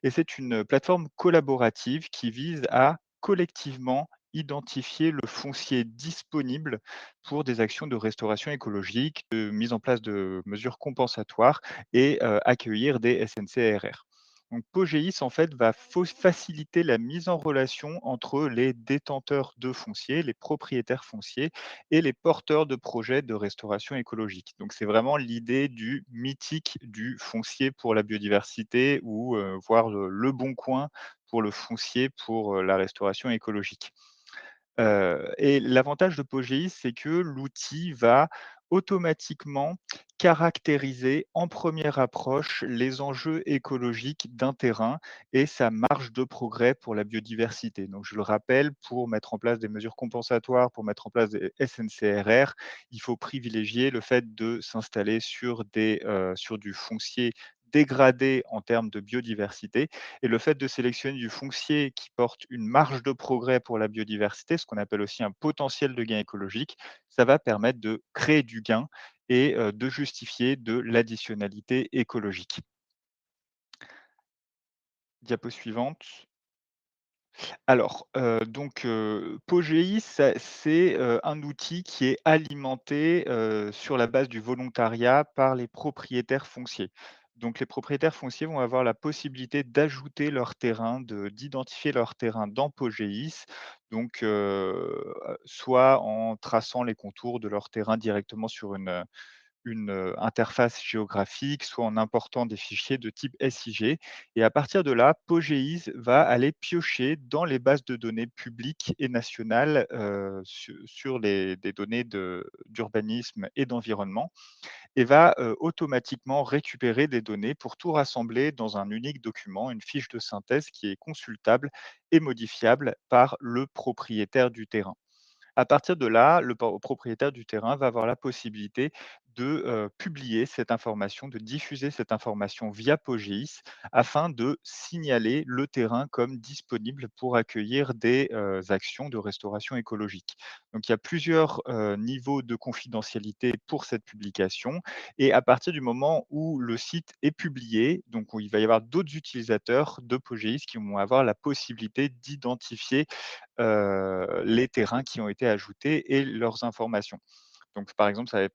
et c'est une plateforme collaborative qui vise à collectivement identifier le foncier disponible pour des actions de restauration écologique, de mise en place de mesures compensatoires et accueillir des SNCRR. Donc Pogeis, en fait, va faciliter la mise en relation entre les détenteurs de foncier, les propriétaires fonciers et les porteurs de projets de restauration écologique. Donc c'est vraiment l'idée du mythique du foncier pour la biodiversité ou voire le bon coin pour le foncier pour la restauration écologique. Et l'avantage de Pogeis, c'est que l'outil va automatiquement caractériser en première approche les enjeux écologiques d'un terrain et sa marge de progrès pour la biodiversité. Donc je le rappelle, pour mettre en place des mesures compensatoires, pour mettre en place des SNCRR, il faut privilégier le fait de s'installer sur du foncier dégradé en termes de biodiversité et le fait de sélectionner du foncier qui porte une marge de progrès pour la biodiversité, ce qu'on appelle aussi un potentiel de gain écologique, ça va permettre de créer du gain et de justifier de l'additionnalité écologique. Diapo suivante. Alors, Pogeis, c'est un outil qui est alimenté sur la base du volontariat par les propriétaires fonciers. Donc, les propriétaires fonciers vont avoir la possibilité d'ajouter leur terrain, d'identifier leur terrain dans Pogeis, donc soit en traçant les contours de leur terrain directement sur une interface géographique, soit en important des fichiers de type SIG. Et à partir de là, Pogeis va aller piocher dans les bases de données publiques et nationales sur des données d'urbanisme et d'environnement et va automatiquement récupérer des données pour tout rassembler dans un unique document, une fiche de synthèse qui est consultable et modifiable par le propriétaire du terrain. À partir de là, le propriétaire du terrain va avoir la possibilité de publier cette information, de diffuser cette information via Pogeis afin de signaler le terrain comme disponible pour accueillir des actions de restauration écologique. Donc il y a plusieurs niveaux de confidentialité pour cette publication et à partir du moment où le site est publié, donc où il va y avoir d'autres utilisateurs de Pogeis qui vont avoir la possibilité d'identifier les terrains qui ont été ajoutés et leurs informations. Donc, par exemple, ça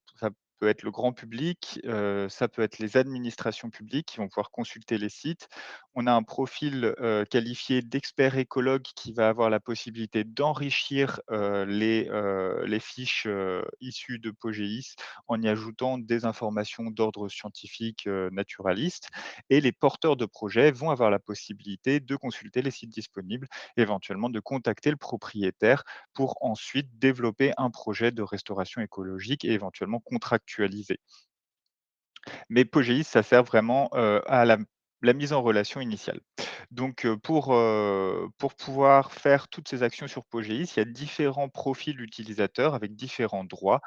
peut être le grand public, ça peut être les administrations publiques qui vont pouvoir consulter les sites. On a un profil, qualifié d'expert écologue qui va avoir la possibilité d'enrichir, les fiches, issues de Pogeis en y ajoutant des informations d'ordre scientifique, naturaliste et les porteurs de projets vont avoir la possibilité de consulter les sites disponibles, éventuellement de contacter le propriétaire pour ensuite développer un projet de restauration écologique et éventuellement contractualiser. Mais Pogeis, ça sert vraiment, à la mise en relation initiale. Donc, pour pouvoir faire toutes ces actions sur Pogeis, il y a différents profils utilisateurs avec différents droits.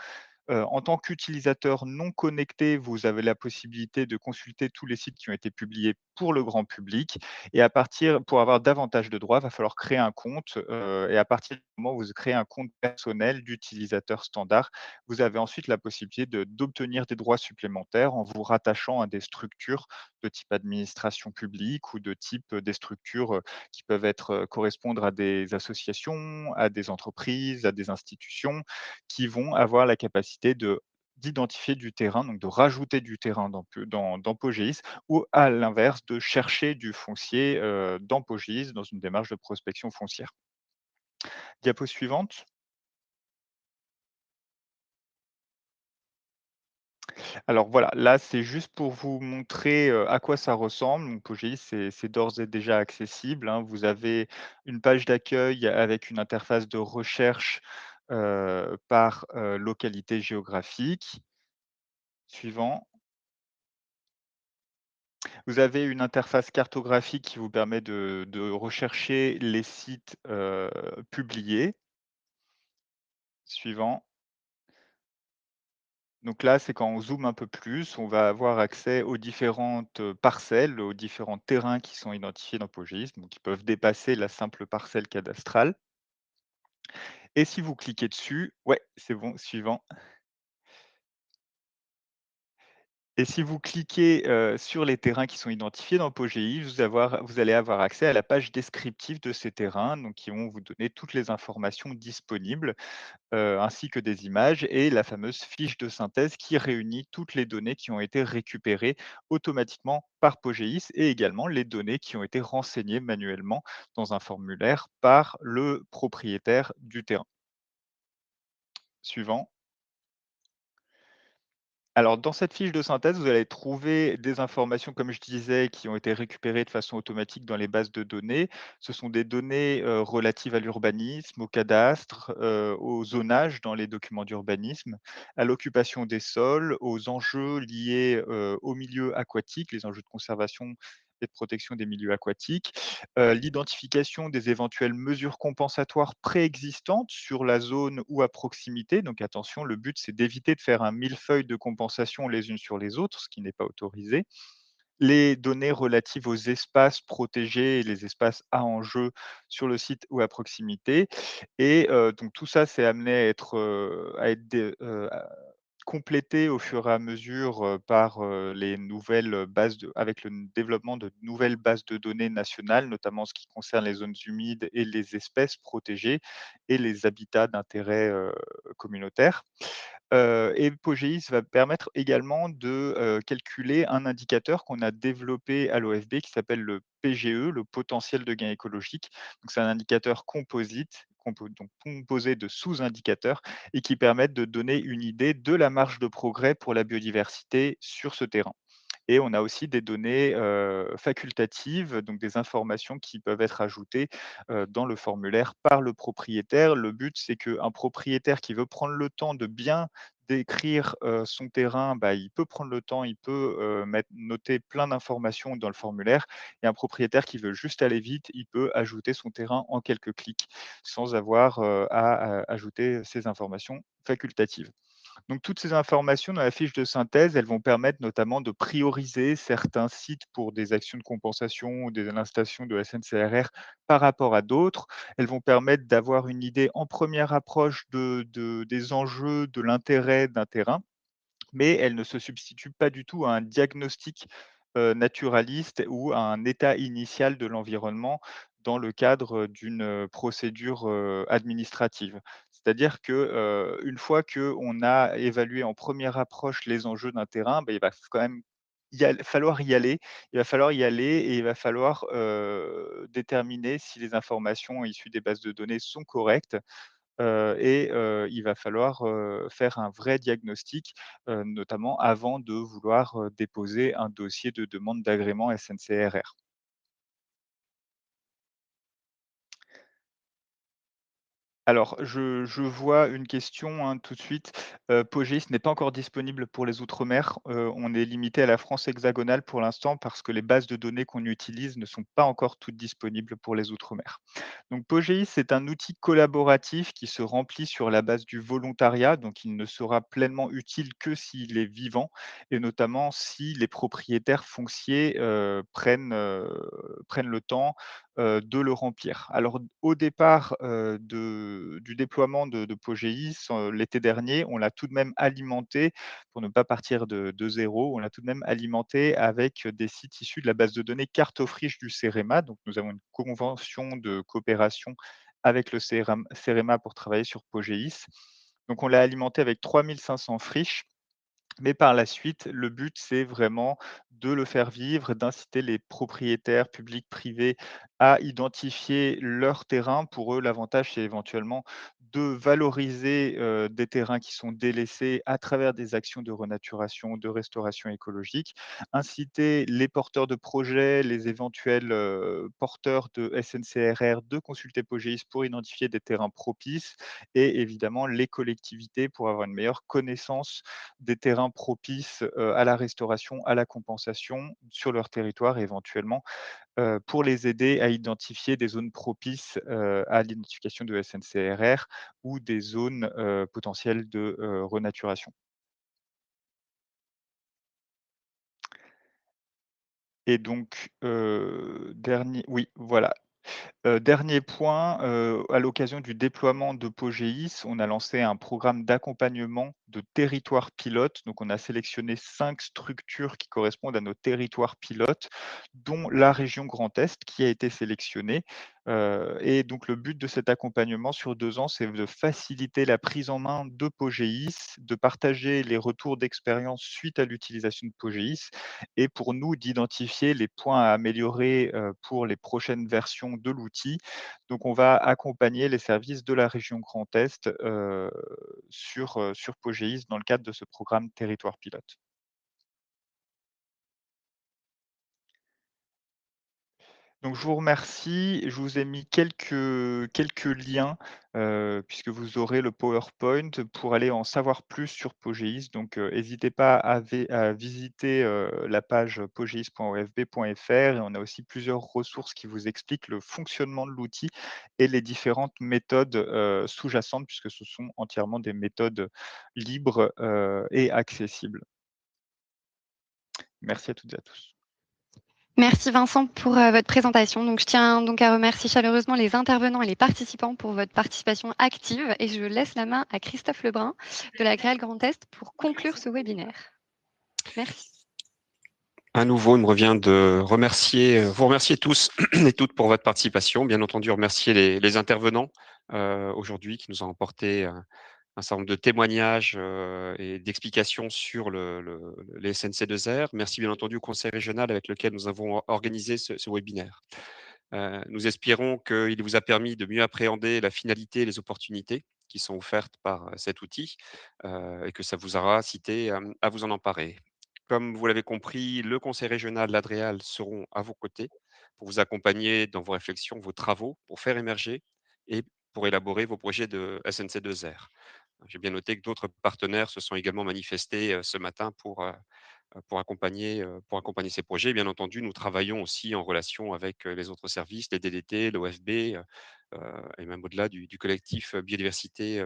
En tant qu'utilisateur non connecté, vous avez la possibilité de consulter tous les sites qui ont été publiés pour le grand public et pour avoir davantage de droits, il va falloir créer un compte, et à partir du moment où vous créez un compte personnel d'utilisateur standard, vous avez ensuite la possibilité d'obtenir des droits supplémentaires en vous rattachant à des structures de type administration publique ou de type, des structures, qui peuvent correspondre à des associations, à des entreprises, à des institutions qui vont avoir la capacité d'identifier du terrain, donc de rajouter du terrain dans Pogeis ou à l'inverse de chercher du foncier, dans Pogeis dans une démarche de prospection foncière. Diapo suivante. Alors voilà, là, c'est juste pour vous montrer, à quoi ça ressemble. Donc Pogeis, c'est d'ores et déjà accessible, hein. Vous avez une page d'accueil avec une interface de recherche, par, localité géographique. Suivant. Vous avez une interface cartographique qui vous permet de rechercher les sites, publiés. Suivant. Donc là, c'est quand on zoome un peu plus, on va avoir accès aux différentes, parcelles, aux différents terrains qui sont identifiés dans POGEIS, donc qui peuvent dépasser la simple parcelle cadastrale. Et si vous cliquez dessus, ouais, c'est bon, suivant. Et si vous cliquez, sur les terrains qui sont identifiés dans POGEI, vous allez avoir accès à la page descriptive de ces terrains, donc qui vont vous donner toutes les informations disponibles, ainsi que des images et la fameuse fiche de synthèse qui réunit toutes les données qui ont été récupérées automatiquement par POGEIS et également les données qui ont été renseignées manuellement dans un formulaire par le propriétaire du terrain. Suivant. Alors, dans cette fiche de synthèse, vous allez trouver des informations, comme je disais, qui ont été récupérées de façon automatique dans les bases de données. Ce sont des données relatives à l'urbanisme, au cadastre, au zonage dans les documents d'urbanisme, à l'occupation des sols, aux enjeux liés au milieu aquatique, les enjeux de conservation et de protection des milieux aquatiques, l'identification des éventuelles mesures compensatoires préexistantes sur la zone ou à proximité. Donc attention, le but, c'est d'éviter de faire un millefeuille de compensation les unes sur les autres, ce qui n'est pas autorisé. Les données relatives aux espaces protégés et les espaces à enjeu sur le site ou à proximité. Et donc tout ça, c'est amené à être complété au fur et à mesure, par, les nouvelles, bases de avec le développement de nouvelles bases de données nationales, notamment en ce qui concerne les zones humides et les espèces protégées et les habitats d'intérêt, communautaire. Et POGEIS va permettre également de, calculer un indicateur qu'on a développé à l'OFB qui s'appelle le PGE, le potentiel de gain écologique. Donc c'est un indicateur composite, donc composé de sous-indicateurs et qui permettent de donner une idée de la marge de progrès pour la biodiversité sur ce terrain. Et on a aussi des données, facultatives, donc des informations qui peuvent être ajoutées, dans le formulaire par le propriétaire. Le but, c'est qu'un propriétaire qui veut prendre le temps de bien décrire, son terrain, bah, il peut prendre le temps, il peut, noter plein d'informations dans le formulaire et un propriétaire qui veut juste aller vite, il peut ajouter son terrain en quelques clics sans avoir, à ajouter ces informations facultatives. Donc toutes ces informations dans la fiche de synthèse, elles vont permettre notamment de prioriser certains sites pour des actions de compensation ou des installations de SNCRR par rapport à d'autres. Elles vont permettre d'avoir une idée en première approche des enjeux, de l'intérêt d'un terrain, mais elle ne se substitue pas du tout à un diagnostic, naturaliste ou à un état initial de l'environnement dans le cadre, d'une, procédure, administrative. C'est-à-dire que, une fois qu'on a évalué en première approche les enjeux d'un terrain, il va quand même falloir y aller. Il va falloir y aller et il va falloir, déterminer si les informations issues des bases de données sont correctes. Il va falloir, faire un vrai diagnostic, notamment avant de vouloir, déposer un dossier de demande d'agrément SNCRR. Alors, je vois une question, hein, tout de suite. POGEIS n'est pas encore disponible pour les outre-mer. On est limité à la France hexagonale pour l'instant parce que les bases de données qu'on utilise ne sont pas encore toutes disponibles pour les outre-mer. Donc POGEIS, c'est un outil collaboratif qui se remplit sur la base du volontariat, donc il ne sera pleinement utile que s'il est vivant et notamment si les propriétaires fonciers, prennent le temps de le remplir. Alors au départ, du déploiement de POGEIS, l'été dernier, on l'a tout de même alimenté, pour ne pas partir de 0, on l'a tout de même alimenté avec des sites issus de la base de données Cartofriche du CEREMA. Donc nous avons une convention de coopération avec le CEREMA pour travailler sur POGEIS. Donc on l'a alimenté avec 3 500 friches, mais par la suite, le but, c'est vraiment de le faire vivre, d'inciter les propriétaires publics, privés à identifier leur terrain. Pour eux, l'avantage, c'est éventuellement de valoriser, des terrains qui sont délaissés à travers des actions de renaturation, de restauration écologique. Inciter les porteurs de projets, les éventuels, porteurs de SNCRR de consulter Pogeis pour identifier des terrains propices et évidemment les collectivités pour avoir une meilleure connaissance des terrains propices, à la restauration, à la compensation sur leur territoire et éventuellement, pour les aider à identifier des zones propices, à l'identification de SNCRR ou des zones, potentielles de, renaturation. Et donc, dernier oui, voilà. Dernier point, à l'occasion du déploiement de Pogeis, on a lancé un programme d'accompagnement de territoires pilotes. Donc, on a sélectionné 5 structures qui correspondent à nos territoires pilotes, dont la région Grand Est qui a été sélectionnée. Et donc, le but de cet accompagnement sur 2 ans, c'est de faciliter la prise en main de Pogeis, de partager les retours d'expérience suite à l'utilisation de Pogeis et pour nous d'identifier les points à améliorer, pour les prochaines versions de l'outil. Donc on va accompagner les services de la région Grand Est, sur Pogeis dans le cadre de ce programme territoire pilote. Donc je vous remercie. Je vous ai mis quelques liens, puisque vous aurez le PowerPoint pour aller en savoir plus sur Pogeis. Donc, hésitez pas à visiter, la page pogeis.ofb.fr et on a aussi plusieurs ressources qui vous expliquent le fonctionnement de l'outil et les différentes méthodes, sous-jacentes puisque ce sont entièrement des méthodes libres, et accessibles. Merci à toutes et à tous. Merci Vincent pour votre présentation. Donc, je tiens donc à remercier chaleureusement les intervenants et les participants pour votre participation active et je laisse la main à Christophe Lebrun de la GREAL Grand Est pour conclure ce webinaire. Merci. À nouveau, il me revient de remercier, vous remercier tous et toutes pour votre participation. Bien entendu, remercier les intervenants aujourd'hui qui nous ont apporté un certain nombre de témoignages et d'explications sur les SNC2R. Merci bien entendu au Conseil régional avec lequel nous avons organisé ce webinaire. Nous espérons qu'il vous a permis de mieux appréhender la finalité et les opportunités qui sont offertes par cet outil et que ça vous aura incité à vous en emparer. Comme vous l'avez compris, le Conseil régional, l'Adréal seront à vos côtés pour vous accompagner dans vos réflexions, vos travaux, pour faire émerger et pour élaborer vos projets de SNC2R. J'ai bien noté que d'autres partenaires se sont également manifestés ce matin pour accompagner ces projets. Bien entendu, nous travaillons aussi en relation avec les autres services, les DDT, l'OFB et même au-delà du collectif biodiversité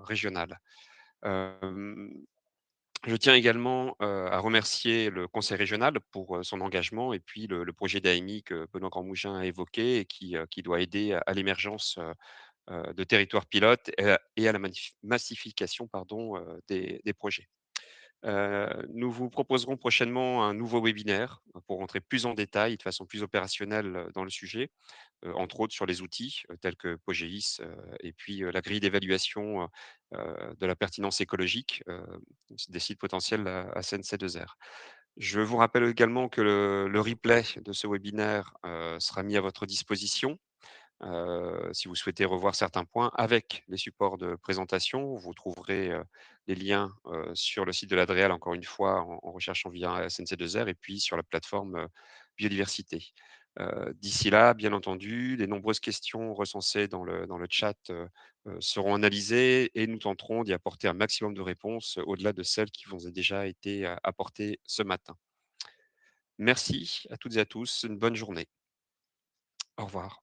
régionale. Je tiens également à remercier le conseil régional pour son engagement et puis le projet d'AMI que Benoît Grandmougin a évoqué et qui doit aider à l'émergence de territoires pilotes et à la massification pardon, des projets. Nous vous proposerons prochainement un nouveau webinaire pour rentrer plus en détail, de façon plus opérationnelle dans le sujet, entre autres sur les outils tels que Pogeis et puis la grille d'évaluation de la pertinence écologique des sites potentiels à CNC2R. Je vous rappelle également que le replay de ce webinaire sera mis à votre disposition si vous souhaitez revoir certains points avec les supports de présentation. Vous trouverez les liens sur le site de l'Adréal, encore une fois, en recherchant via SNC2R et puis sur la plateforme biodiversité. D'ici là, bien entendu, les nombreuses questions recensées dans le chat seront analysées et nous tenterons d'y apporter un maximum de réponses au-delà de celles qui vous ont déjà été apportées ce matin. Merci à toutes et à tous. Une bonne journée. Au revoir.